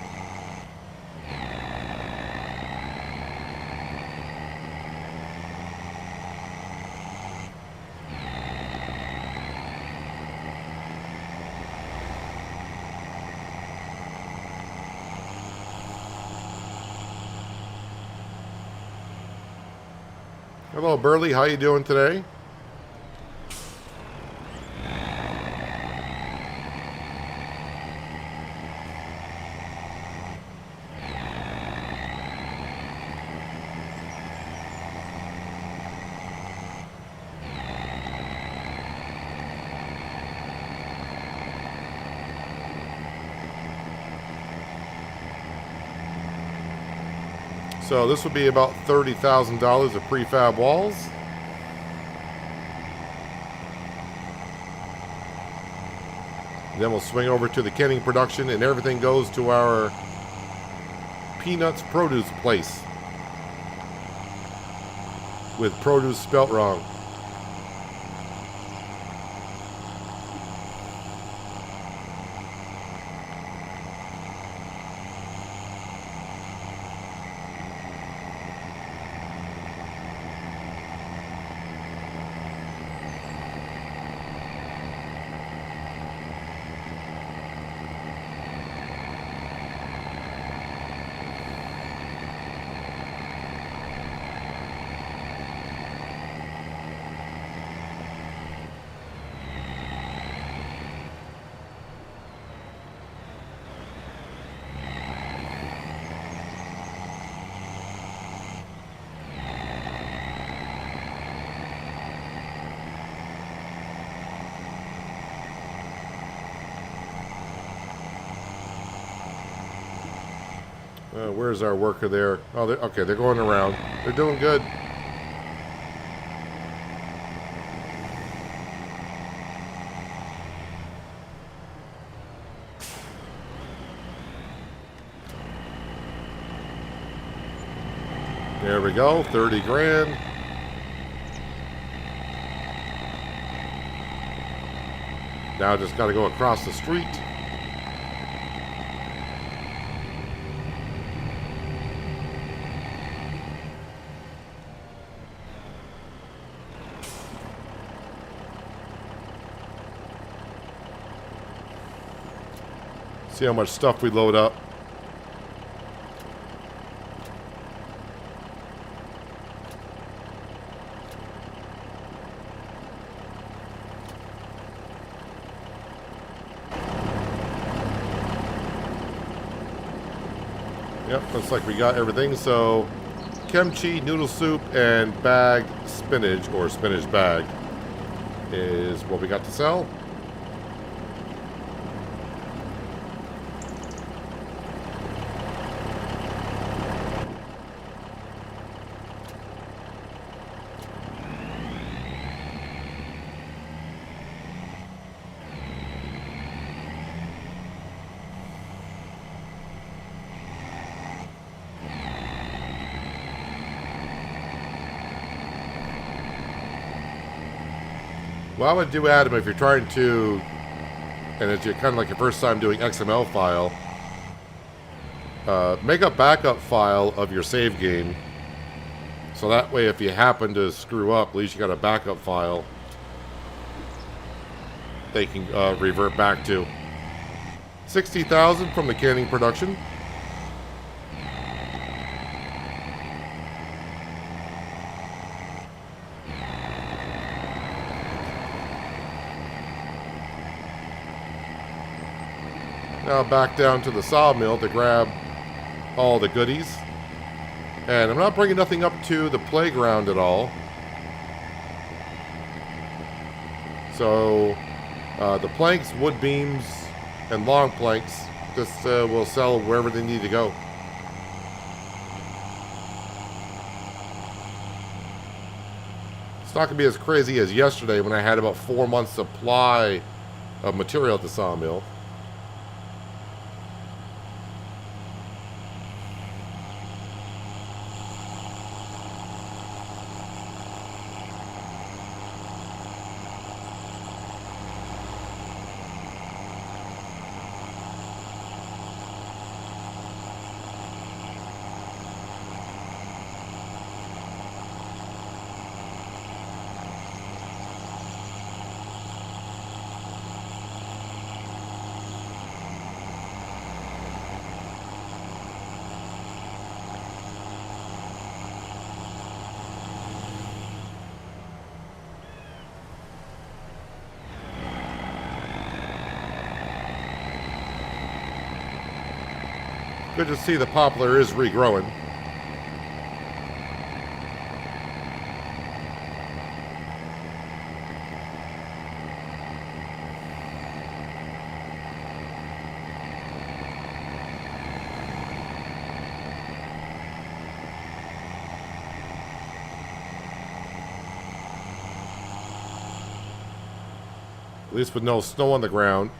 Hello, Burley. How you doing today? So this would be about $30,000 of prefab walls. Then we'll swing over to the canning production, and everything goes to our Peanuts produce place. With produce spelt wrong. Where's our worker there? Oh, okay, they're going around. They're doing good. There we go, 30 grand. Now just got to go across the street. See how much stuff we load up. Yep, looks like we got everything. So, kimchi, noodle soup, and bagged spinach, or spinach bag, is what we got to sell. Well, I would do, Adam, if you're trying to, and it's kind of like your first time doing XML file, make a backup file of your save game. So that way, if you happen to screw up, at least you got a backup file they can revert back to. 60,000 from the canning production. Now back down to the sawmill to grab all the goodies. And I'm not bringing nothing up to the playground at all. So the planks, wood beams, and long planks just will sell wherever they need to go. It's not going to be as crazy as yesterday when I had about 4 months supply of material at the sawmill. Good to see the poplar is regrowing. least with no snow on the ground.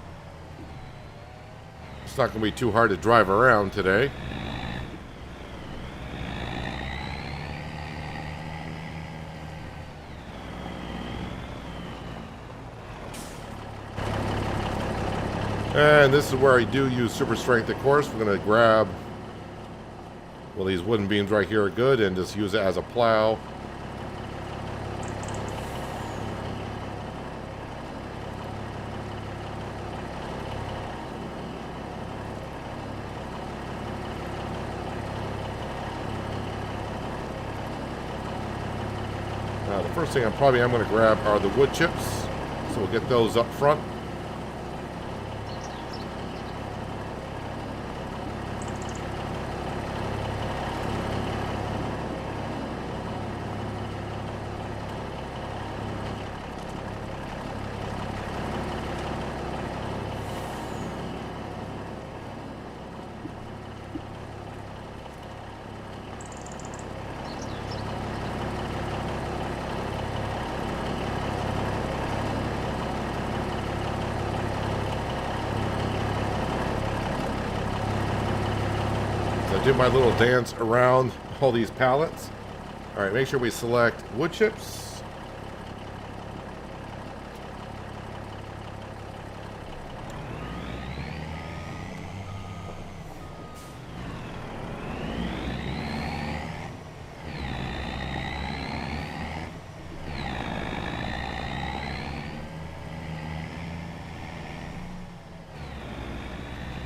It's not going to be too hard to drive around today. And this is where I do use super strength, of course. We're going to grab, well, these wooden beams right here are good, and just use it as a plow. Now, the first thing I'm going to grab are the wood chips, so we'll get those up front. Do my little dance around all these pallets. All right, make sure we select wood chips.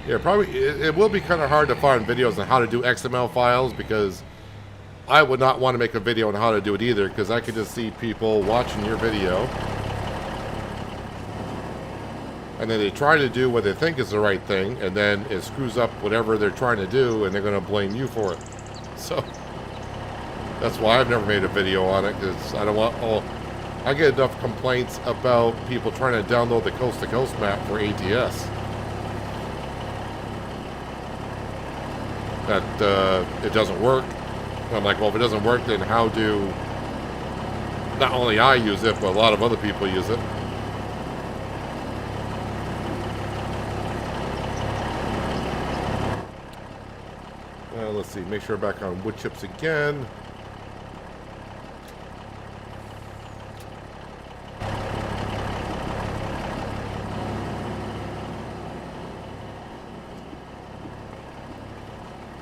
Yeah, probably it will be kind of hard to find videos on how to do XML files, because I would not want to make a video on how to do it either, because I could just see people watching your video and then they try to do what they think is the right thing, and then it screws up whatever they're trying to do, and they're going to blame you for it. So that's why I've never made a video on it, because I don't want... I get enough complaints about people trying to download the coast-to-coast map for ATS. That it doesn't work. And I'm like, well, if it doesn't work, then how do not only I use it, but a lot of other people use it? Let's see, make sure we're back on wood chips again.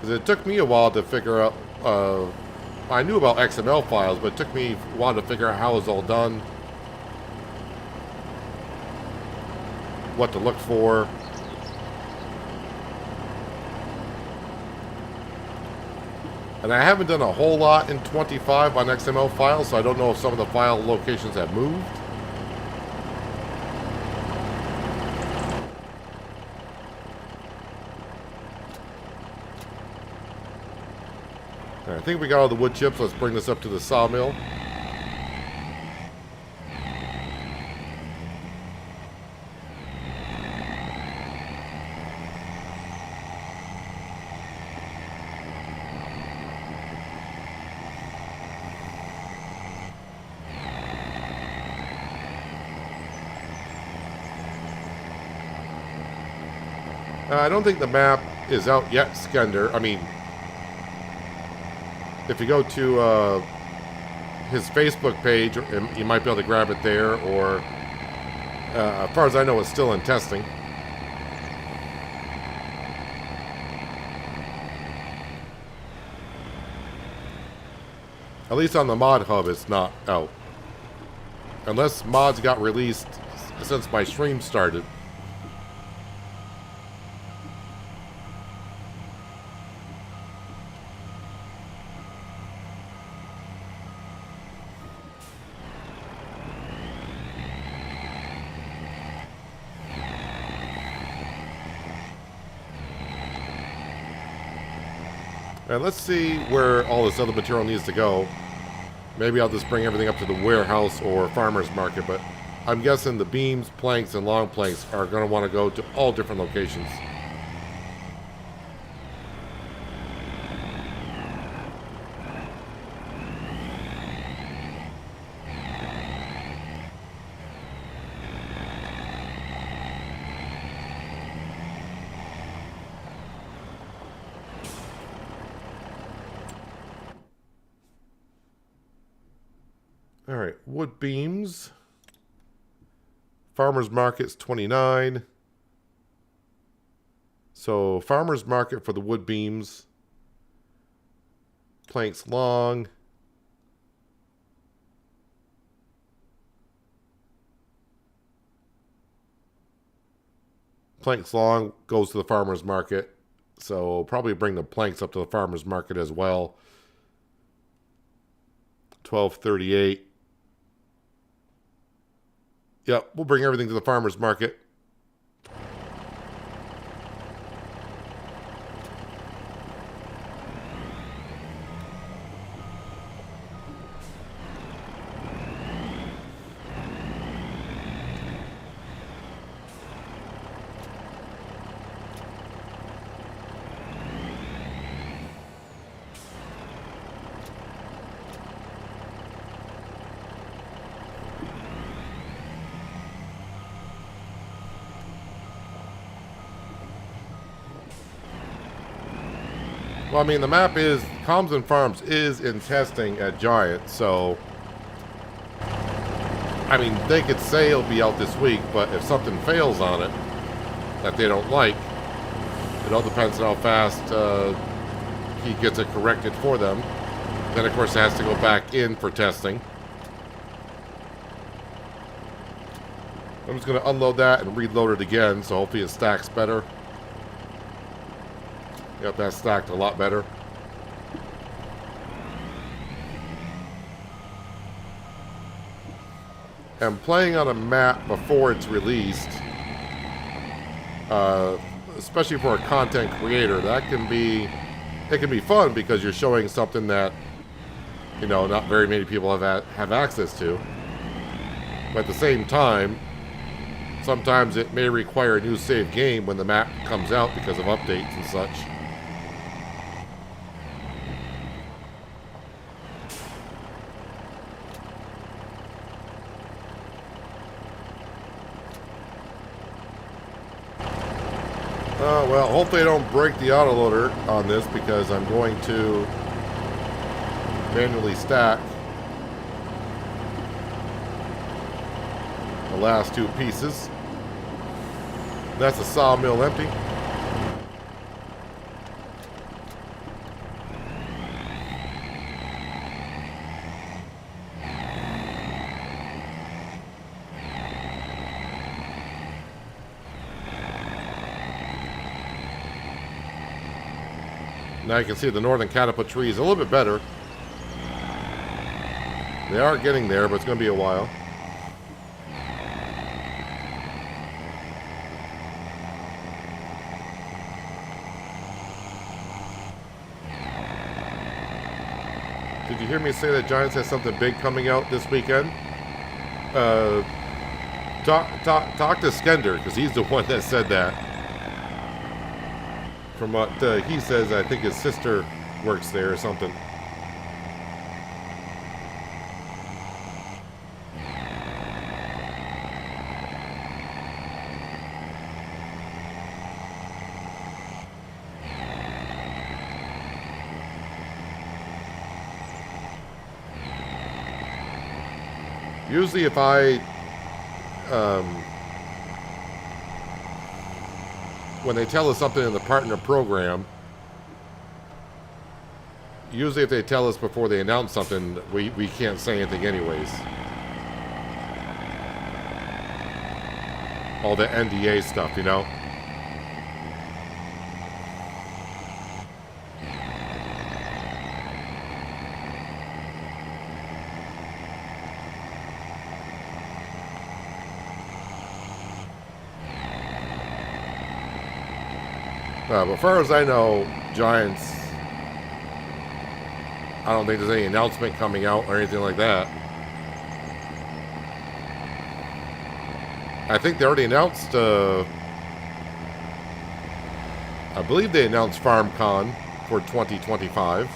It took me a while to figure out, I knew about XML files, but it took me a while to figure out how it was all done, what to look for. And I haven't done a whole lot in 25 on XML files, so I don't know if some of the file locations have moved. I think we got all the wood chips. Let's bring this up to the sawmill. I don't think the map is out yet, Skender. I mean, if you go to his Facebook page, you might be able to grab it there, or as far as I know, it's still in testing. At least on the mod hub, it's not out. Unless mods got released since my stream started. And let's see where all this other material needs to go. Maybe I'll just bring everything up to the warehouse or farmer's market, but I'm guessing the beams, planks, and long planks are going to want to go to all different locations. All right, wood beams. Farmer's market's 29. So farmer's market for the wood beams. Planks long. Planks long goes to the farmer's market. So probably bring the planks up to the farmer's market as well. 1238. Yep, we'll bring everything to the farmer's market. Well, I mean, the map is, Comms and Farms is in testing at Giant, so, I mean, they could say it'll be out this week, but if something fails on it that they don't like, it all depends on how fast he gets it corrected for them. Then, of course, it has to go back in for testing. I'm just going to unload that and reload it again, so hopefully it stacks better. Yep, that stacked a lot better. And playing on a map before it's released, especially for a content creator, that can be, it can be fun because you're showing something that, you know, not very many people have access to. But at the same time, sometimes it may require a new save game when the map comes out because of updates and such. Well, hopefully I don't break the autoloader on this because I'm going to manually stack the last two pieces. That's a sawmill empty. Now you can see the northern caterpillar trees a little bit better. They are getting there, but it's going to be a while. Did you hear me say that Giants has something big coming out this weekend? Talk to Skender, because he's the one that said that. From what he says, I think his sister works there or something. Usually if when they tell us something in the partner program, usually if they tell us before they announce something, we can't say anything anyways. All the NDA stuff, you know? But as far as I know, Giants, I don't think there's any announcement coming out or anything like that. I think they already announced, I believe they announced FarmCon for 2025.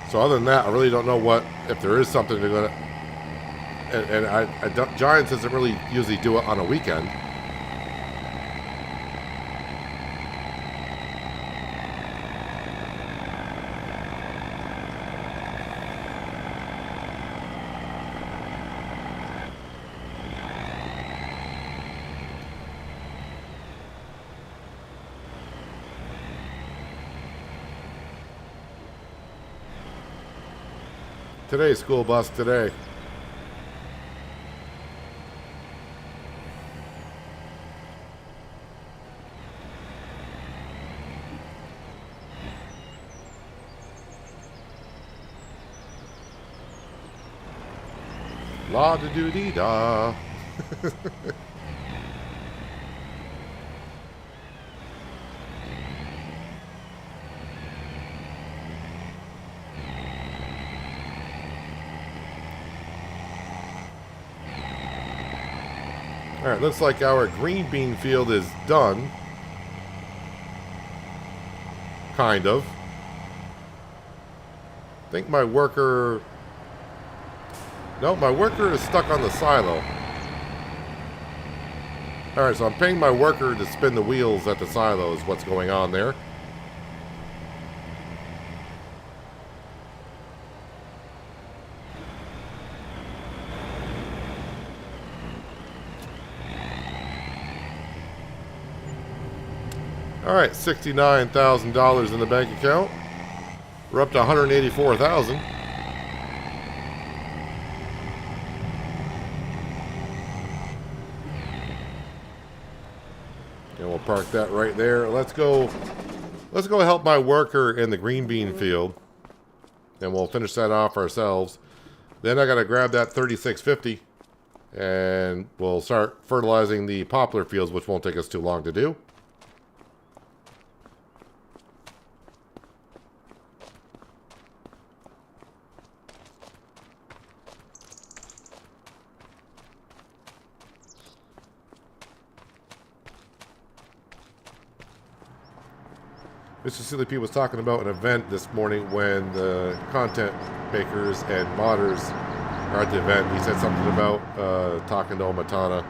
So other than that, I really don't know if there is something they're gonna. And I don't, Giants doesn't really usually do it on a weekend. Today, school bus today. La da doo dee da. All right, looks like our green bean field is done. Kind of. I think my worker... No, my worker is stuck on the silo. All right, so I'm paying my worker to spin the wheels at the silo is what's going on there. All right, $69,000 in the bank account. We're up to $184,000. And we'll park that right there. Let's go help my worker in the green bean field. And we'll finish that off ourselves. Then I got to grab that 3650 and we'll start fertilizing the poplar fields, which won't take us too long to do. Mr. Silly P was talking about an event this morning when the content makers and modders are at the event. He said something about talking to Omatana.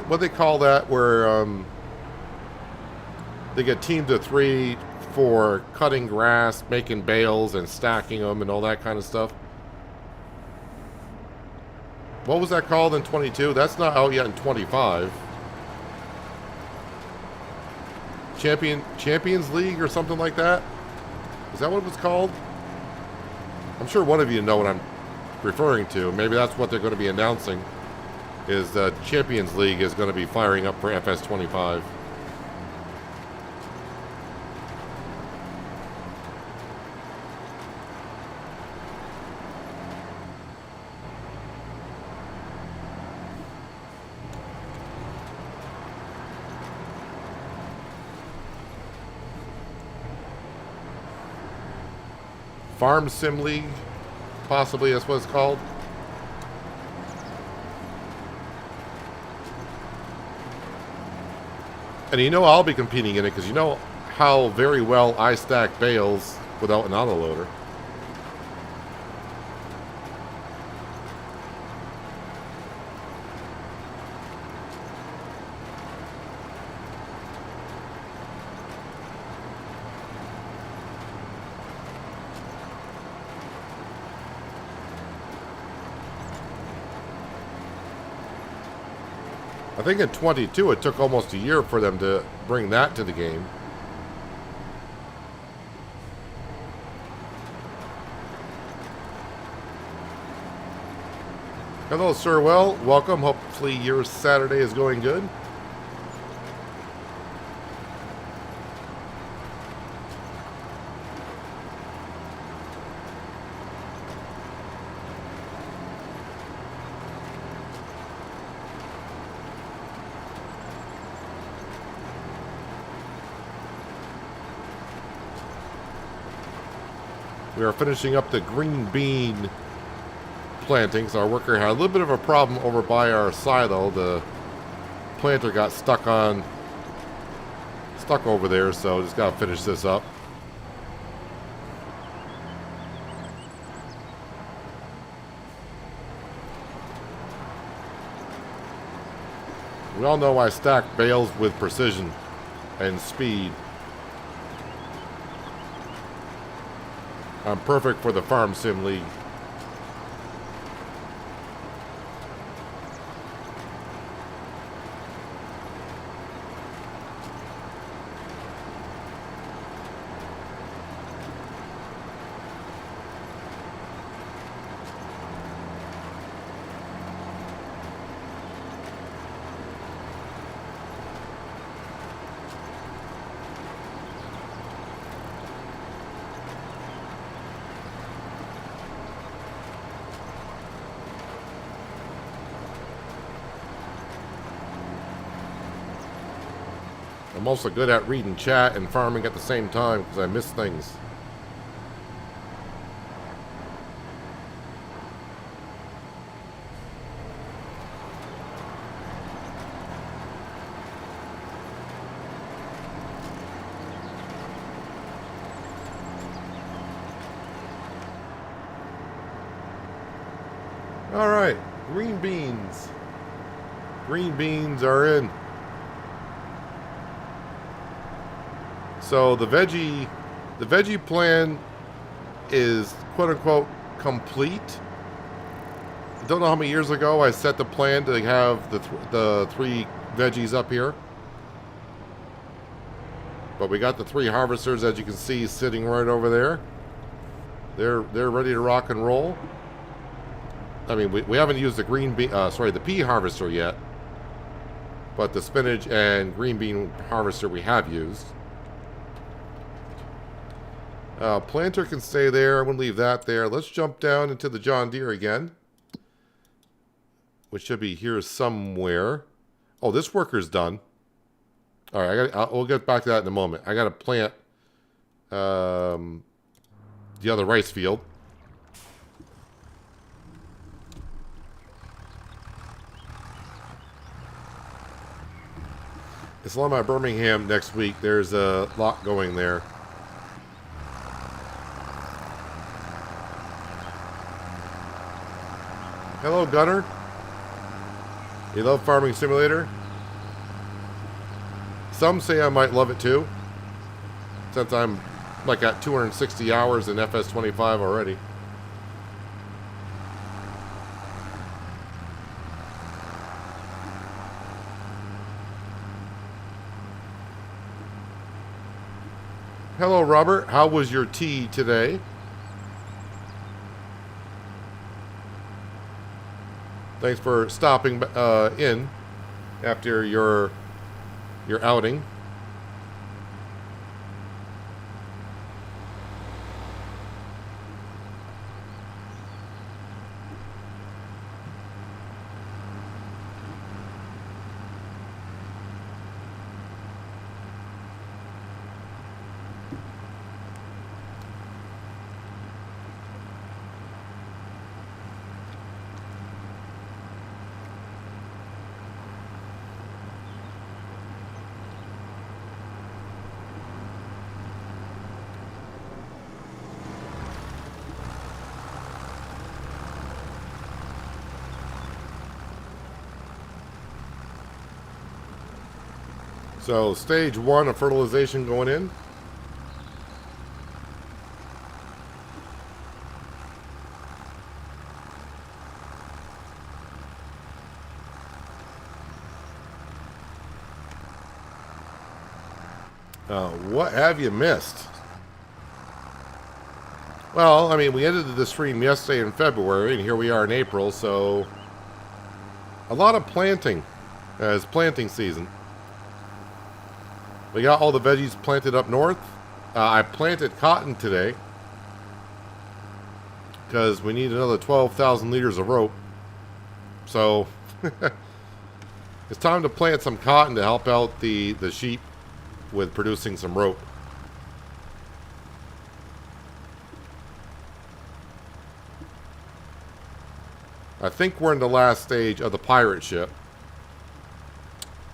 What they call that, where they get teams of 3 for cutting grass, making bales, and stacking them, and all that kind of stuff. What was that called in 22? That's not out yet in 25. Champions League or something like that? Is that what it was called? I'm sure one of you know what I'm referring to. Maybe that's what they're going to be announcing, is the Champions League is going to be firing up for FS25. Farm Sim League, possibly that's what it's called. And you know I'll be competing in it because you know how very well I stack bales without an autoloader. I think in 22 it took almost a year for them to bring that to the game. Hello, Sir Well. Welcome. Hopefully your Saturday is going good. We are finishing up the green bean planting. So our worker had a little bit of a problem over by our silo. The planter got stuck over there, so just gotta finish this up. We all know I stack bales with precision and speed. I'm perfect for the Farm Sim League. I'm also good at reading chat and farming at the same time because I miss things. All right, green beans. Green beans are in. So the veggie plan is quote unquote complete. I don't know how many years ago I set the plan to have the 3 veggies up here. But we got the 3 harvesters, as you can see, sitting right over there. They're ready to rock and roll. I mean, we haven't used the pea harvester yet, but the spinach and green bean harvester we have used. Planter can stay there. I'm going to leave that there. Let's jump down into the John Deere again, which should be here somewhere. Oh, this worker's done. All right, we'll get back to that in a moment. I got to plant the other rice field. It's Lima Birmingham next week. There's a lot going there. Hello, Gunner. You love Farming Simulator? Some say I might love it too, since I'm like at 260 hours in FS25 already. Hello, Robert. How was your tea today? Thanks for stopping in after your outing. So, stage 1 of fertilization going in. What have you missed? Well, I mean, we ended the stream yesterday in February, and here we are in April, so a lot of planting as planting season. We got all the veggies planted up north. I planted cotton today because we need another 12,000 liters of rope. So it's time to plant some cotton to help out the sheep with producing some rope. I think we're in the last stage of the pirate ship.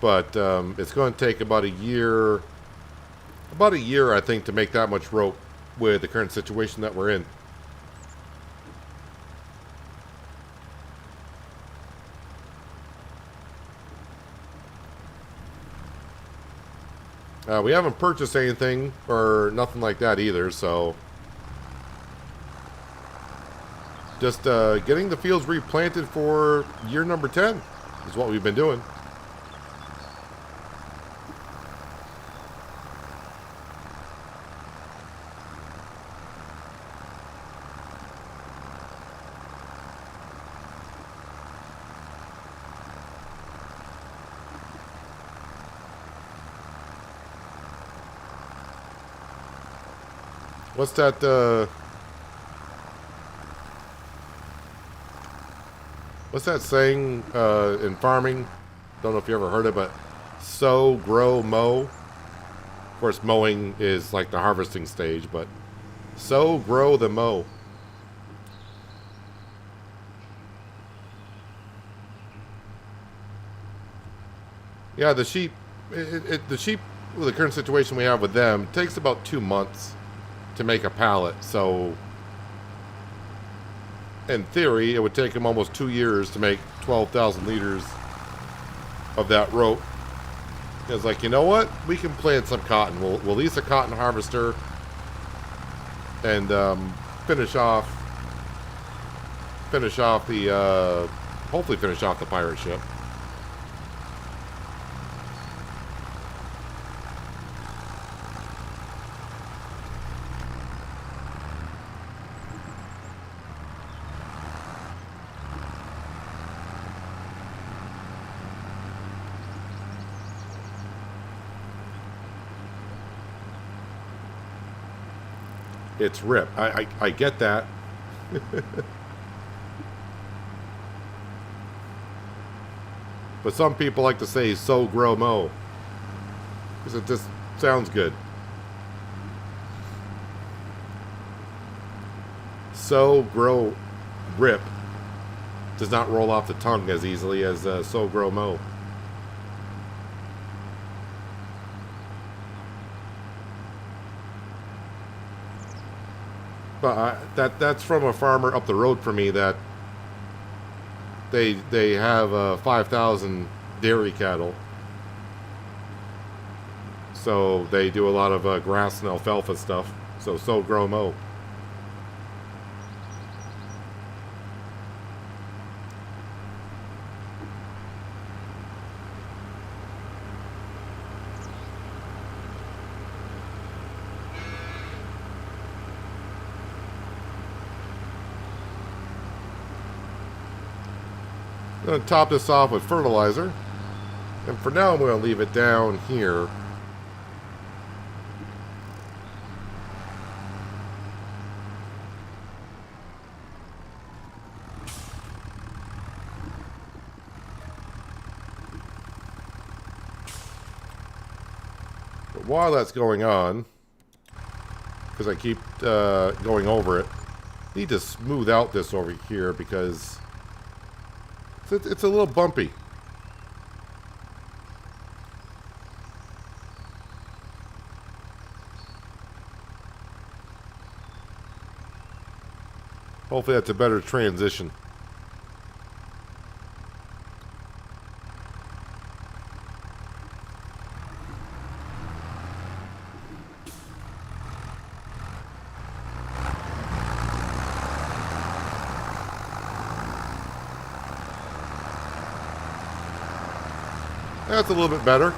But it's going to take about a year, I think, to make that much rope with the current situation that we're in. We haven't purchased anything or nothing like that either, so just getting the fields replanted for year number 10 is what we've been doing. What's that, what's that saying in farming? Don't know if you ever heard it, but sow, grow, mow. Of course, mowing is like the harvesting stage, but sow, grow, the mow. Yeah, the sheep, the sheep, with the current situation we have with them, takes about 2 months to make a pallet. So, in theory, it would take them almost 2 years to make 12,000 liters of that rope. It's like, you know what? We can plant some cotton. We'll lease a cotton harvester and finish off the hopefully finish off the pirate ship. It's rip. I get that. But some people like to say sow, grow, mow, because it just sounds good. Sow, grow, rip does not roll off the tongue as easily as sow, grow, mow. But that's from a farmer up the road from me that they have 5,000 dairy cattle, so they do a lot of grass and alfalfa stuff. So sow, grow, mow. I'm going to top this off with fertilizer, and for now I'm going to leave it down here. But while that's going on, because I keep going over it, I need to smooth out this over here because it's a little bumpy. Hopefully that's a better transition. That's a little bit better.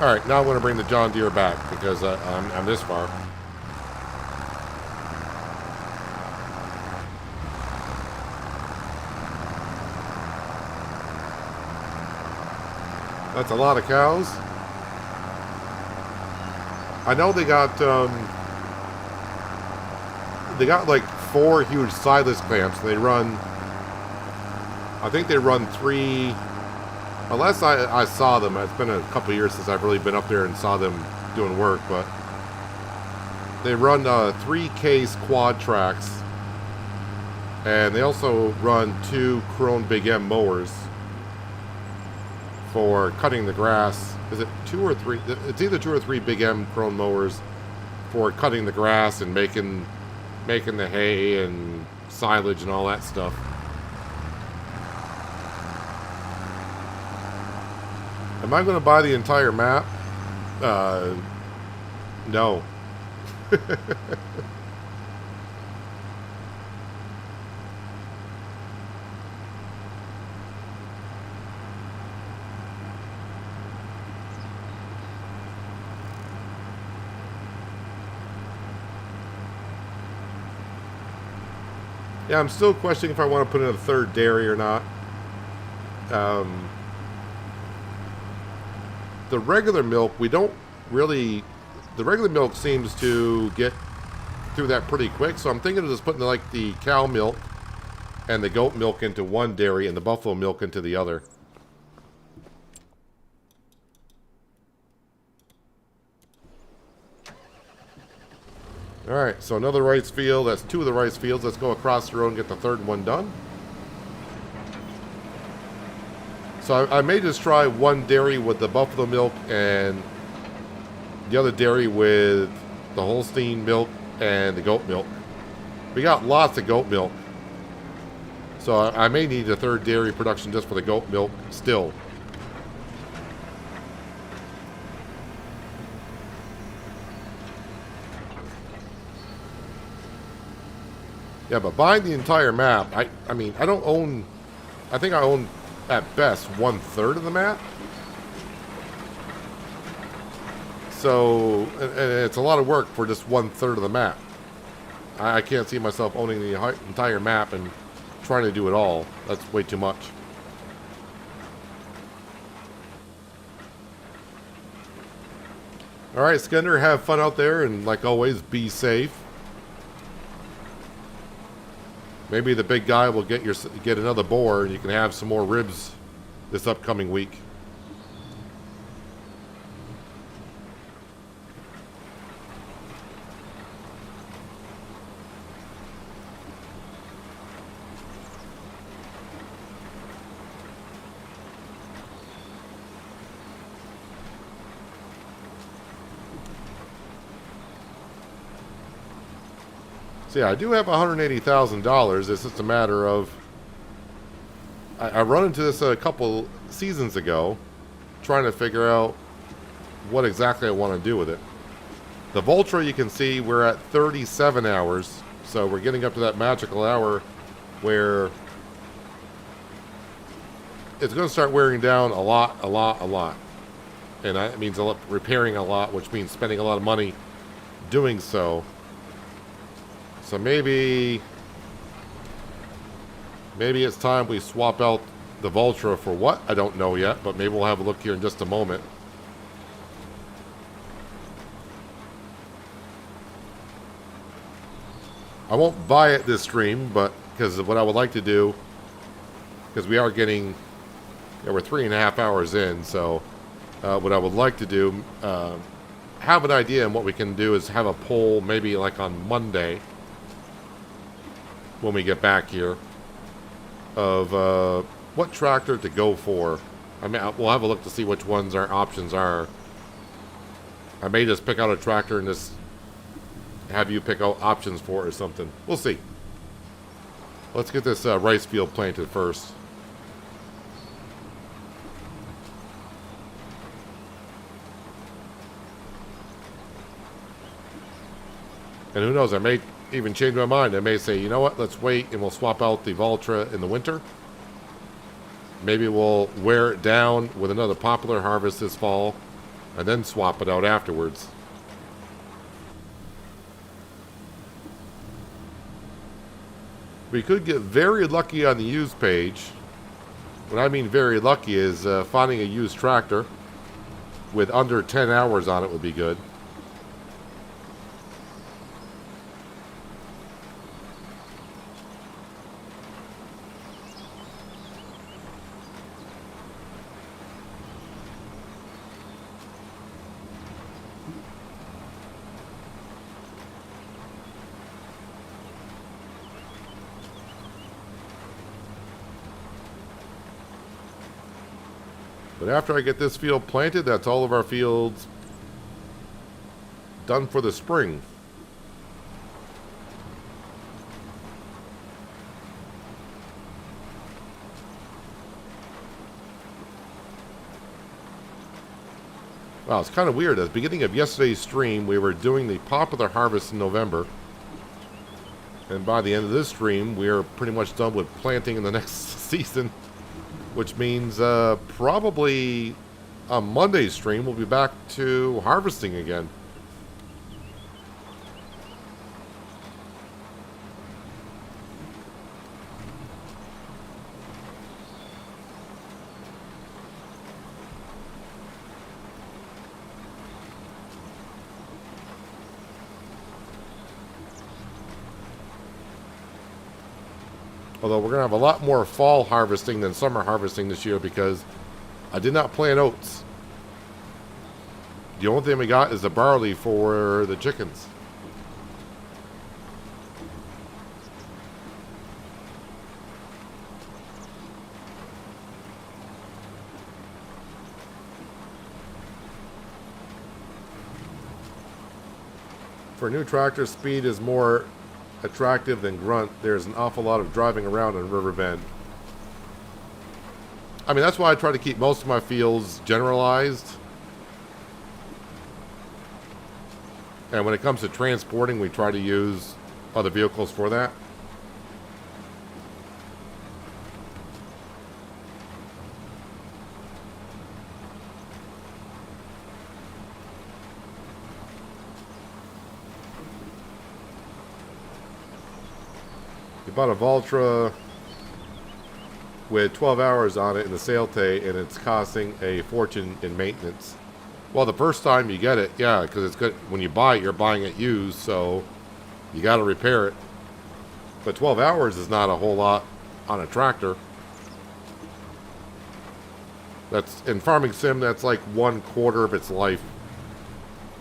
Alright, now I'm going to bring the John Deere back because I'm this far. That's a lot of cows. I know they got like 4 huge sideless clamps. They run, I think they run 3. Unless I saw them. It's been a couple of years since I've really been up there and saw them doing work, but they run 3 case quad tracks And they also run 2 Krone Big M mowers for cutting the grass. Is it 2 or 3? It's either 2 or 3 Big M Krone mowers for cutting the grass and making the hay and silage and all that stuff. Am I going to buy the entire map? No. Yeah, I'm still questioning if I want to put in a 3rd dairy or not. The regular milk, we don't really... The regular milk seems to get through that pretty quick, so I'm thinking of just putting like the cow milk and the goat milk into one dairy and the buffalo milk into the other. Alright, so another rice field. That's 2 of the rice fields. Let's go across the road and get the 3rd one done. So I may just try one dairy with the buffalo milk and the other dairy with the Holstein milk and the goat milk. We got lots of goat milk. So I may need a 3rd dairy production just for the goat milk still. Yeah, but buying the entire map, I mean, I don't own... I think I own, at best, 1/3 of the map. So, and it's a lot of work for just 1/3 of the map. I can't see myself owning the entire map and trying to do it all. That's way too much. Alright, Skender, have fun out there, and like always, be safe. Maybe the big guy will get another boar, and you can have some more ribs this upcoming week. So yeah, I do have $180,000. It's just a matter of... I run into this a couple seasons ago, trying to figure out what exactly I want to do with it. The Voltra, you can see, we're at 37 hours. So we're getting up to that magical hour where it's going to start wearing down a lot. And that means repairing a lot, which means spending a lot of money doing so. So maybe it's time we swap out the Voltra for what? I don't know yet, but maybe we'll have a look here in just a moment. I won't buy it this stream, but because of what I would like to do, because we are getting, yeah, we're 3.5 hours in, so what I would like to do, have an idea, and what we can do is have a poll maybe like on Monday when we get back here of what tractor to go for. I mean, we'll have a look to see which ones our options are. I may just pick out a tractor and just have you pick out options for it or something. We'll see. Let's get this rice field planted first. And who knows, I may even change my mind. I may say, you know what, let's wait and we'll swap out the Voltra in the winter. Maybe we'll wear it down with another popular harvest this fall and then swap it out afterwards. We could get very lucky on the used page. What I mean very lucky is finding a used tractor with under 10 hours on it would be good. But after I get this field planted, that's all of our fields done for the spring. Wow, it's kind of weird. At the beginning of yesterday's stream, we were doing the popular harvest in November. And by the end of this stream, we are pretty much done with planting in the next season. Which means probably on Monday's stream, we'll be back to harvesting again. Although we're going to have a lot more fall harvesting than summer harvesting this year because I did not plant oats. The only thing we got is the barley for the chickens. For a new tractor, speed is more attractive than grunt. There's an awful lot of driving around in Riverbend. I mean, that's why I try to keep most of my fields generalized. And when it comes to transporting, we try to use other vehicles for that. Bought a Valtra with 12 hours on it in the sale tay, and it's costing a fortune in maintenance. Well, the first time you get it, yeah, because it's good. When you buy it, you're buying it used, so you got to repair it. But 12 hours is not a whole lot on a tractor. That's in farming sim. That's like 1/4 of its life.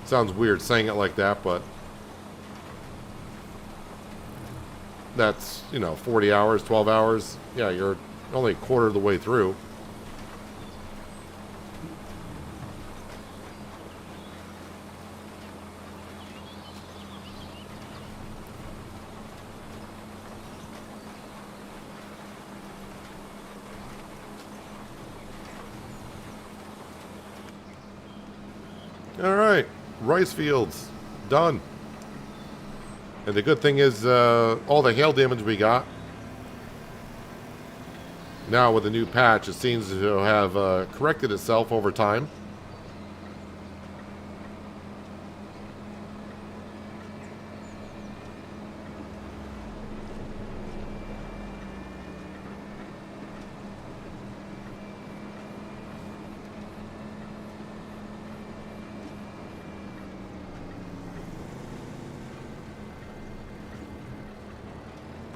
Sounds weird saying it like that, but that's, 40 hours, 12 hours. Yeah, you're only a quarter of the way through. All right, rice fields done. And the good thing is, all the hail damage we got, now with the new patch, it seems to have corrected itself over time.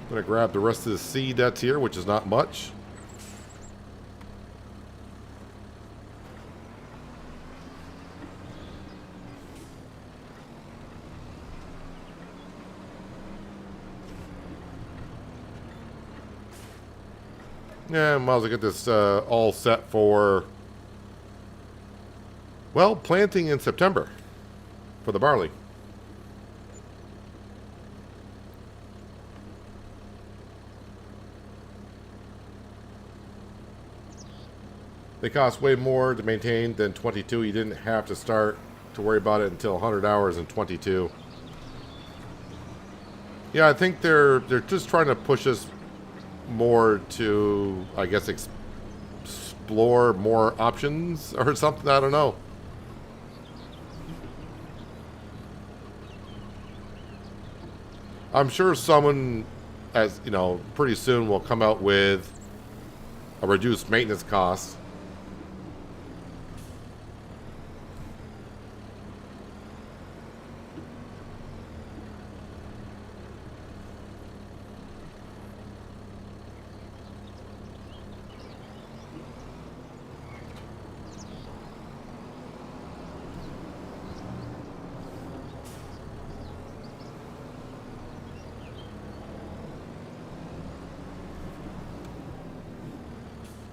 I'm going to grab the rest of the seed that's here, which is not much. Yeah, might as well get this all set for, well, planting in September for the barley. They cost way more to maintain than 22. You didn't have to start to worry about it until 100 hours in 22. Yeah, I think they're just trying to push us more to, I guess, explore more options or something. I don't know. I'm sure someone, as pretty soon will come out with a reduced maintenance cost.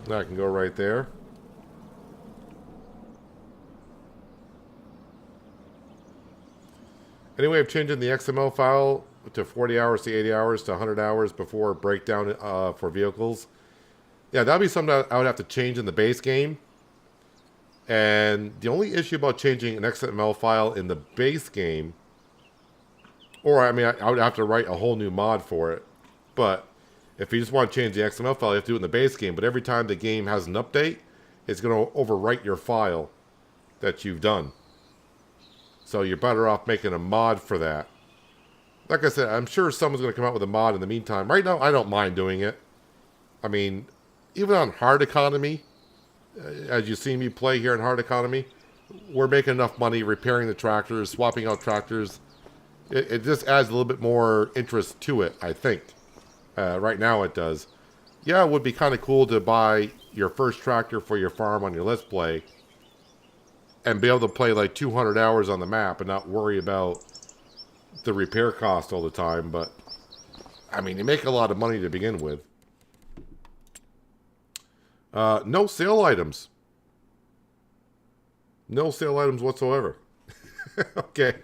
That can go right there. Any way of changing the XML file to 40 hours to 80 hours to 100 hours before breakdown for vehicles? Yeah, that'd be something I would have to change in the base game. And the only issue about changing an XML file in the base game, or I mean, I would have to write a whole new mod for it. But if you just want to change the XML file, you have to do it in the base game. But every time the game has an update, it's going to overwrite your file that you've done. So you're better off making a mod for that. Like I said, I'm sure someone's going to come out with a mod in the meantime. Right now, I don't mind doing it. I mean, even on hard economy, as you see me play here in hard economy, we're making enough money repairing the tractors, swapping out tractors. It just adds a little bit more interest to it, I think. Right now it does. Yeah, it would be kind of cool to buy your first tractor for your farm on your Let's Play and be able to play like 200 hours on the map and not worry about the repair cost all the time. But, I mean, you make a lot of money to begin with. No sale items. No sale items whatsoever. Okay.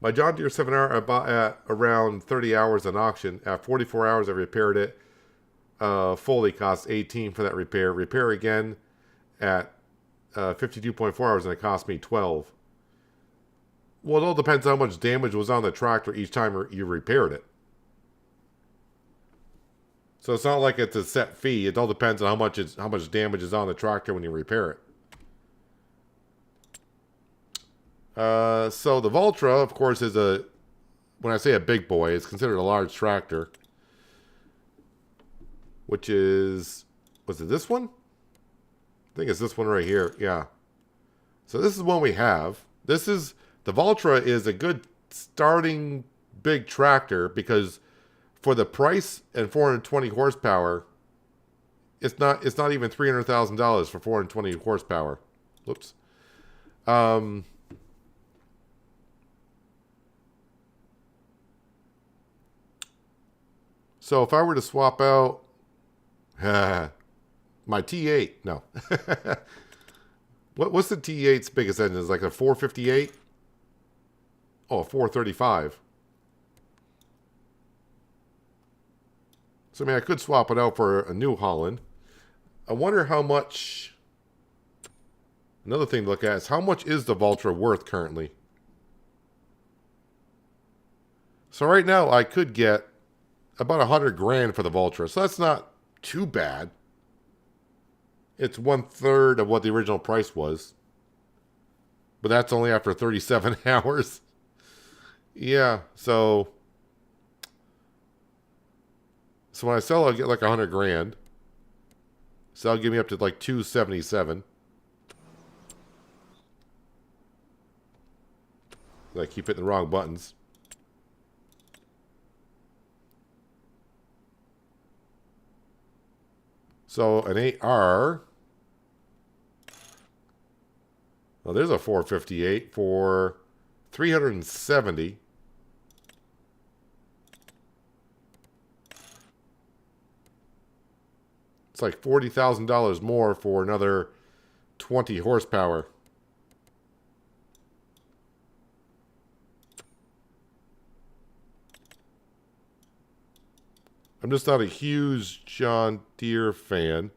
My John Deere 7R I bought at around 30 hours on auction. At 44 hours, I repaired it. Fully cost 18 for that repair. Repair again at 52.4 hours, and it cost me 12. Well, it all depends on how much damage was on the tractor each time you repaired it. So it's not like it's a set fee. It all depends on how much damage is on the tractor when you repair it. So the Valtra, of course, is when I say a big boy, it's considered a large tractor. Which is, was it this one? I think it's this one right here, yeah. So this is one we have. The Valtra is a good starting big tractor because for the price and 420 horsepower, it's not even $300,000 for 420 horsepower. Whoops. So if I were to swap out my T8, no. What's the T8's biggest engine? Is like a 458? Oh, a 435. So I mean, I could swap it out for a New Holland. I wonder how much. Another thing to look at is how much is the Valtra worth currently? So right now I could get about 100 grand for the Valtra. So that's not too bad. It's 1/3 of what the original price was. But that's only after 37 hours. Yeah, so when I sell, I'll get like 100 grand. So that'll give me up to like 277. I keep hitting the wrong buttons. So an 8R. Well, there's a 458 for 370. It's like $40,000 more for another 20 horsepower. I'm just not a huge John Deere fan.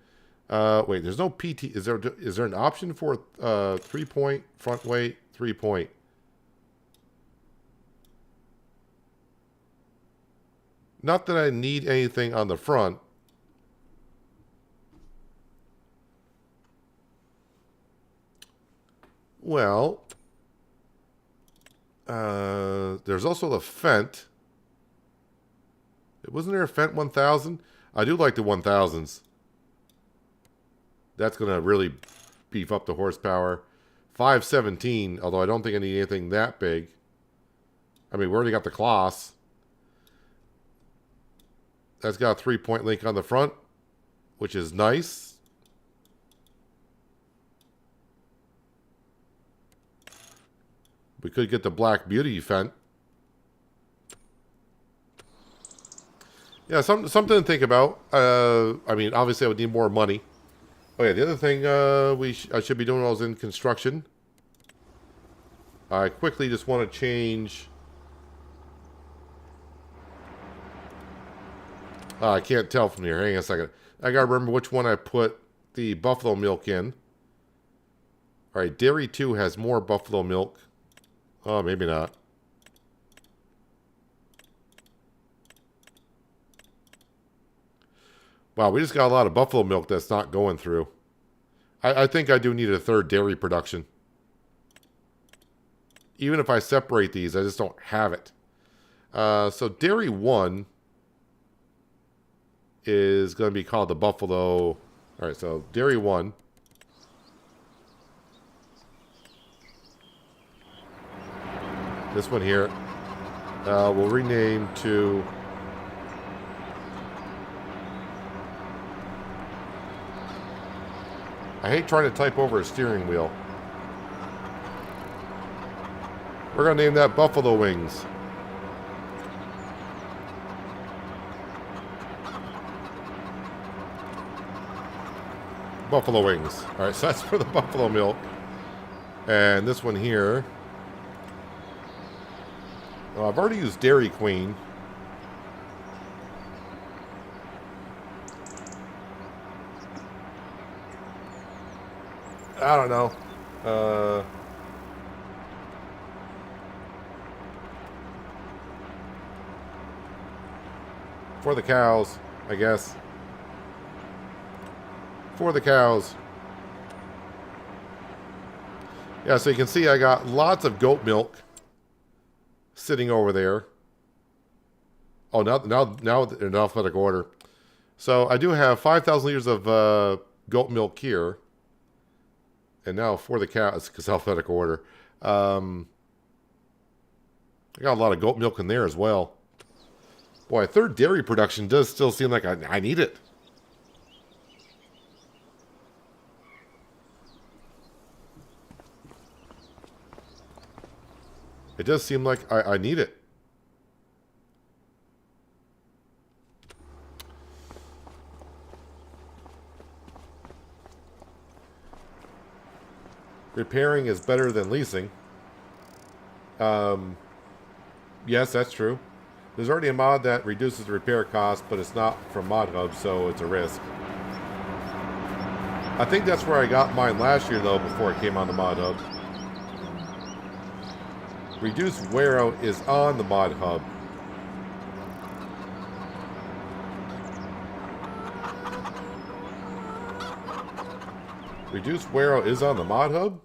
Wait, there's no PT. Is there an option for 3-point front weight? 3-point. Not that I need anything on the front. Well, there's also the Fendt. Wasn't there a Fendt 1000? I do like the 1000s. That's going to really beef up the horsepower. 517, although I don't think I need anything that big. I mean, we already got the Kloss. That's got a 3-point link on the front, which is nice. We could get the Black Beauty Fendt. Yeah, something to think about. I mean, obviously I would need more money. Oh yeah, the other thing I should be doing while I was in construction. I quickly just want to change. I can't tell from here. Hang on a second. I gotta remember which one I put the buffalo milk in. Alright, Dairy 2 has more buffalo milk. Oh, maybe not. Wow, we just got a lot of buffalo milk that's not going through. I think I do need a third dairy production. Even if I separate these, I just don't have it. So Dairy 1 is going to be called the Buffalo. Alright, so Dairy 1. This one here. We'll rename to... I hate trying to type over a steering wheel. We're going to name that Buffalo Wings. Buffalo Wings. Alright, so that's for the buffalo milk. And this one here. Oh, I've already used Dairy Queen. I don't know. For the cows, I guess. For the cows. Yeah, so you can see I got lots of goat milk sitting over there. Oh, now in alphabetical order. So I do have 5,000 liters of goat milk here. And now for the cows, because alphabetical order. I got a lot of goat milk in there as well. Boy, third dairy production does still seem like I need it. It does seem like I need it. Repairing is better than leasing. Yes, that's true. There's already a mod that reduces the repair cost, but it's not from Mod Hub, so it's a risk. I think that's where I got mine last year, though, before it came on the Mod Hub. Reduce wear out is on the Mod Hub. Reduce wear out is on the Mod Hub?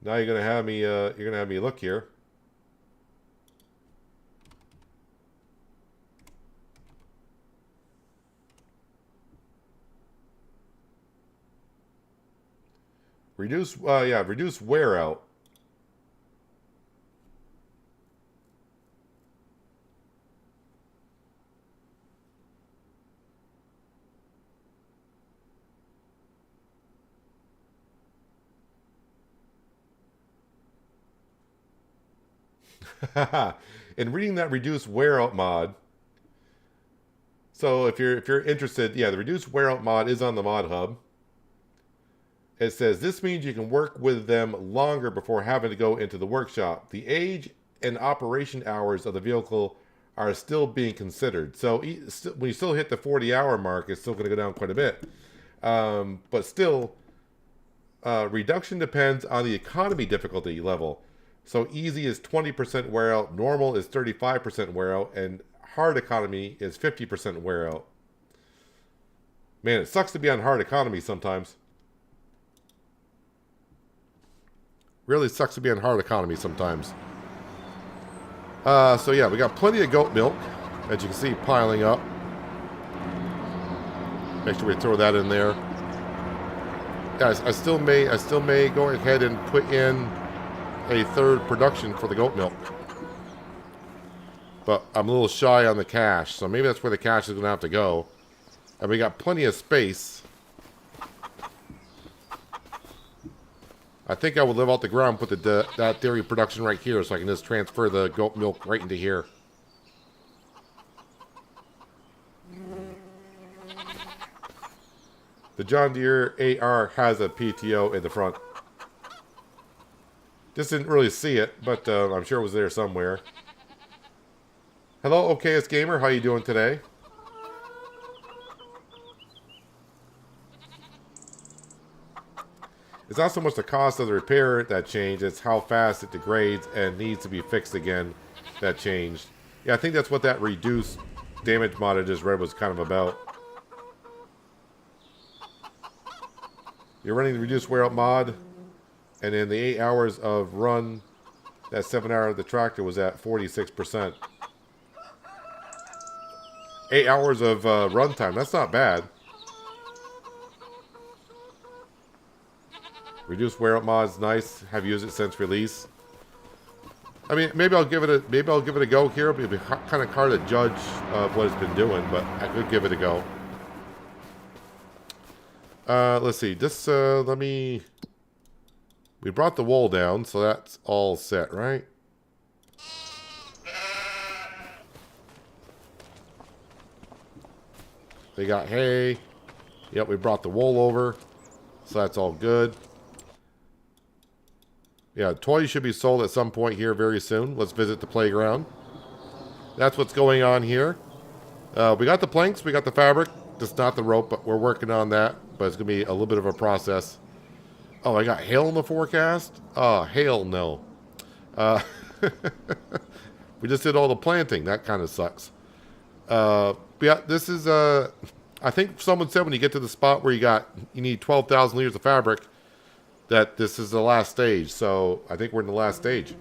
Now you're gonna have me look here. Reduce wear out. In reading that reduce wear out mod. So if you're interested, yeah, the reduce wear out mod is on the Mod Hub. It says this means you can work with them longer before having to go into the workshop. The age and operation hours of the vehicle are still being considered. So when you still hit the 40-hour mark, it's still going to go down quite a bit. But still, reduction depends on the economy difficulty level. So easy is 20% wear out, normal is 35% wear out, and hard economy is 50% wear out. Man, it sucks to be on hard economy sometimes. Really sucks to be on hard economy sometimes. So yeah, we got plenty of goat milk, as you can see, piling up. Make sure we throw that in there. Guys, I still may go ahead and put in a third production for the goat milk. But I'm a little shy on the cash, so maybe that's where the cash is going to have to go. And we got plenty of space. I think I would live out the ground and put that dairy production right here so I can just transfer the goat milk right into here. The John Deere AR has a PTO in the front. Just didn't really see it, but I'm sure it was there somewhere. Hello, OKS Gamer. How you doing today? It's not so much the cost of the repair that changed, it's how fast it degrades and needs to be fixed again that changed. Yeah, I think that's what that reduced damage mod I just read was kind of about. You're running the reduced wear out mod, and in the 8 hours of run, that 7 hour of the tractor was at 46%. 8 hours of run time, that's not bad. Reduced wear out mod is nice. Have used it since release. I mean, maybe I'll give it a go here. It'll be kind of hard to judge what it's been doing, but I could give it a go. Let's see. Just we brought the wool down, so that's all set, right? They got hay. Yep, we brought the wool over, so that's all good. Yeah, toys should be sold at some point here very soon. Let's visit the playground. That's what's going on here. We got the planks, we got the fabric, just not the rope, but we're working on that. But it's going to be a little bit of a process. Oh, I got hail in the forecast? Oh, hail, no. We just did all the planting. That kind of sucks. Yeah, this is, I think someone said when you get to the spot where you need 12,000 liters of fabric, that this is the last stage. So I think we're in the last stage.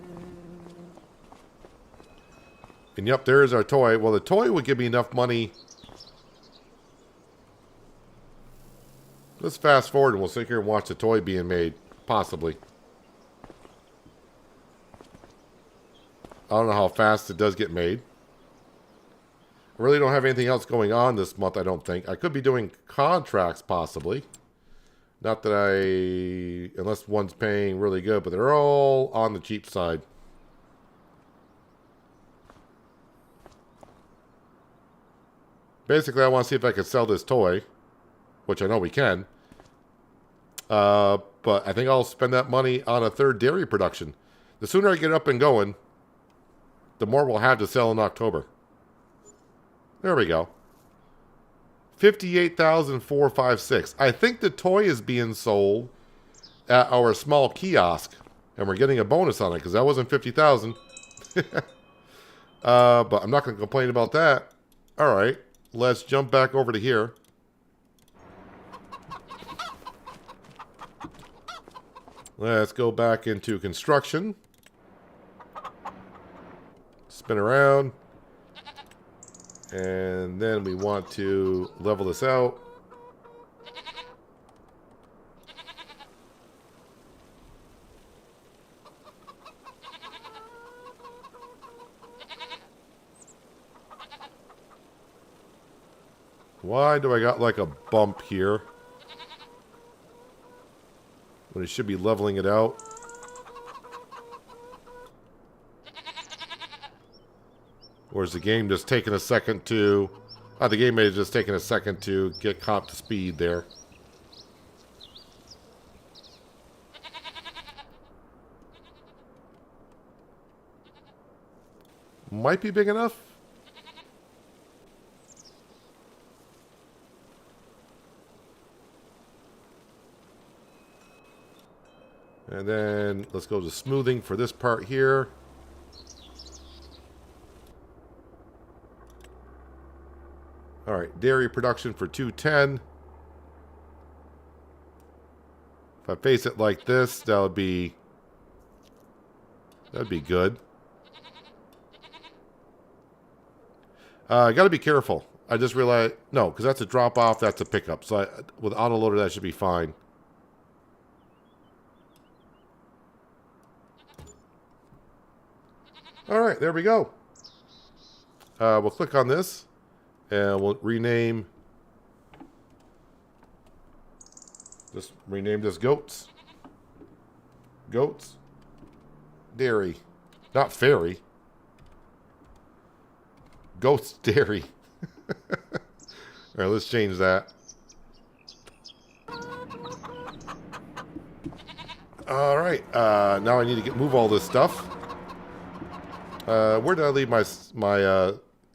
And yep, there is our toy. Well, the toy would give me enough money. Let's fast forward and we'll sit here and watch the toy being made. Possibly. I don't know how fast it does get made. I really don't have anything else going on this month, I don't think. I could be doing contracts, possibly. Not that unless one's paying really good, but they're all on the cheap side. Basically, I want to see if I can sell this toy, which I know we can. But I think I'll spend that money on a third dairy production. The sooner I get up and going, the more we'll have to sell in October. There we go. 58,456. I think the toy is being sold at our small kiosk, and we're getting a bonus on it because that wasn't 50,000. But I'm not going to complain about that. All right, let's jump back over to here. Let's go back into construction. Spin around. And then we want to level this out. Why do I got like a bump here? When it should be leveling it out. Or is the game just taking a second to... the game may have just taken a second to get caught to speed there. Might be big enough. And then let's go to smoothing for this part here. Alright, dairy production for 210. If I face it like this, that would be good. I got to be careful. I just realized, no, because that's a drop off, that's a pickup. So with autoloader, that should be fine. Alright, there we go. We'll click on this. And we'll rename this goats. Goats. Dairy. Not fairy. Goats dairy. Alright, let's change that. All right. Now I need to move all this stuff. Where did I leave my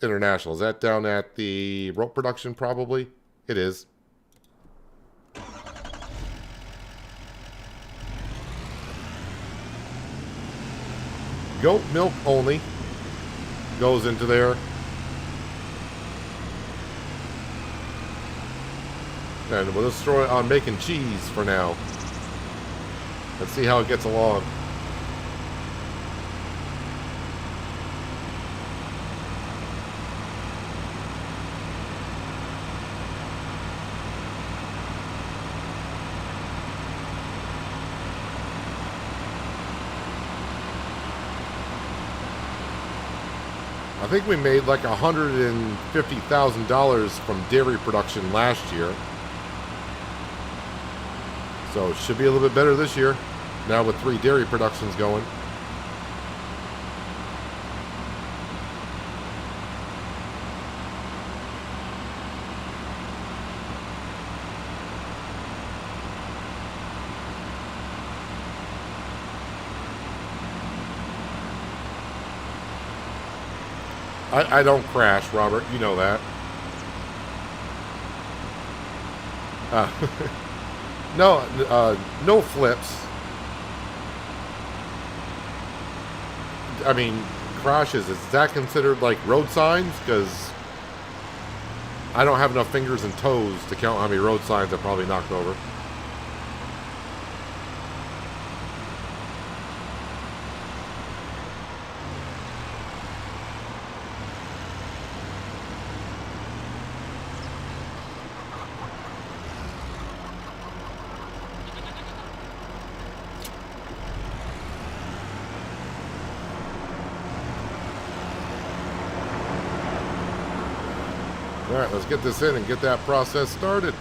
international? Is that down at the rope production? Probably. It is. Goat milk only goes into there. And we'll just throw it on making cheese for now. Let's see how it gets along. I think we made like $150,000 from dairy production last year. So it should be a little bit better this year, now with 3 dairy productions going. I don't crash, Robert. You know that. No, no flips. I mean, crashes. Is that considered like road signs? Because I don't have enough fingers and toes to count how many road signs I probably knocked over. All right, let's get this in and get that process started.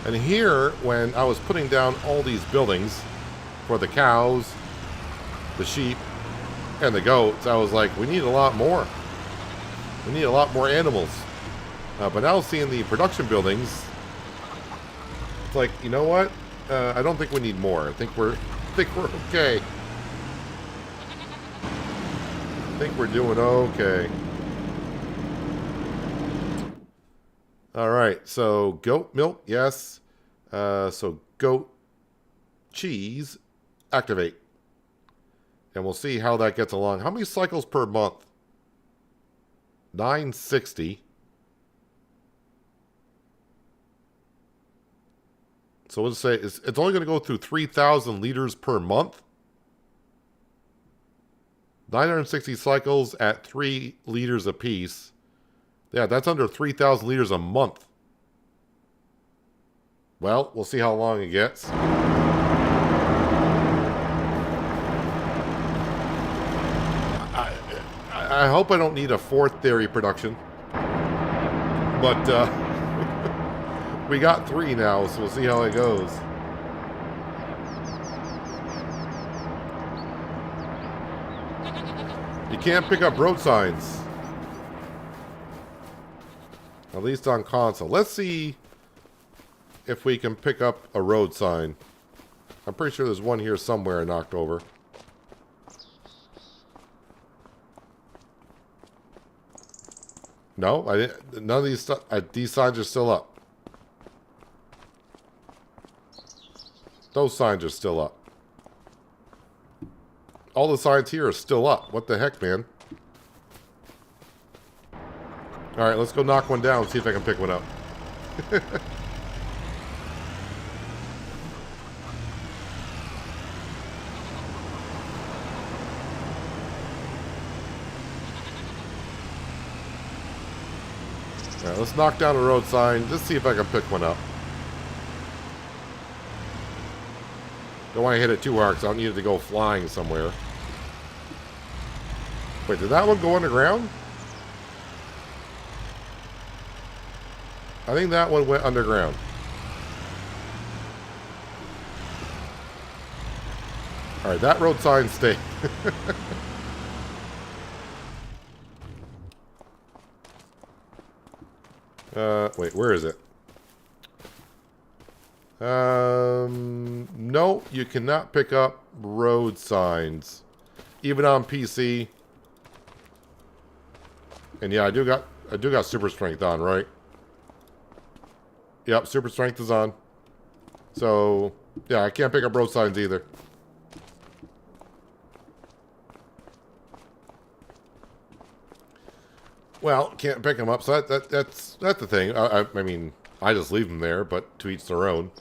And here, when I was putting down all these buildings for the cows, the sheep, and the goats, I was like, we need a lot more. We need a lot more animals. But now seeing the production buildings, it's like, you know what? I don't think we need more. I think we're okay. I think we're doing okay. All right, so goat milk, yes. So goat cheese, activate. And we'll see how that gets along. How many cycles per month? 960. So we'll say it's only going to go through 3,000 liters per month. 960 cycles at 3 liters apiece. Yeah, that's under 3,000 liters a month. Well, we'll see how long it gets. I hope I don't need a 4th dairy production. But we got 3 now, so we'll see how it goes. You can't pick up road signs. At least on console. Let's see if we can pick up a road sign. I'm pretty sure there's one here somewhere knocked over. No, I didn't. None of these signs are still up. Those signs are still up. All the signs here are still up. What the heck, man? All right, let's go knock one down and see if I can pick one up. All right, let's knock down a road sign. Just see if I can pick one up. Don't want to hit it too hard because I don't need it to go flying somewhere. Wait, did that one go underground? I think that one went underground. Alright, that road sign stayed. Wait, where is it? No, you cannot pick up road signs. Even on PC. And yeah, I do got super strength on, right? Yep, super strength is on. So, yeah, I can't pick up road signs either. Well, can't pick them up, so that's the thing. I mean, I just leave them there, but to each their own.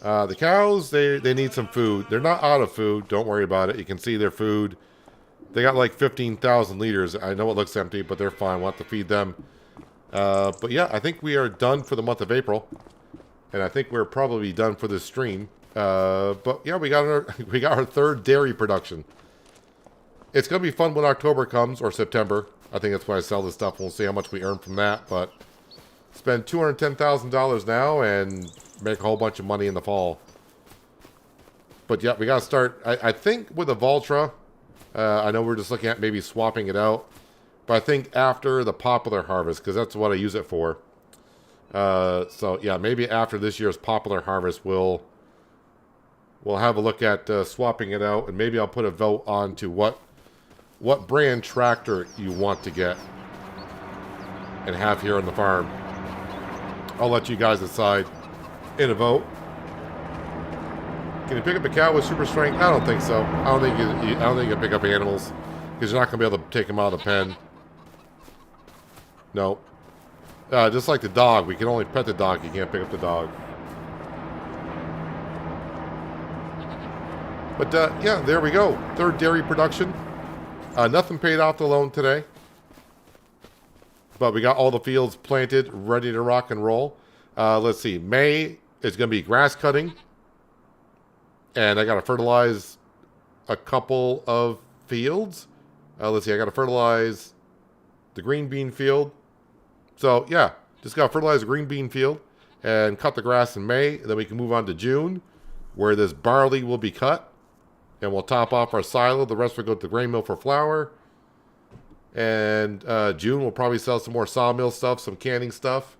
The cows, they need some food. They're not out of food. Don't worry about it. You can see their food. They got like 15,000 liters. I know it looks empty, but they're fine. We'll have to feed them. But yeah, I think we are done for the month of April. And I think we're probably done for this stream. But yeah, we got our third dairy production. It's going to be fun when October comes, or September. I think that's when I sell this stuff. We'll see how much we earn from that. But spend $210,000 now and make a whole bunch of money in the fall. But yeah, we got to start. I think with the Valtra, I know we're just looking at maybe swapping it out. But I think after the popular harvest, because that's what I use it for. So yeah, maybe after this year's popular harvest, we'll have a look at swapping it out. And maybe I'll put a vote on to what brand tractor you want to get and have here on the farm. I'll let you guys decide in a vote. Can you pick up a cow with super strength? I don't think so. I don't think you can pick up animals because you're not going to be able to take them out of the pen. No. Just like the dog. We can only pet the dog. You can't pick up the dog. But yeah, there we go. Third dairy production. Nothing paid off the loan today. But we got all the fields planted, ready to rock and roll. Let's see. May is going to be grass cutting. And I got to fertilize a couple of fields. Let's see. I got to fertilize the green bean field. So, yeah. Just got to fertilize the green bean field and cut the grass in May. Then we can move on to June, where this barley will be cut. And we'll top off our silo. The rest will go to the grain mill for flour. And June, we'll probably sell some more sawmill stuff, some canning stuff.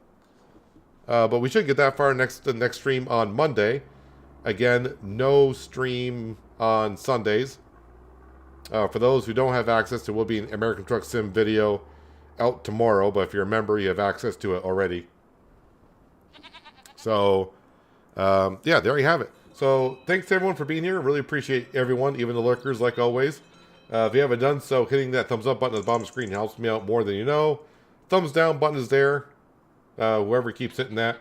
But we should get that far the next stream on Monday. Again, no stream on Sundays. For those who don't have access, there will be an American Truck Sim video out tomorrow. But if you're a member, you have access to it already. So, yeah, there you have it. So, thanks to everyone for being here. Really appreciate everyone, even the lurkers, like always. If you haven't done so, hitting that thumbs up button at the bottom of the screen helps me out more than you know. Thumbs down button is there. Whoever keeps hitting that,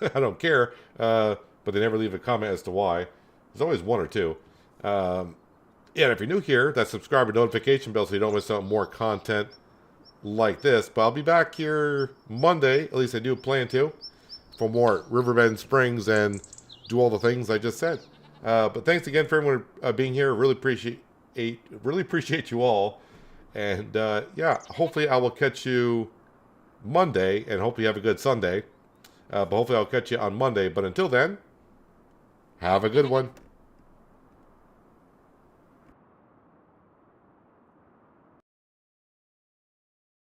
I don't care. But they never leave a comment as to why. There's always one or two. Yeah, and if you're new here, that subscribe and notification bell so you don't miss out on more content like this. But I'll be back here Monday, at least I do plan to, for more Riverbend Springs and do all the things I just said. But thanks again for everyone being here. Really appreciate you all. And yeah, hopefully I will catch you Monday, and hopefully you have a good Sunday. But hopefully I'll catch you on Monday. But until then, have a good one.